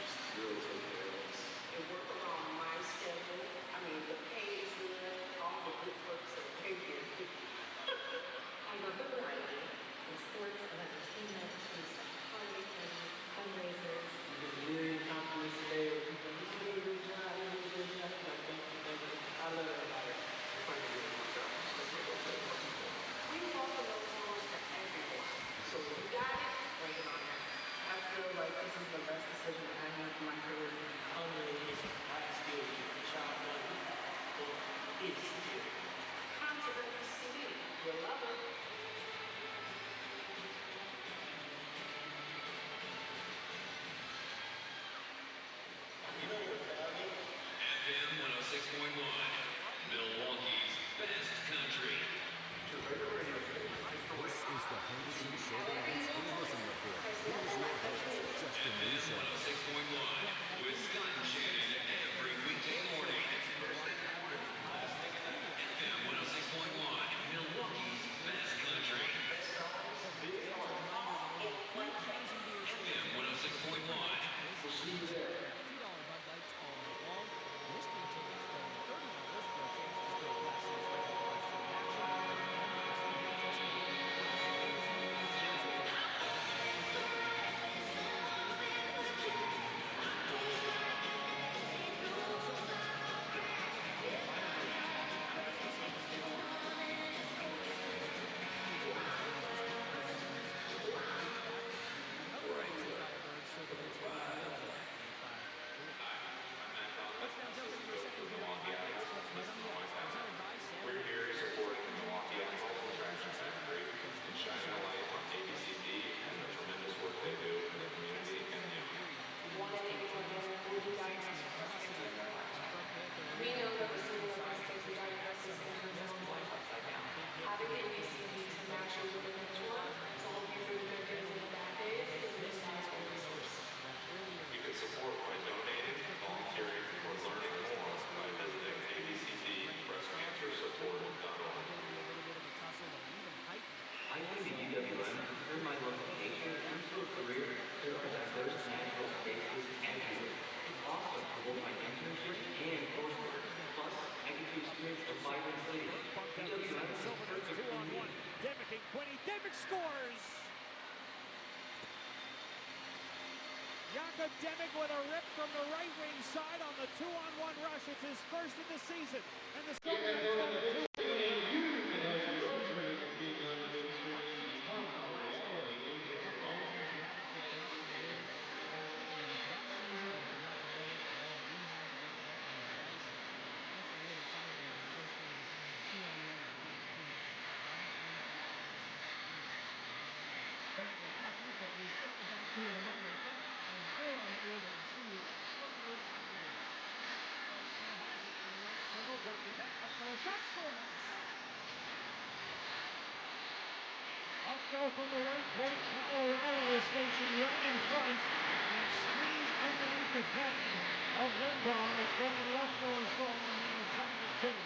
Just really take care of us. It work around my schedule. I mean, the pay is good, all the good perks that pay good. I love the variety in sports and entertainment, things like holiday parties, fundraisers. You get a million compliments today where people, you did a good job, you did a good job. Like, thank you. I love everybody. If I can do my job, we offer those roles to everyone. So if you got it, bring it on in. I feel like this is the best decision I made in my career. I still get the job done. Or it's still. Consider the CD. You'll love it. FM 106.1, Milwaukee's best country. This is the Henderson Ceremonies Intermission Report. Here's your host, Justin Russo. FM 106.1, with Scott and Shannon every weekday morning. FM 106.1, Milwaukee's best country. FM 106.1. We'll see you there. $2 Bud Lights all night long. Mystery tickets for $30 for a chance to score classes like a We're here to support the Milwaukee Admirals and try to celebrate and shine a light on ABCD and the tremendous work they do in the community and the youth. We know that the single of us takes the diagnosis and turns us more upside down. Having ABCD to match you with a mentor to help you through the good days and the bad days is an invaluable resource. You can support by donating, volunteering, or learning more by visiting abcdbreastcancersupport.org. I came to UWM to turn my local nature into a career through our diverse natural spaces and youth. It's awesome for both my internship and coursework. Plus, I get to experience the vibrant city. UWM is perfect for me. Demick and Quinney. Demick scores! Jakob Demick with a rip from the right wing side on the 2-on-1 rush. It's his first of the season. And the Up from the right point, railway station right in front, and squeeze underneath the captain of Lindau. It's been left on his phone in the front of the team.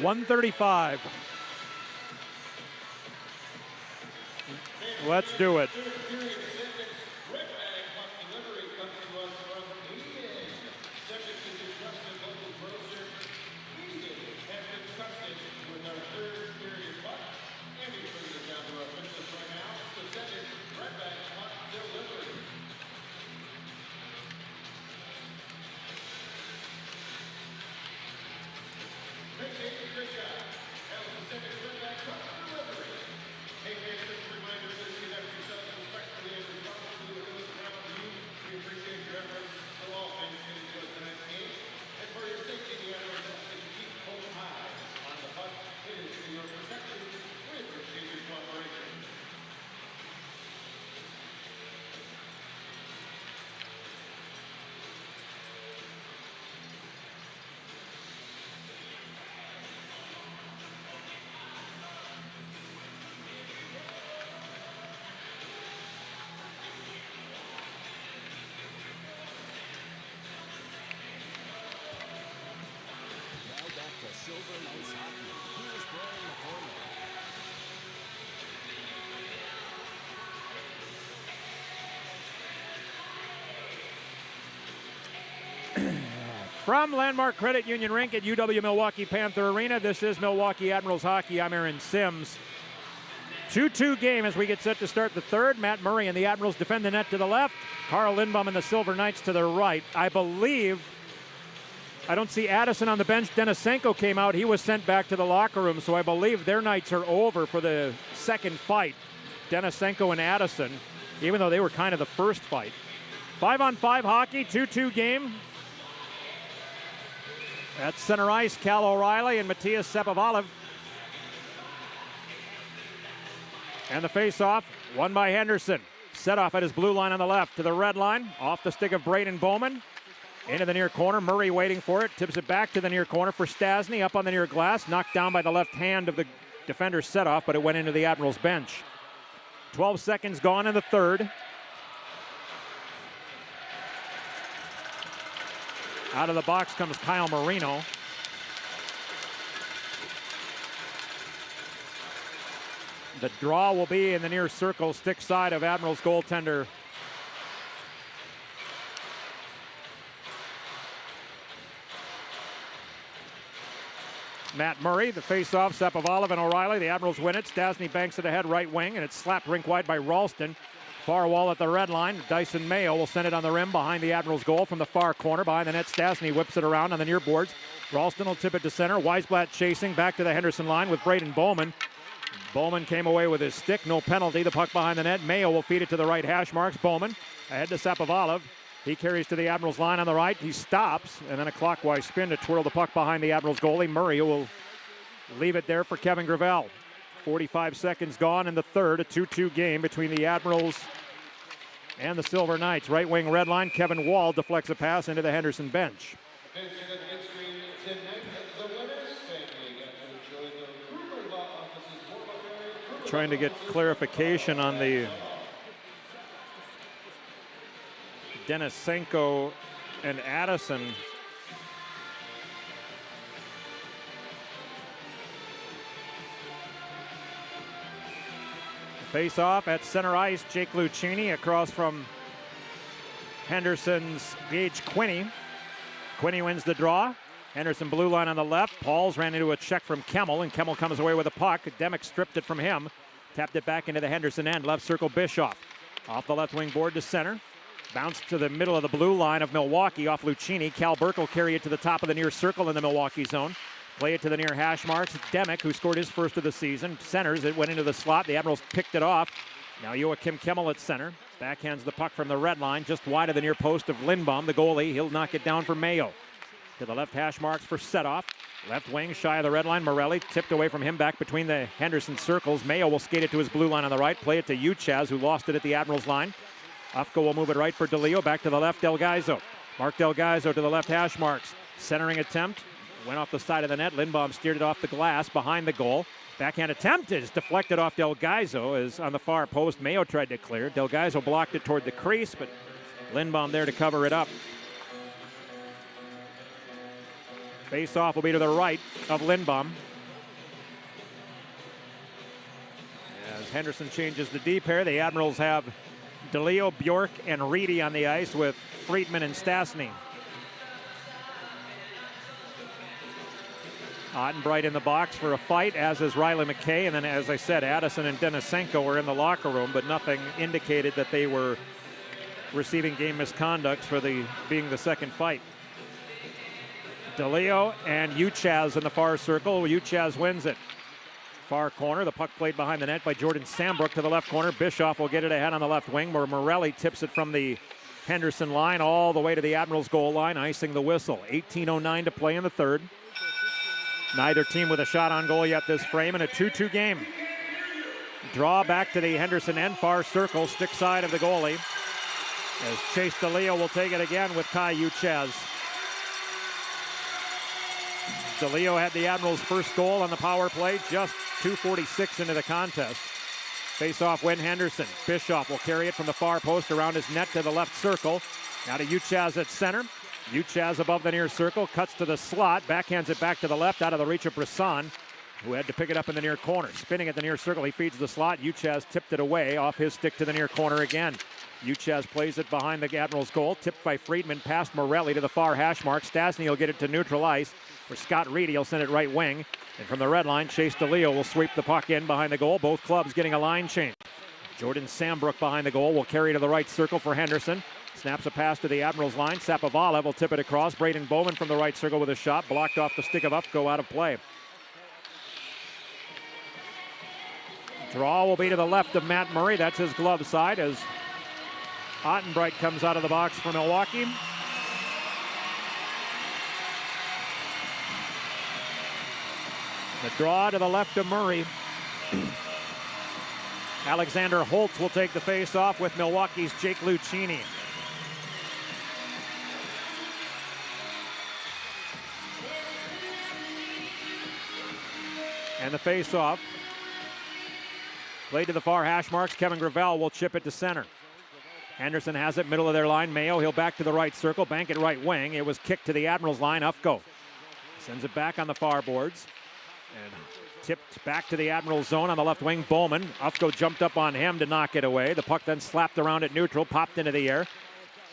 1:35. Let's do it. Silver Knights Hockey. Here's Brian McCormick. From Landmark Credit Union Rink at UW Milwaukee Panther Arena, this is Milwaukee Admirals Hockey. I'm Aaron Sims. 2-2 game as we get set to start the third. Matt Murray and the Admirals defend the net to the left. Carl Lindbaum and the Silver Knights to the right. I don't see Addison on the bench. Denisenko came out. He was sent back to the locker room, so I believe their nights are over for the second fight. Denisenko and Addison, even though they were kind of the first fight. 5-on-5 hockey, 2-2 game. At center ice, Cal O'Reilly and Matthias Sepovalov. And the face-off, won by Henderson. Set off at his blue line on the left to the red line. Off the stick of Braden Bowman. Into the near corner, Murray waiting for it, tips it back to the near corner for Stastny, up on the near glass, knocked down by the left hand of the defender's set-off, but it went into the Admirals bench. 12 seconds gone in the third. Out of the box comes Kyle Marino. The draw will be in the near circle, stick side of Admirals goaltender Matt Murray. The face-off, Sepovalov and O'Reilly. The Admirals win it. Stastny banks it ahead right wing, and it's slapped rink wide by Ralston. Far wall at the red line. Dyson Mayo will send it on the rim behind the Admirals goal from the far corner. Behind the net, Stastny whips it around on the near boards. Ralston will tip it to center. Weisblatt chasing back to the Henderson line with Braden Bowman. Bowman came away with his stick. No penalty. The puck behind the net. Mayo will feed it to the right hash marks. Bowman ahead to Sepovalov. He carries to the Admirals line on the right. He stops, and then a clockwise spin to twirl the puck behind the Admirals goalie. Murray will leave it there for Kevin Gravel. 45 seconds gone in the third. A 2-2 game between the Admirals and the Silver Knights. Right wing red line. Kevin Wall deflects a pass into the Henderson bench. Trying to get clarification on the Denisenko and Addison. Face off at center ice, Jake Lucchini across from Henderson's Gage Quinney. Quinney wins the draw. Henderson blue line on the left. Pauls ran into a check from Kemmel, and Kemmel comes away with a puck. Demick stripped it from him. Tapped it back into the Henderson end. Left circle Bischoff. Off the left wing board to center. Bounced to the middle of the blue line of Milwaukee off Lucchini. Cal Burke will carry it to the top of the near circle in the Milwaukee zone. Play it to the near hash marks. Demick, who scored his first of the season, centers. It went into the slot. The Admirals picked it off. Now Joachim Kemmel at center. Backhands the puck from the red line, just wide of the near post of Lindbaum, the goalie. He'll knock it down for Mayo. To the left hash marks for Setoff. Left wing, shy of the red line. Morelli tipped away from him back between the Henderson circles. Mayo will skate it to his blue line on the right. Play it to Uchaz, who lost it at the Admirals line. Ufko will move it right for DeLeo. Back to the left, Delgaizo. Mark Delgaizo to the left hash marks. Centering attempt. Went off the side of the net. Lindbaum steered it off the glass behind the goal. Backhand attempt is deflected off Delgaizo as on the far post. Mayo tried to clear. Delgaizo blocked it toward the crease, but Lindbaum there to cover it up. Face-off will be to the right of Lindbaum. As Henderson changes the D pair, the Admirals have DeLeo, Bjork, and Reedy on the ice with Friedman and Stastny. Ottenbright in the box for a fight, as is Riley McKay. And then, as I said, Addison and Denisenko were in the locker room, but nothing indicated that they were receiving game misconducts for being the second fight. DeLeo and Uchaz in the far circle. Uchaz wins it. Far corner, the puck played behind the net by Jordan Sambrook to the left corner. Bischoff will get it ahead on the left wing, where Morelli tips it from the Henderson line all the way to the Admirals goal line, icing the whistle. 18:09 to play in the third. Neither team with a shot on goal yet this frame, in a 2-2 game. Draw back to the Henderson end, far circle, stick side of the goalie, as Chase DeLeo will take it again with Kai Uchaz. DeLeo had the Admirals' first goal on the power play, just 2:46 into the contest. Face-off win Henderson. Bischoff will carry it from the far post around his net to the left circle. Now to Uchaz at center. Uchaz above the near circle, cuts to the slot, backhands it back to the left out of the reach of Brisson, who had to pick it up in the near corner. Spinning at the near circle, he feeds the slot. Uchaz tipped it away off his stick to the near corner again. Uchaz plays it behind the Admirals goal, tipped by Friedman past Morelli to the far hash mark. Stastny will get it to neutral ice, for Scott Reedy will send it right wing. And from the red line, Chase DeLeo will sweep the puck in behind the goal. Both clubs getting a line change. Jordan Sambrook behind the goal will carry to the right circle for Henderson. Snaps a pass to the Admirals line. Sapovalev will tip it across. Braden Bowman from the right circle with a shot. Blocked off the stick of Ufko, out of play. Draw will be to the left of Matt Murray. That's his glove side as Ottenbright comes out of the box for Milwaukee. The draw to the left of Murray. Alexander Holtz will take the face-off with Milwaukee's Jake Lucchini. And the face-off played to the far hash marks. Kevin Gravel will chip it to center. Henderson has it, middle of their line. Mayo, he'll back to the right circle, bank it right wing. It was kicked to the Admirals line. Ufko sends it back on the far boards. And tipped back to the Admirals zone on the left wing. Bowman. Ufko jumped up on him to knock it away. The puck then slapped around at neutral, popped into the air.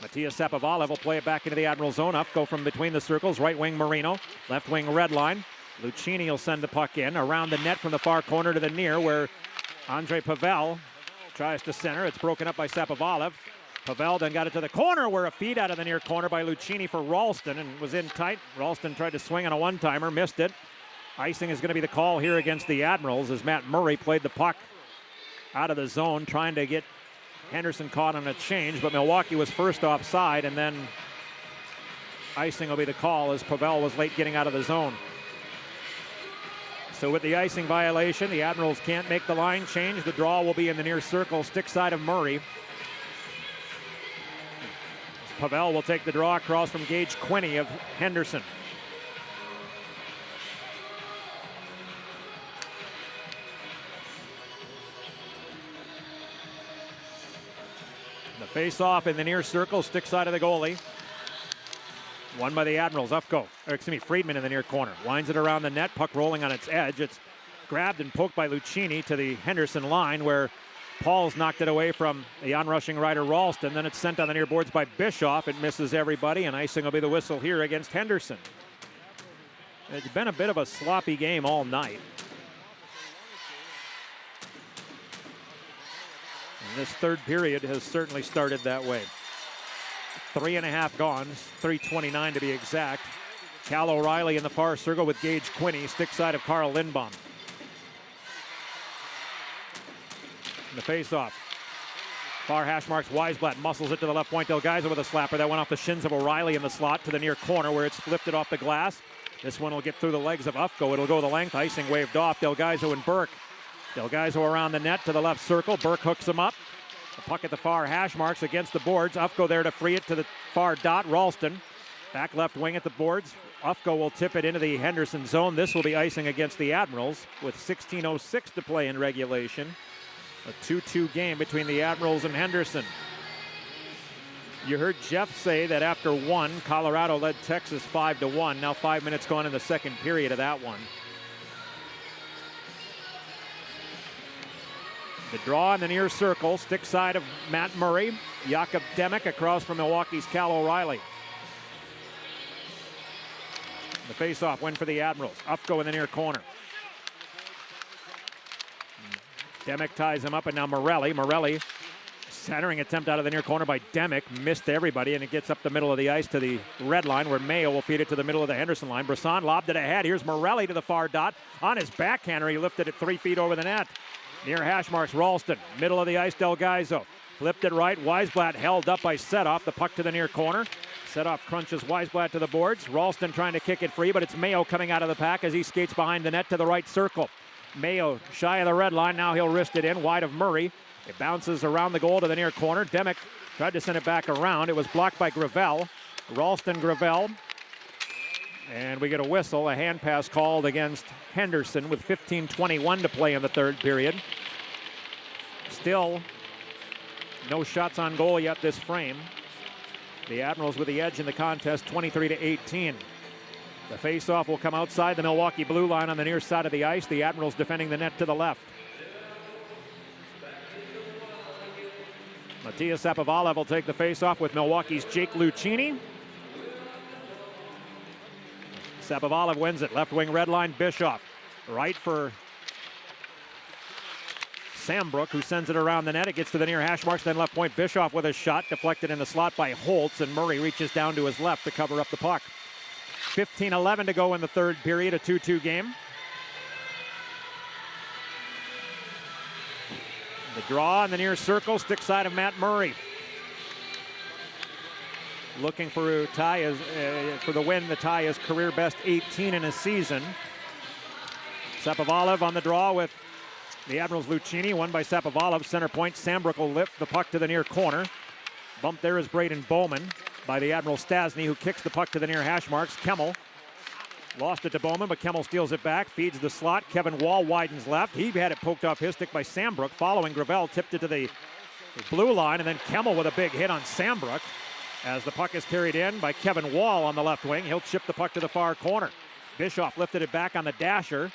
Matthias Sapovalev will play it back into the Admiral zone. Ufko from between the circles. Right wing Marino. Left wing red line. Lucchini will send the puck in around the net from the far corner to the near, where Andre Pavel tries to center. It's broken up by Sapovalev. Pavel then got it to the corner, where a feed out of the near corner by Lucchini for Ralston, and was in tight. Ralston tried to swing on a one-timer, missed it. Icing is going to be the call here against the Admirals as Matt Murray played the puck out of the zone, trying to get Henderson caught on a change, but Milwaukee was first offside, and then icing will be the call as Pavel was late getting out of the zone. So with the icing violation, the Admirals can't make the line change. The draw will be in the near circle, stick side of Murray. Pavel will take the draw across from Gage Quinney of Henderson. The face-off in the near circle, stick side of the goalie. Won by the Admirals. Friedman in the near corner. Winds it around the net, puck rolling on its edge. It's grabbed and poked by Lucchini to the Henderson line, where Paul's knocked it away from the onrushing rider Ralston. Then it's sent on the near boards by Bischoff. It misses everybody, and icing will be the whistle here against Henderson. It's been a bit of a sloppy game all night. And this third period has certainly started that way. 3.5 gone, 3:29 to be exact. Cal O'Reilly in the far circle with Gage Quinney, stick side of Carl Lindbaum. And the face-off. Far hash marks, Weisblatt muscles it to the left point. Delgaizo with a slapper that went off the shins of O'Reilly in the slot to the near corner, where it's lifted off the glass. This one will get through the legs of Ufko. It'll go the length. Icing waved off. Delgaizo and Burke. Delgaizo around the net to the left circle. Burke hooks him up. The puck at the far hash marks against the boards. Ufko there to free it to the far dot. Ralston back left wing at the boards. Ufko will tip it into the Henderson zone. This will be icing against the Admirals with 16:06 to play in regulation. A 2-2 game between the Admirals and Henderson. You heard Jeff say that after one, Colorado led Texas 5-1. Now 5 minutes gone in the second period of that one. The draw in the near circle, stick side of Matt Murray. Jakob Demek across from Milwaukee's Cal O'Reilly. The face-off win for the Admirals. Ufko in the near corner. Demek ties him up, and now Morelli. Morelli, centering attempt out of the near corner by Demek. Missed everybody, and it gets up the middle of the ice to the red line, where Mayo will feed it to the middle of the Henderson line. Brisson lobbed it ahead. Here's Morelli to the far dot. On his backhander, he lifted it 3 feet over the net. Near hash marks, Ralston. Middle of the ice, Delgaizo. Flipped it right. Weisblatt held up by Setoff. The puck to the near corner. Setoff crunches Weisblatt to the boards. Ralston trying to kick it free, but it's Mayo coming out of the pack as he skates behind the net to the right circle. Mayo shy of the red line. Now he'll wrist it in wide of Murray. It bounces around the goal to the near corner. Demek tried to send it back around. It was blocked by Gravel. Ralston, Gravel. And we get a whistle, a hand pass called against Henderson with 15:21 to play in the third period. Still no shots on goal yet this frame. The Admirals with the edge in the contest, 23-18. The face-off will come outside the Milwaukee blue line on the near side of the ice. The Admirals defending the net to the left. Matias Sapovalev will take the face-off with Milwaukee's Jake Lucchini. Sapovalev wins it. Left wing red line, Bischoff. Right for Sambrook, who sends it around the net. It gets to the near hash marks, then left point. Bischoff with a shot, deflected in the slot by Holtz, and Murray reaches down to his left to cover up the puck. 15:11 to go in the third period, a 2-2 game. The draw in the near circle, stick side of Matt Murray. Looking for tie for the win. The tie is career best 18 in a season. Sapovalev on the draw with the Admirals Lucchini, won by Sapovalev. Center point, Sambrook will lift the puck to the near corner. Bump there is Braden Bowman by the Admiral Stasny, who kicks the puck to the near hash marks. Kemmel lost it to Bowman, but Kemmel steals it back, feeds the slot. Kevin Wall widens left. He had it poked off his stick by Sambrook. Following, Gravel tipped it to the blue line, and then Kemmel with a big hit on Sambrook as the puck is carried in by Kevin Wall on the left wing. He'll chip the puck to the far corner. Bischoff lifted it back on the dasher.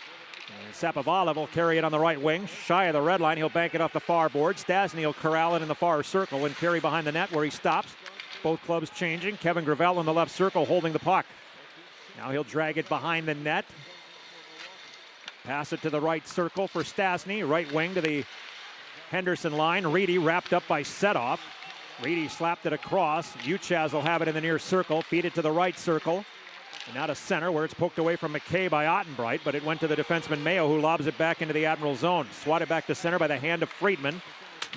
And Sapovalev will carry it on the right wing. Shy of the red line, he'll bank it off the far board. Stasny will corral it in the far circle and carry behind the net where he stops. Both clubs changing. Kevin Gravel in the left circle holding the puck. Now he'll drag it behind the net. Pass it to the right circle for Stasny. Right wing to the Henderson line. Reedy wrapped up by Setoff. Reedy slapped it across. Uchaz will have it in the near circle. Feed it to the right circle. And now to center, where it's poked away from McKay by Ottenbright, but it went to the defenseman Mayo, who lobs it back into the Admiral zone. Swatted back to center by the hand of Friedman.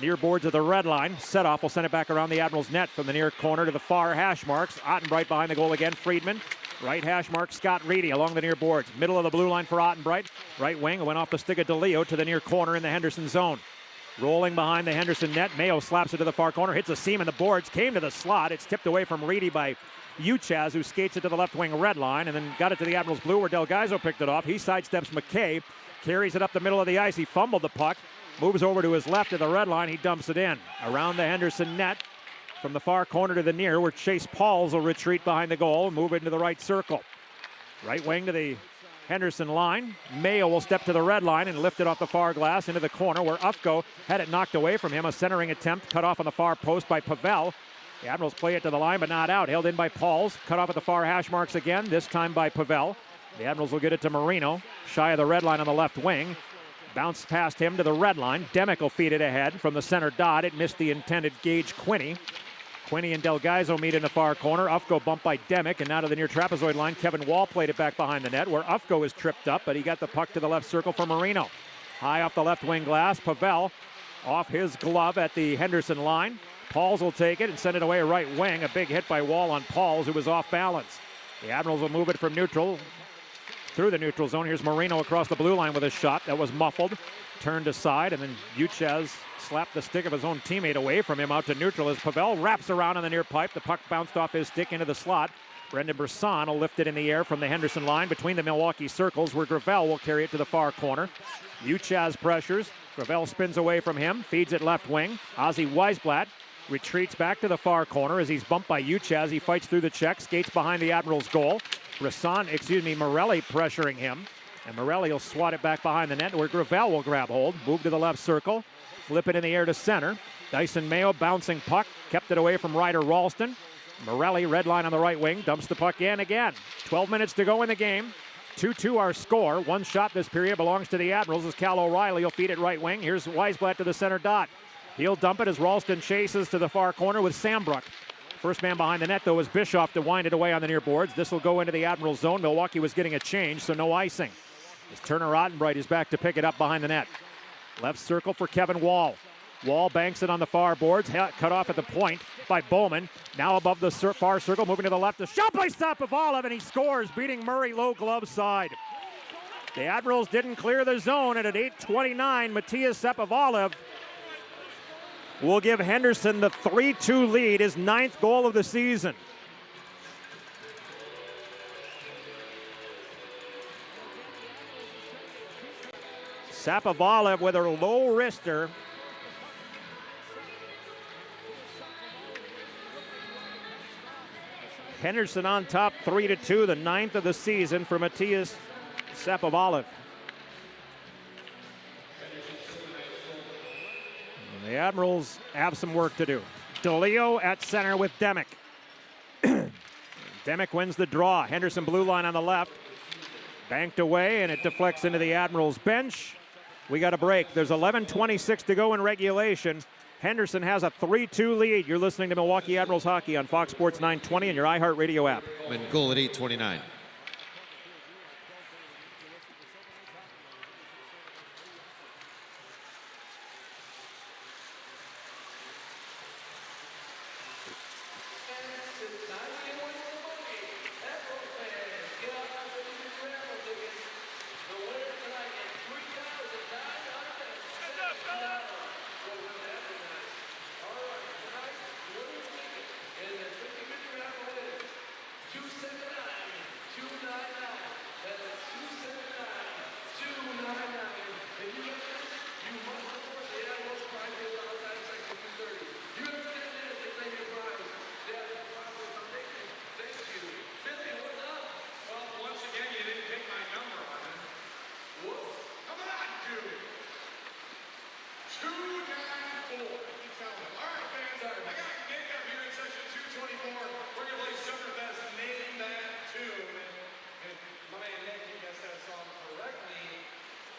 Near boards of the red line. Setoff will send it back around the Admiral's net from the near corner to the far hash marks. Ottenbright behind the goal again. Friedman. Right hash mark, Scott Reedy along the near boards. Middle of the blue line for Ottenbright. Right wing, went off the stick of DeLeo to the near corner in the Henderson zone. Rolling behind the Henderson net. Mayo slaps it to the far corner. Hits a seam in the boards. Came to the slot. It's tipped away from Reedy by Uchaz, who skates it to the left wing red line and then got it to the Admirals blue where Delgaizo picked it off. He sidesteps McKay, carries it up the middle of the ice. He fumbled the puck, moves over to his left to the red line. He dumps it in around the Henderson net from the far corner to the near, where Chase Pauls will retreat behind the goal and move into the right circle. Right wing to the Henderson line. Mayo will step to the red line and lift it off the far glass into the corner where Ufko had it knocked away from him. A centering attempt cut off on the far post by Pavel. The Admirals play it to the line, but not out. Held in by Pauls. Cut off at the far hash marks again, this time by Pavel. The Admirals will get it to Marino. Shy of the red line on the left wing. Bounced past him to the red line. Demek will feed it ahead from the center dot. It missed the intended Gage Quinney. Quinney and Delgaizo meet in the far corner. Ufko bumped by Demek, and now to the near trapezoid line. Kevin Wall played it back behind the net, where Ufko is tripped up, but he got the puck to the left circle for Marino. High off the left wing glass. Pavel off his glove at the Henderson line. Pauls will take it and send it away right wing. A big hit by Wall on Pauls, who was off balance. The Admirals will move it from neutral through the neutral zone. Here's Marino across the blue line with a shot that was muffled. Turned aside, and then Uchaz slapped the stick of his own teammate away from him out to neutral as Pavel wraps around on the near pipe. The puck bounced off his stick into the slot. Brendan Brisson will lift it in the air from the Henderson line between the Milwaukee circles, where Gravel will carry it to the far corner. Uchaz pressures. Gravel spins away from him, feeds it left wing. Ozzy Weisblatt retreats back to the far corner as he's bumped by Uchaz. He fights through the check, skates behind the Admirals' goal. Morelli pressuring him. And Morelli will swat it back behind the net where Gravel will grab hold. Move to the left circle. Flip it in the air to center. Dyson Mayo bouncing puck. Kept it away from Ryder Ralston. Morelli, red line on the right wing, dumps the puck in again. 12 minutes to go in the game. 2-2 our score. One shot this period belongs to the Admirals as Cal O'Reilly will feed it right wing. Here's Weisblatt to the center dot. He'll dump it as Ralston chases to the far corner with Sambrook. First man behind the net, though, is Bischoff to wind it away on the near boards. This will go into the Admirals zone. Milwaukee was getting a change, so no icing. As Turner Ottenbright is back to pick it up behind the net. Left circle for Kevin Wall. Wall banks it on the far boards, cut off at the point by Bowman. Now above the far circle, moving to the left. The shot by Sapovalev, and he scores, beating Murray low glove side. The Admirals didn't clear the zone, and at 8:29, Matthias Sapovalev will give Henderson the 3-2 lead, his 9th goal of the season. Sapovalev with a low wrister. Henderson on top 3-2, the 9th of the season for Matthias Sapovalev. The Admirals have some work to do. DeLeo at center with Demick. Demick wins the draw. Henderson blue line on the left. Banked away, and it deflects into the Admirals bench. We got a break. There's 11:26 to go in regulation. Henderson has a 3-2 lead. You're listening to Milwaukee Admirals hockey on Fox Sports 920 and your iHeartRadio app. And goal at 8:29.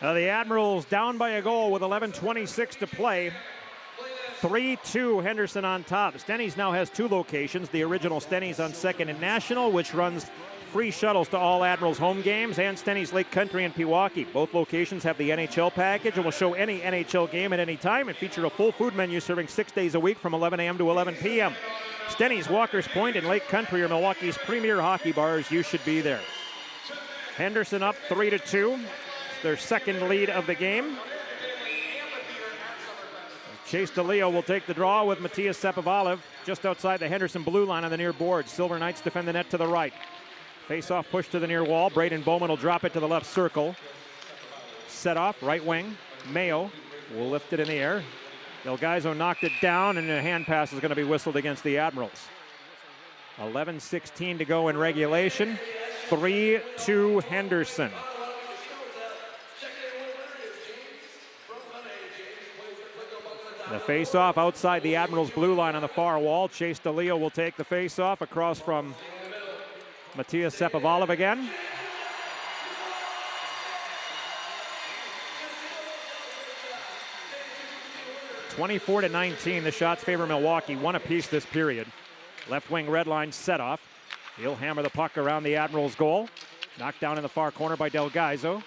The Admirals down by a goal with 11:26 to play. 3-2 Henderson on top. Stenny's now has 2 locations. The original Stenny's on 2nd and National, which runs free shuttles to all Admirals home games, and Stenny's Lake Country in Pewaukee. Both locations have the NHL package and will show any NHL game at any time and feature a full food menu serving 6 days a week from 11 a.m. to 11 p.m. Stenny's, Walker's Point, and Lake Country are Milwaukee's premier hockey bars. You should be there. Henderson up 3-2. Their second lead of the game. Chase DeLeo will take the draw with Matthias Sapovalev just outside the Henderson blue line on the near board. Silver Knights defend the net to the right. Face-off push to the near wall. Braden Bowman will drop it to the left circle. Set off, right wing. Mayo will lift it in the air. Delgaizo knocked it down, and a hand pass is going to be whistled against the Admirals. 11:16 to go in regulation. 3-2 Henderson. The face-off outside the Admirals blue line on the far wall. Chase DeLeo will take the face-off across from Matthias Sapovalev again. (24-19), the shots favor Milwaukee. 1 apiece this period. Left wing red line set off. He'll hammer the puck around the Admirals goal. Knocked down in the far corner by Delgaizo,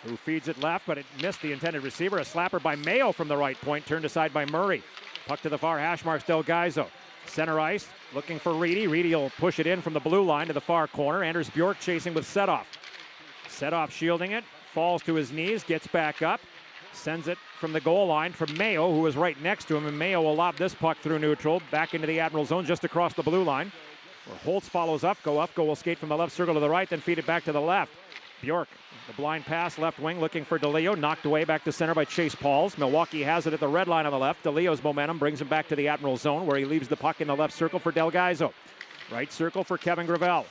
who feeds it left, but it missed the intended receiver. A slapper by Mayo from the right point, turned aside by Murray. Puck to the far hash marks Delgaizo. Center ice, looking for Reedy. Reedy will push it in from the blue line to the far corner. Anders Bjork chasing with Setoff. Setoff shielding it, falls to his knees, gets back up, sends it from the goal line for Mayo, who is right next to him, and Mayo will lob this puck through neutral, back into the Admiral zone, just across the blue line, where Holtz follows Ufko. Ufko will skate from the left circle to the right, then feed it back to the left. Bjork The blind pass, left wing, looking for DeLeo. Knocked away back to center by Chase Pauls. Milwaukee has it at the red line on the left. DeLeo's momentum brings him back to the Admiral zone, where he leaves the puck in the left circle for Del Gaizo. Right circle for Kevin Gravel.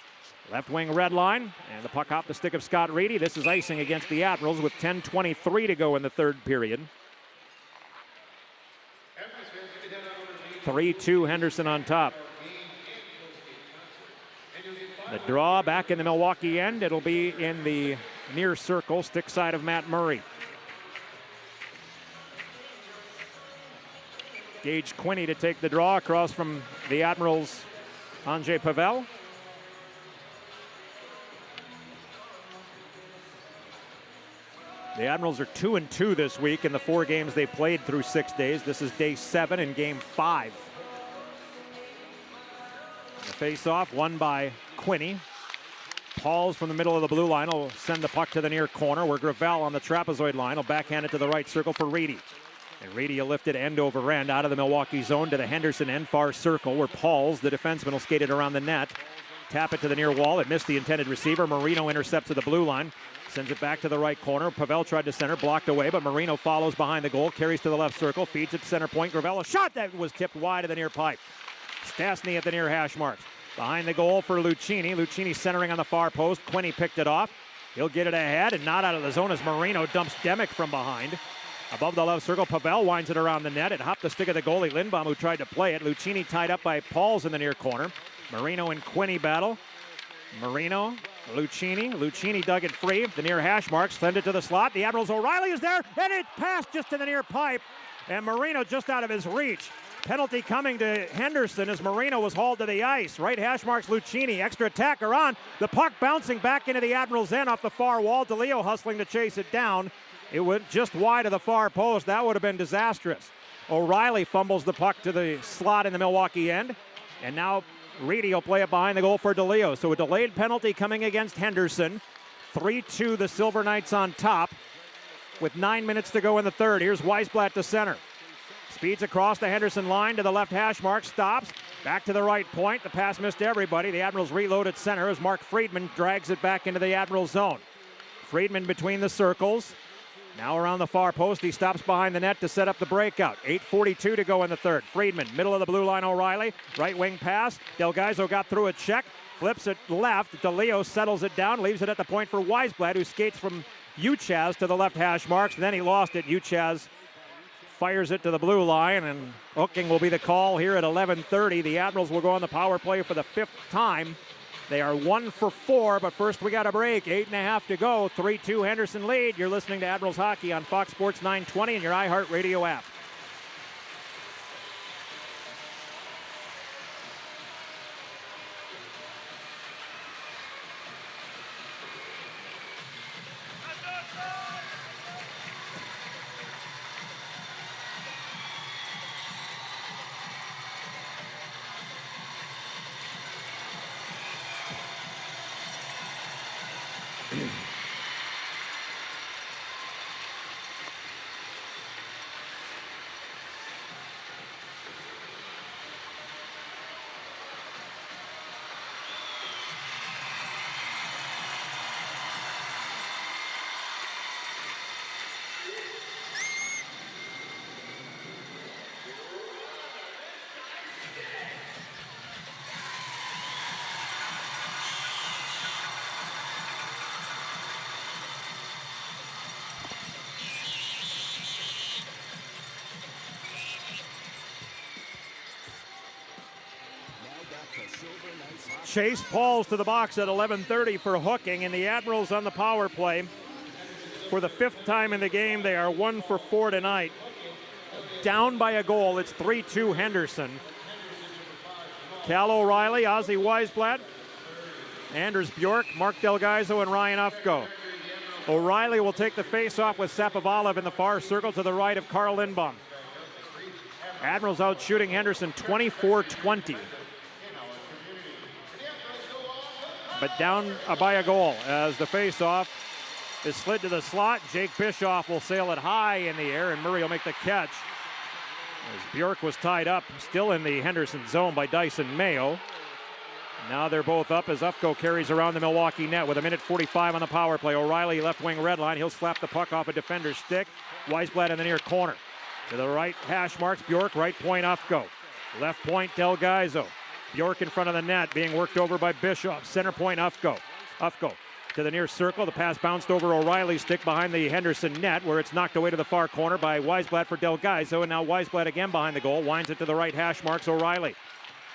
Left wing, red line, and the puck off the stick of Scott Reedy. This is icing against the Admirals with 10:23 to go in the third period. 3-2 Henderson on top. The draw back in the Milwaukee end. It'll be in the near circle, stick side of Matt Murray. Gage Quinney to take the draw across from the Admirals' Andrzej Pavel. The Admirals are 2-2 this week in the 4 games they played through 6 days. This is day 7 and game 5. The face-off won by Quinney. Pauls from the middle of the blue line will send the puck to the near corner, where Gravel on the trapezoid line will backhand it to the right circle for Reedy. And Reedy will lift it end over end out of the Milwaukee zone to the Henderson end far circle, where Pauls, the defenseman, will skate it around the net. Tap it to the near wall. It missed the intended receiver. Marino intercepts at the blue line. Sends it back to the right corner. Pavel tried to center, blocked away, but Marino follows behind the goal, carries to the left circle, feeds it to center point. Gravel, a shot that was tipped wide of the near pipe. Stastny at the near hash marks. Behind the goal for Lucchini. Lucchini centering on the far post. Quinney picked it off. He'll get it ahead and not out of the zone as Marino dumps Demick from behind. Above the left circle, Pavel winds it around the net. It hopped the stick of the goalie, Lindbaum, who tried to play it. Lucchini tied up by Pauls in the near corner. Marino and Quinney battle. Marino, Lucchini dug it free. The near hash marks, send it to the slot. The Admirals' O'Reilly is there, and it passed just to the near pipe. And Marino just out of his reach. Penalty coming to Henderson as Marino was hauled to the ice. Right hash marks Lucchini. Extra attacker on. The puck bouncing back into the Admirals' end off the far wall. DeLeo hustling to chase it down. It went just wide of the far post. That would have been disastrous. O'Reilly fumbles the puck to the slot in the Milwaukee end. And now Reedy will play it behind the goal for DeLeo. So a delayed penalty coming against Henderson. 3-2 the Silver Knights on top with 9 minutes to go in the third. Here's Weisblatt to center. Speeds across the Henderson line to the left hash mark, stops, back to the right point. The pass missed everybody. The Admirals reload at center as Mark Friedman drags it back into the Admirals zone. Friedman between the circles. Now around the far post, he stops behind the net to set up the breakout. 8:42 to go in the third. Friedman, middle of the blue line, O'Reilly. Right wing pass. Del Gaizo got through a check, flips it left. DeLeo settles it down, leaves it at the point for Weisblatt, who skates from Uchaz to the left hash marks. And then he lost it. Uchaz fires it to the blue line, and hooking will be the call here at 11:30. The Admirals will go on the power play for the 5th time. They are 1 for 4, but first we got a break. 8.5 to go. 3-2 Henderson lead. You're listening to Admirals Hockey on Fox Sports 920 and your iHeartRadio app. Chase Pauls to the box at 11:30 for hooking, and the Admirals on the power play. For the 5th time in the game, they are 1 for 4 tonight. Down by a goal, it's 3-2 Henderson. Cal O'Reilly, Ozzie Weisblatt, Anders Bjork, Mark Del Gaizo, and Ryan Ufko. O'Reilly will take the face-off with Sapovalov in the far circle to the right of Carl Lindbaum. Admirals out shooting Henderson 24-20. But down by a goal as the face-off is slid to the slot. Jake Bischoff will sail it high in the air, and Murray will make the catch. As Bjork was tied up, still in the Henderson zone by Dyson Mayo. Now they're both up as Ufko carries around the Milwaukee net with 1:45 on the power play. O'Reilly left wing red line. He'll slap the puck off a defender's stick. Weisblad in the near corner. To the right hash marks Bjork, right point Ufko. Left point Del Gaizo. Bjork in front of the net being worked over by Bischoff. Center point Ufko. Ufko to the near circle. The pass bounced over O'Reilly's stick behind the Henderson net where it's knocked away to the far corner by Weisblad for Del Gaizo. And now Weisblad again behind the goal. Winds it to the right hash marks O'Reilly.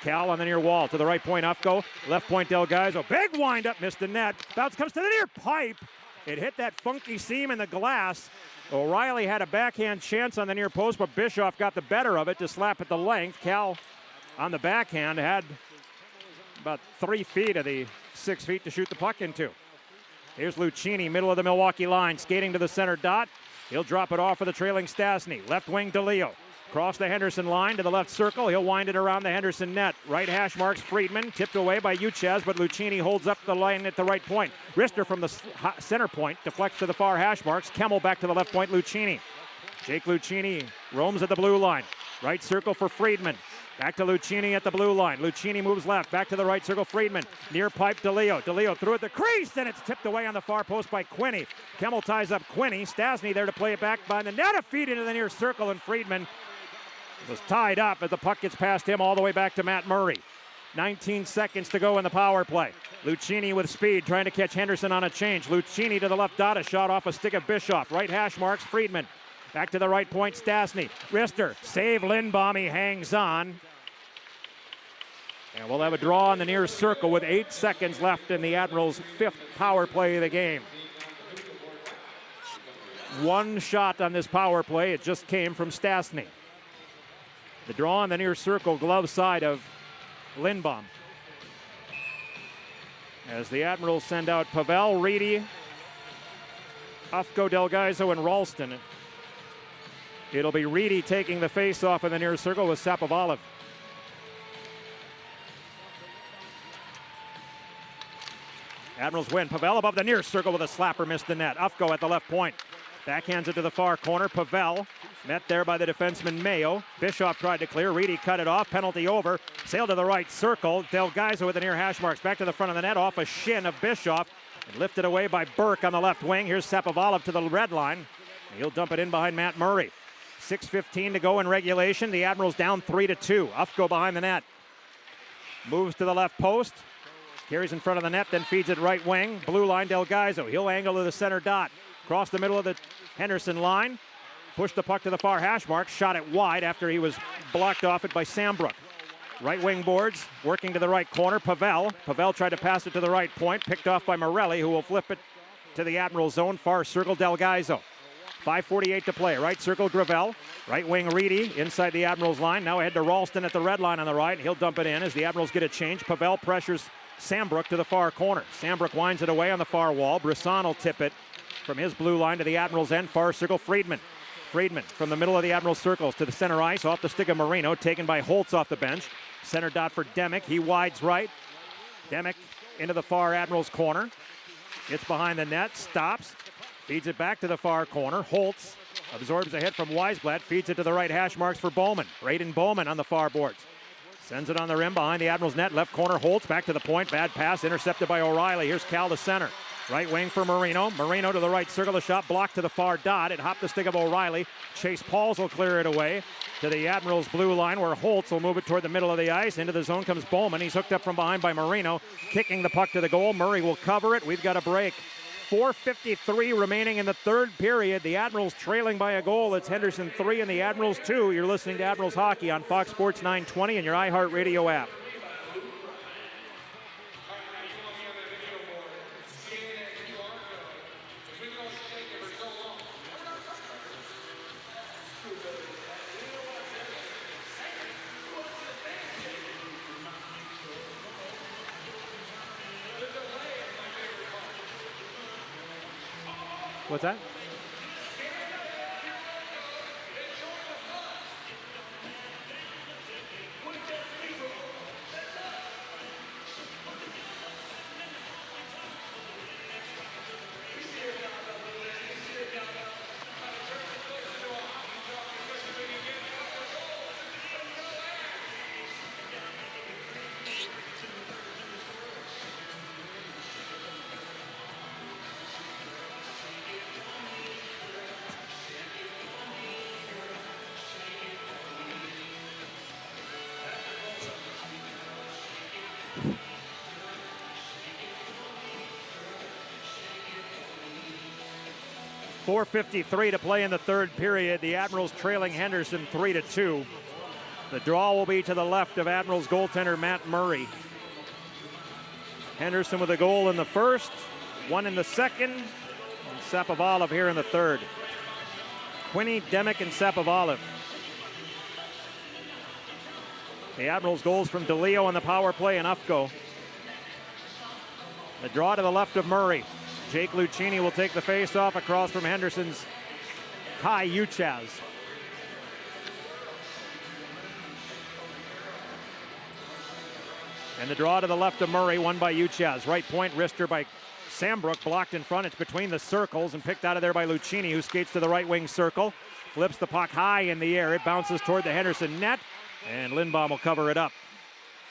Cal on the near wall. To the right point, Ufko. Left point, Del Gaizo. Big wind up, missed the net. Bounce comes to the near pipe. It hit that funky seam in the glass. O'Reilly had a backhand chance on the near post, but Bischoff got the better of it to slap at the length. Cal on the backhand had about 3 feet of the 6 feet to shoot the puck into. Here's Lucchini, middle of the Milwaukee line, skating to the center dot. He'll drop it off for the trailing Stastny. Left wing, DeLeo. Across the Henderson line to the left circle. He'll wind it around the Henderson net. Right hash marks Friedman. Tipped away by Uchez, but Lucchini holds up the line at the right point. Rister from the center point deflects to the far hash marks. Kemmel back to the left point, Lucchini. Jake Lucchini roams at the blue line. Right circle for Friedman. Back to Lucchini at the blue line. Lucchini moves left. Back to the right circle, Friedman. Near pipe, DeLeo. DeLeo through at the crease, and it's tipped away on the far post by Quinney. Kemmel ties up Quinney. Stastny there to play it back by the net. A feed into the near circle, and Friedman was tied up as the puck gets past him all the way back to Matt Murray. 19 seconds to go in the power play. Lucchini with speed trying to catch Henderson on a change. Lucchini to the left dot, a shot off a stick of Bischoff. Right hash marks Friedman. Back to the right point, Stastny. Rister, save Lindbaum, he hangs on. And we'll have a draw on the near circle with 8 seconds left in the Admirals' 5th power play of the game. One shot on this power play, it just came from Stastny. The draw on the near circle, glove side of Lindbaum. As the Admirals send out Pavel, Reedy, Ufko, Del Gaizo, and Ralston. It'll be Reedy taking the face-off in the near circle with Sapovalev. Admirals win. Pavel above the near circle with a slapper, missed the net. Ufko at the left point. Backhands it to the far corner. Pavel met there by the defenseman Mayo. Bischoff tried to clear. Reedy cut it off. Penalty over. Sailed to the right circle. Del Gaizo with the near hash marks. Back to the front of the net off a shin of Bischoff. And lifted away by Burke on the left wing. Here's Sapovalev to the red line. He'll dump it in behind Matt Murray. 6:15 to go in regulation. The Admirals down 3-2. Ufko behind the net. Moves to the left post. Carries in front of the net, then feeds it right wing. Blue line, Del Gaizo. He'll angle to the center dot. Across the middle of the Henderson line. Pushed the puck to the far hash mark. Shot it wide after he was blocked off it by Sambrook. Right wing boards, working to the right corner. Pavel. Pavel tried to pass it to the right point. Picked off by Morelli, who will flip it to the Admiral zone. Far circle, Del Gaizo. 5:48 to play. Right circle, Gravel. Right wing, Reedy inside the Admirals line. Now ahead to Ralston at the red line on the right. He'll dump it in as the Admirals get a change. Pavel pressures Sambrook to the far corner. Sambrook winds it away on the far wall. Brisson will tip it from his blue line to the Admirals end. Far circle, Friedman. Friedman from the middle of the Admiral circles to the center ice. Off the stick of Marino. Taken by Holtz off the bench. Center dot for Demick. He wides right. Demick into the far Admirals corner. Gets behind the net. Stops. Feeds it back to the far corner. Holtz absorbs a hit from Weisblad. Feeds it to the right hash marks for Bowman. Braden Bowman on the far boards. Sends it on the rim behind the Admirals net. Left corner, Holtz back to the point. Bad pass intercepted by O'Reilly. Here's Cal to center. Right wing for Marino. Marino to the right circle. The shot blocked to the far dot. It hopped the stick of O'Reilly. Chase Pauls will clear it away to the Admirals blue line where Holtz will move it toward the middle of the ice. Into the zone comes Bowman. He's hooked up from behind by Marino. Kicking the puck to the goal. Murray will cover it. We've got a break. 4:53 remaining in the third period. The Admirals trailing by a goal. It's Henderson 3 and the Admirals 2. You're listening to Admirals Hockey on Fox Sports 920 and your iHeartRadio app. What's that? 4:53 to play in the third period. The Admirals trailing Henderson 3-2. The draw will be to the left of Admirals goaltender Matt Murray. Henderson with a goal in the first, one in the second, and Sapovalev here in the third. Quinney, Demick, and Sapovalev. The Admirals goals from DeLeo on the power play and Ufko. The draw to the left of Murray. Jake Lucchini will take the face-off across from Henderson's Kai Uchaz. And the draw to the left of Murray, won by Uchaz. Right point, wrister by Sambrook, blocked in front. It's between the circles and picked out of there by Lucchini, who skates to the right wing circle. Flips the puck high in the air. It bounces toward the Henderson net, and Lindbaum will cover it up.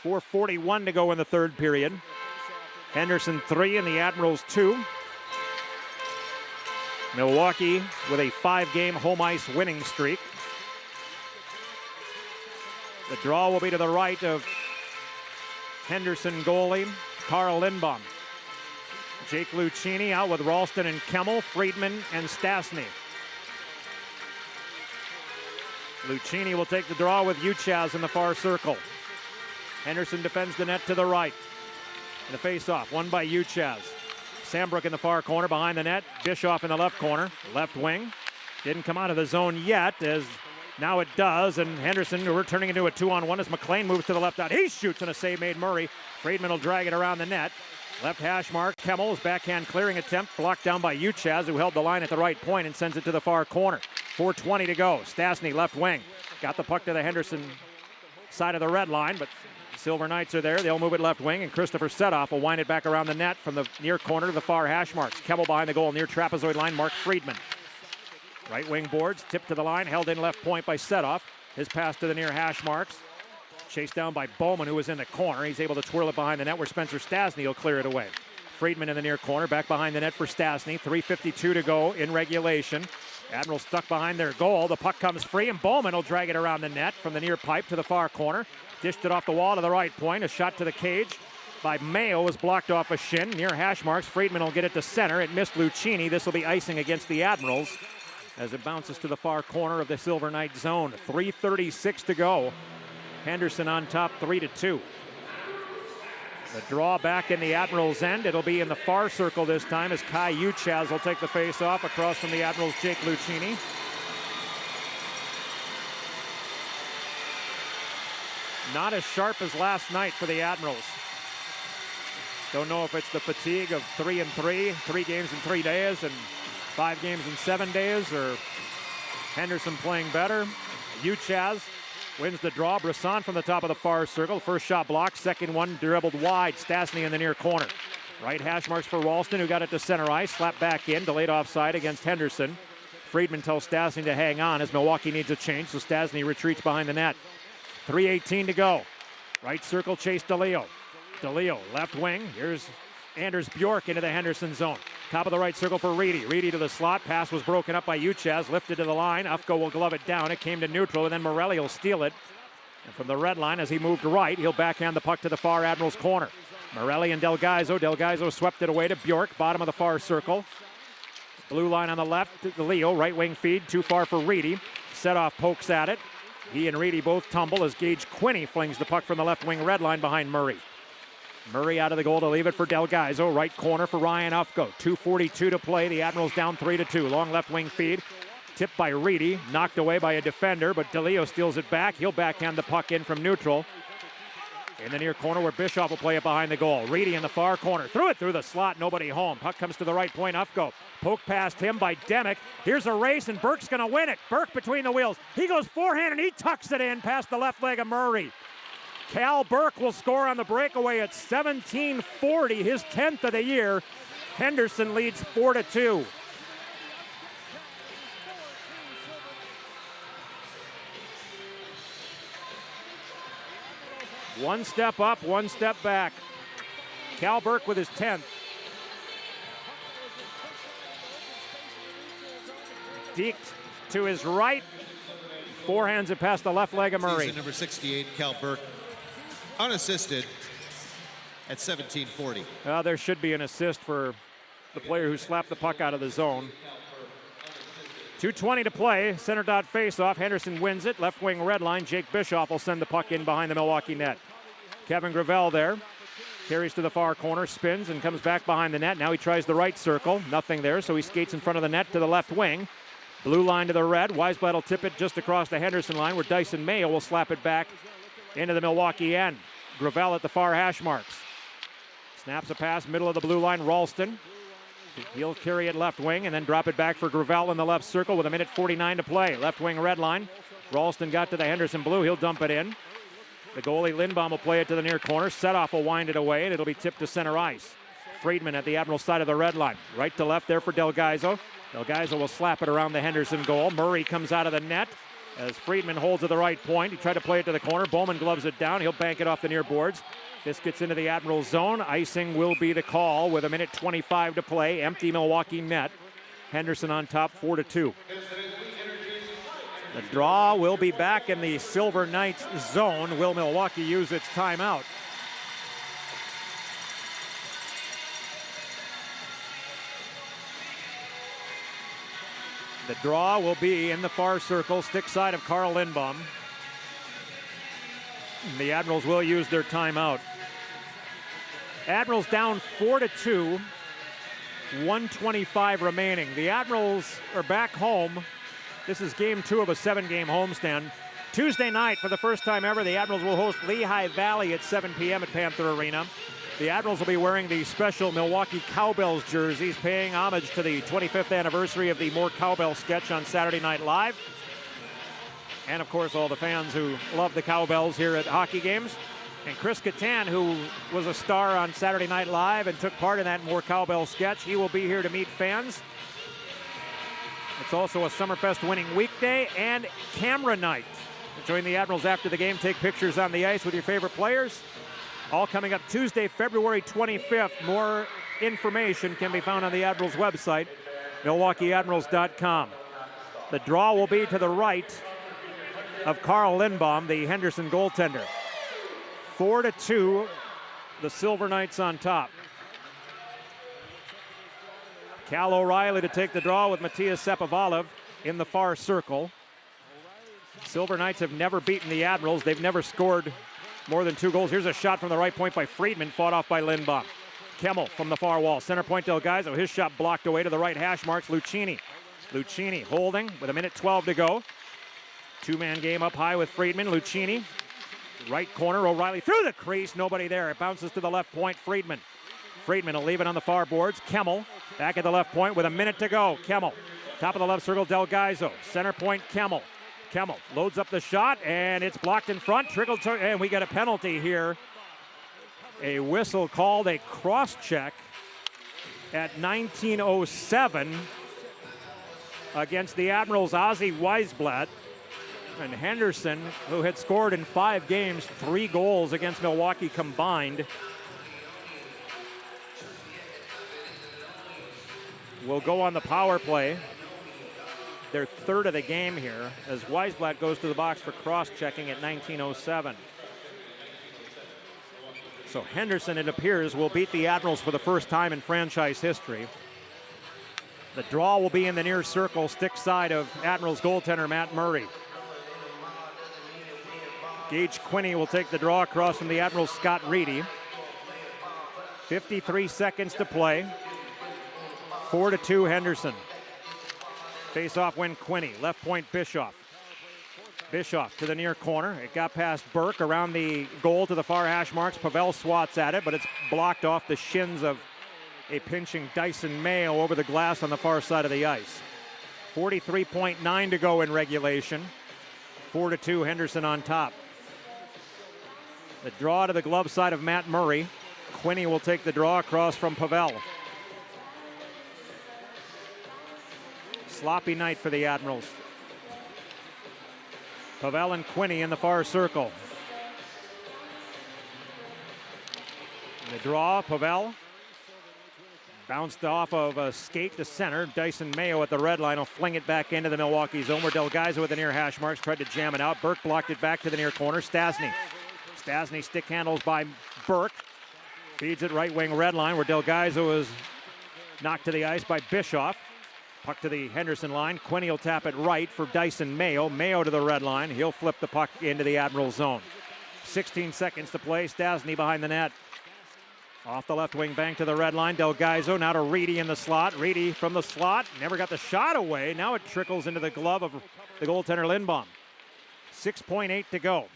4:41 to go in the third period. Henderson 3 and the Admirals 2. Milwaukee with a 5-game home ice winning streak. The draw will be to the right of Henderson goalie Carl Lindbaum. Jake Lucchini out with Ralston and Kemmel, Friedman and Stastny. Lucchini will take the draw with Uchaz in the far circle. Henderson defends the net to the right. The face-off, won by Uchaz. Sambrook in the far corner behind the net. Bischoff in the left corner, left wing. Didn't come out of the zone yet, as now it does. And Henderson returning into a 2-on-1 as McLean moves to the left out. He shoots and a save made Murray. Friedman will drag it around the net. Left hash mark, Kemmel's backhand clearing attempt blocked down by Uchaz, who held the line at the right point and sends it to the far corner. 4:20 to go. Stastny left wing. Got the puck to the Henderson side of the red line, but Silver Knights are there. They'll move it left wing, and Christopher Setoff will wind it back around the net from the near corner to the far hash marks. Kemmel behind the goal near trapezoid line, Mark Friedman. Right wing boards, tipped to the line, held in left point by Setoff. His pass to the near hash marks. Chased down by Bowman, who was in the corner. He's able to twirl it behind the net where Spencer Stastny will clear it away. Friedman in the near corner, back behind the net for Stastny. 3:52 to go in regulation. Admirals stuck behind their goal. The puck comes free, and Bowman will drag it around the net from the near pipe to the far corner. Dished it off the wall to the right point. A shot to the cage by Mayo was blocked off a shin. Near hash marks, Friedman will get it to center. It missed Lucchini. This will be icing against the Admirals as it bounces to the far corner of the Silver Knight zone. 3:36 to go. Henderson on top 3-2. The draw back in the Admirals' end. It'll be in the far circle this time as Kai Uchaz will take the face-off across from the Admirals' Jake Lucchini. Not as sharp as last night for the Admirals. Don't know if it's the fatigue of 3-3, 3 games in 3 days and 5 games in 7 days, or Henderson playing better. Uchaz wins the draw. Brisson from the top of the far circle. First shot blocked. Second one dribbled wide. Stastny in the near corner. Right hash marks for Ralston, who got it to center ice. Slapped back in. Delayed offside against Henderson. Friedman tells Stastny to hang on as Milwaukee needs a change, so Stastny retreats behind the net. 3:18 to go. Right circle chase DeLeo. DeLeo left wing. Here's Anders Bjork into the Henderson zone. Top of the right circle for Reedy. Reedy to the slot. Pass was broken up by Uchaz. Lifted to the line. Ufko will glove it down. It came to neutral, and then Morelli will steal it. And from the red line, as he moved right, he'll backhand the puck to the far Admirals corner. Morelli and Delgaizo. Delgaizo swept it away to Bjork, bottom of the far circle. Blue line on the left to Leo. Right wing feed. Too far for Reedy. Setoff pokes at it. He and Reedy both tumble as Gage Quinney flings the puck from the left wing red line behind Murray. Murray out of the goal to leave it for Delgaizo. Right corner for Ryan Ufko. 2:42 to play. The Admirals down 3-2. Long left wing feed. Tipped by Reedy. Knocked away by a defender, but DeLeo steals it back. He'll backhand the puck in from neutral. In the near corner where Bischoff will play it behind the goal. Reedy in the far corner. Threw it through the slot. Nobody home. Puck comes to the right point. Ufko. Poke past him by Demick. Here's a race, and Burke's going to win it. Burke between the wheels. He goes forehand, and he tucks it in past the left leg of Murray. Cal Burke will score on the breakaway at 17:40, his 10th of the year. Henderson leads 4-2. One step up, one step back. Cal Burke with his 10th. Deked to his right. Forehands it past the left leg of Murray. Season number 68, Cal Burke, unassisted at 17:40. There should be an assist for the player who slapped the puck out of the zone. 2:20 to play. Center dot face-off. Henderson wins it. Left wing red line. Jake Bischoff will send the puck in behind the Milwaukee net. Kevin Gravel there. Carries to the far corner, spins, and comes back behind the net. Now he tries the right circle. Nothing there, so he skates in front of the net to the left wing. Blue line to the red. Weisblatt will tip it just across the Henderson line, where Dyson Mayo will slap it back into the Milwaukee end. Gravel at the far hash marks. Snaps a pass, middle of the blue line. Ralston. He'll carry it left wing and then drop it back for Gravel in the left circle with 1:49 to play. Left wing red line. Ralston got to the Henderson blue. He'll dump it in. The goalie Lindbaum will play it to the near corner. Setoff will wind it away, and it'll be tipped to center ice. Friedman at the Admirals side of the red line. Right to left there for Delgaizo. Delgaizo will slap it around the Henderson goal. Murray comes out of the net as Friedman holds at the right point. He tried to play it to the corner. Bowman gloves it down. He'll bank it off the near boards. This gets into the Admirals zone. Icing will be the call with 1:25 to play. Empty Milwaukee net. Henderson on top, 4-2. The draw will be back in the Silver Knights zone. Will Milwaukee use its timeout? The draw will be in the far circle, stick side of Carl Lindbaum. The Admirals will use their timeout. Admirals down 4-2, 1:25 remaining. The Admirals are back home. This is game 2 of a 7-game homestand. Tuesday night, for the first time ever, the Admirals will host Lehigh Valley at 7 p.m. at Panther Arena. The Admirals will be wearing the special Milwaukee Cowbells jerseys, paying homage to the 25th anniversary of the More Cowbell sketch on Saturday Night Live. And, of course, all the fans who love the Cowbells here at hockey games. And Chris Kattan, who was a star on Saturday Night Live and took part in that More Cowbell sketch, he will be here to meet fans. It's also a Summerfest winning weekday and camera night. Join the Admirals after the game. Take pictures on the ice with your favorite players. All coming up Tuesday, February 25th. More information can be found on the Admirals website, MilwaukeeAdmirals.com. The draw will be to the right of Carl Lindbaum, the Henderson goaltender. 4-2, the Silver Knights on top. Cal O'Reilly to take the draw with Matthias Sepovalov in the far circle. Silver Knights have never beaten the Admirals. They've never scored more than 2 goals. Here's a shot from the right point by Friedman, fought off by Lindbaum. Kemmel from the far wall. Center point Delgaizo. His shot blocked away to the right hash marks. Lucchini holding with 1:12 to go. 2-man game up high with Friedman. Lucchini. Right corner, O'Reilly through the crease. Nobody there. It bounces to the left point. Friedman will leave it on the far boards. Kemmel back at the left point with 1 minute to go. Kemmel, top of the left circle, Delgaizo. Center point, Kemmel loads up the shot, and it's blocked in front. And we get a penalty here. A whistle called a cross-check at 19:07 against the Admirals' Ozzy Weisblatt. And Henderson, who had scored in 5 games, 3 goals against Milwaukee combined, will go on the power play. Their 3rd of the game here, as Weisblatt goes to the box for cross-checking at 19:07. So Henderson, it appears, will beat the Admirals for the first time in franchise history. The draw will be in the near circle, stick side of Admirals goaltender Matt Murray. Gage Quinney will take the draw across from the Admirals' Scott Reedy. 53 seconds to play. 4-2 Henderson. Face-off win Quinney. Left point Bischoff. Bischoff to the near corner. It got past Burke around the goal to the far hash marks. Pavel swats at it, but it's blocked off the shins of a pinching Dyson Mayo over the glass on the far side of the ice. 43.9 to go in regulation. 4-2 Henderson on top. The draw to the glove side of Matt Murray. Quinney will take the draw across from Pavel. Sloppy night for the Admirals. Pavel and Quinney in the far circle. The draw, Pavel. Bounced off of a skate to center. Dyson Mayo at the red line will fling it back into the Milwaukee zone, where Delgaizo with the near hash marks tried to jam it out. Burke blocked it back to the near corner. Stasny stick handles by Burke. Feeds it right wing red line, where Delgaizo is knocked to the ice by Bischoff. Puck to the Henderson line. Quinney will tap it right for Dyson Mayo. Mayo to the red line. He'll flip the puck into the Admiral zone. 16 seconds to play. Stasny behind the net. Off the left wing bank to the red line. Del Gaizo now to Reedy in the slot. Reedy from the slot. Never got the shot away. Now it trickles into the glove of the goaltender Lindbaum. 6.8 to go.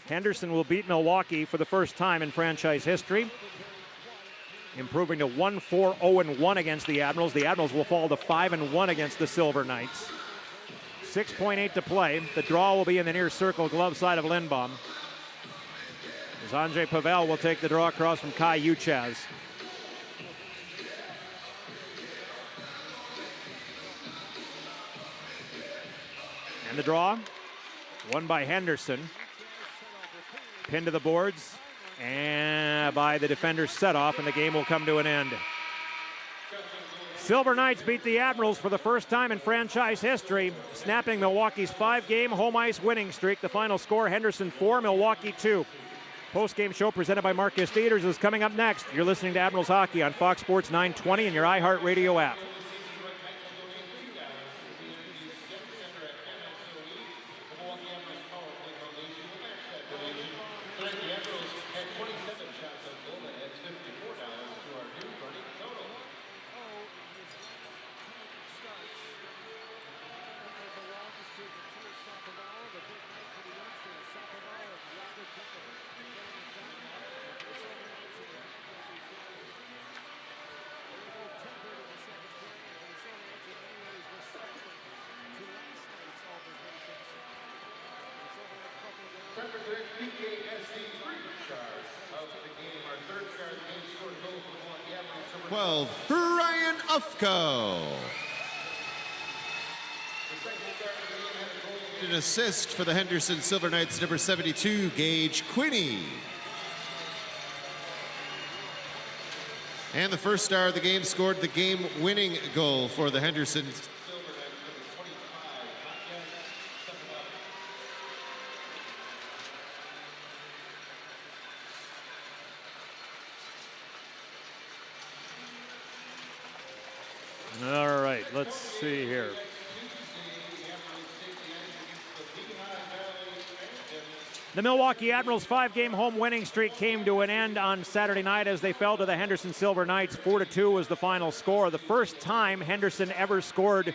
Henderson will beat Milwaukee for the first time in franchise history, improving to 1-4-0-1 against the Admirals. The Admirals will fall to 5-1 against the Silver Knights. 6.8 to play. The draw will be in the near circle glove side of Lindbaum, as Andrei Pavel will take the draw across from Kai Uchaz. And the draw, won by Henderson. Pinned to the boards and by the defender's set-off, and the game will come to an end. Silver Knights beat the Admirals for the first time in franchise history, snapping Milwaukee's 5-game home ice winning streak. The final score, Henderson 4, Milwaukee 2. Post-game show presented by Marcus Theaters is coming up next. You're listening to Admirals Hockey on Fox Sports 920 and your iHeartRadio app. Ryan Ufko. An assist for the Henderson Silver Knights, number 72, Gage Quinney. And the first star of the game scored the game-winning goal for the Henderson. All right, let's see here. The Milwaukee Admirals' 5-game home winning streak came to an end on Saturday night as they fell to the Henderson Silver Knights. 4-2 was the final score. The first time Henderson ever scored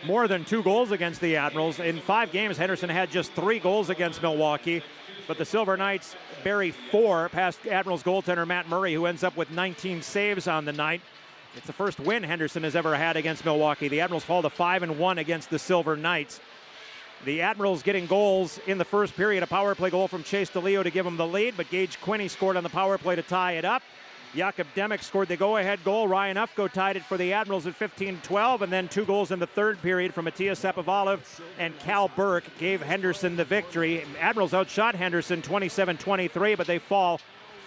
more than 2 goals against the Admirals. In 5 games, Henderson had just 3 goals against Milwaukee, but the Silver Knights bury 4 past Admirals goaltender Matt Murray, who ends up with 19 saves on the night. It's the first win Henderson has ever had against Milwaukee. The Admirals fall to 5-1 against the Silver Knights. The Admirals getting goals in the first period. A power play goal from Chase DeLeo to give them the lead, but Gage Quinney scored on the power play to tie it up. Jakub Demek scored the go-ahead goal. Ryan Ufko tied it for the Admirals at 15-12, and then 2 goals in the third period from Matthias Sapovalov and Cal Burke gave Henderson the victory. Admirals outshot Henderson 27-23, but they fall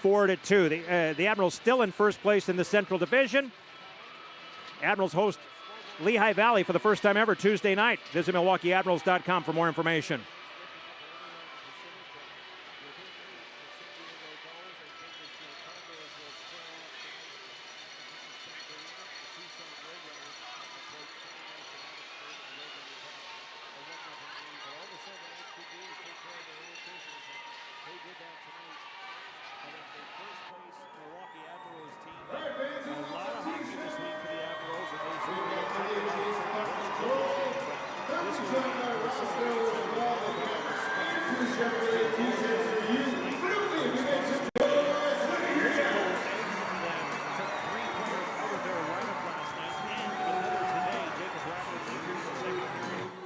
4-2. The Admirals still in first place in the Central Division. Admirals host Lehigh Valley for the first time ever Tuesday night. Visit MilwaukeeAdmirals.com for more information.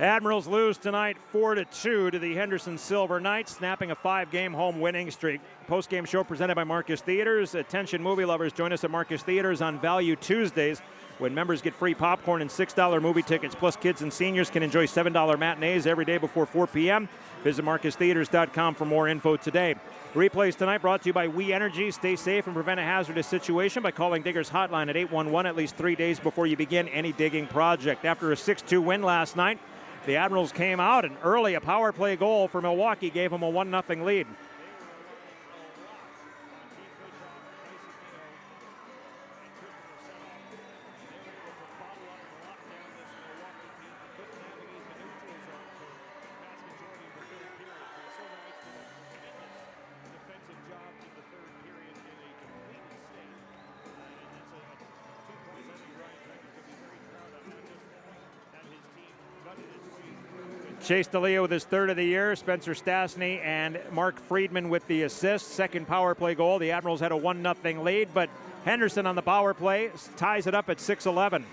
Admirals lose tonight 4-2 to the Henderson Silver Knights, snapping a 5-game home winning streak. Post-game show presented by Marcus Theaters. Attention movie lovers, join us at Marcus Theaters on Value Tuesdays, when members get free popcorn and $6 movie tickets, plus kids and seniors can enjoy $7 matinees every day before 4 p.m. Visit MarcusTheaters.com for more info today. Replays tonight brought to you by We Energy. Stay safe and prevent a hazardous situation by calling Diggers Hotline at 811 at least 3 days before you begin any digging project. After a 6-2 win last night, the Admirals came out, and early a power play goal for Milwaukee gave them a 1-0 lead. Chase D'Elia with his third of the year. Spencer Stastny and Mark Friedman with the assist. Second power play goal. The Admirals had a 1-0 lead, but Henderson on the power play ties it up at 6:11.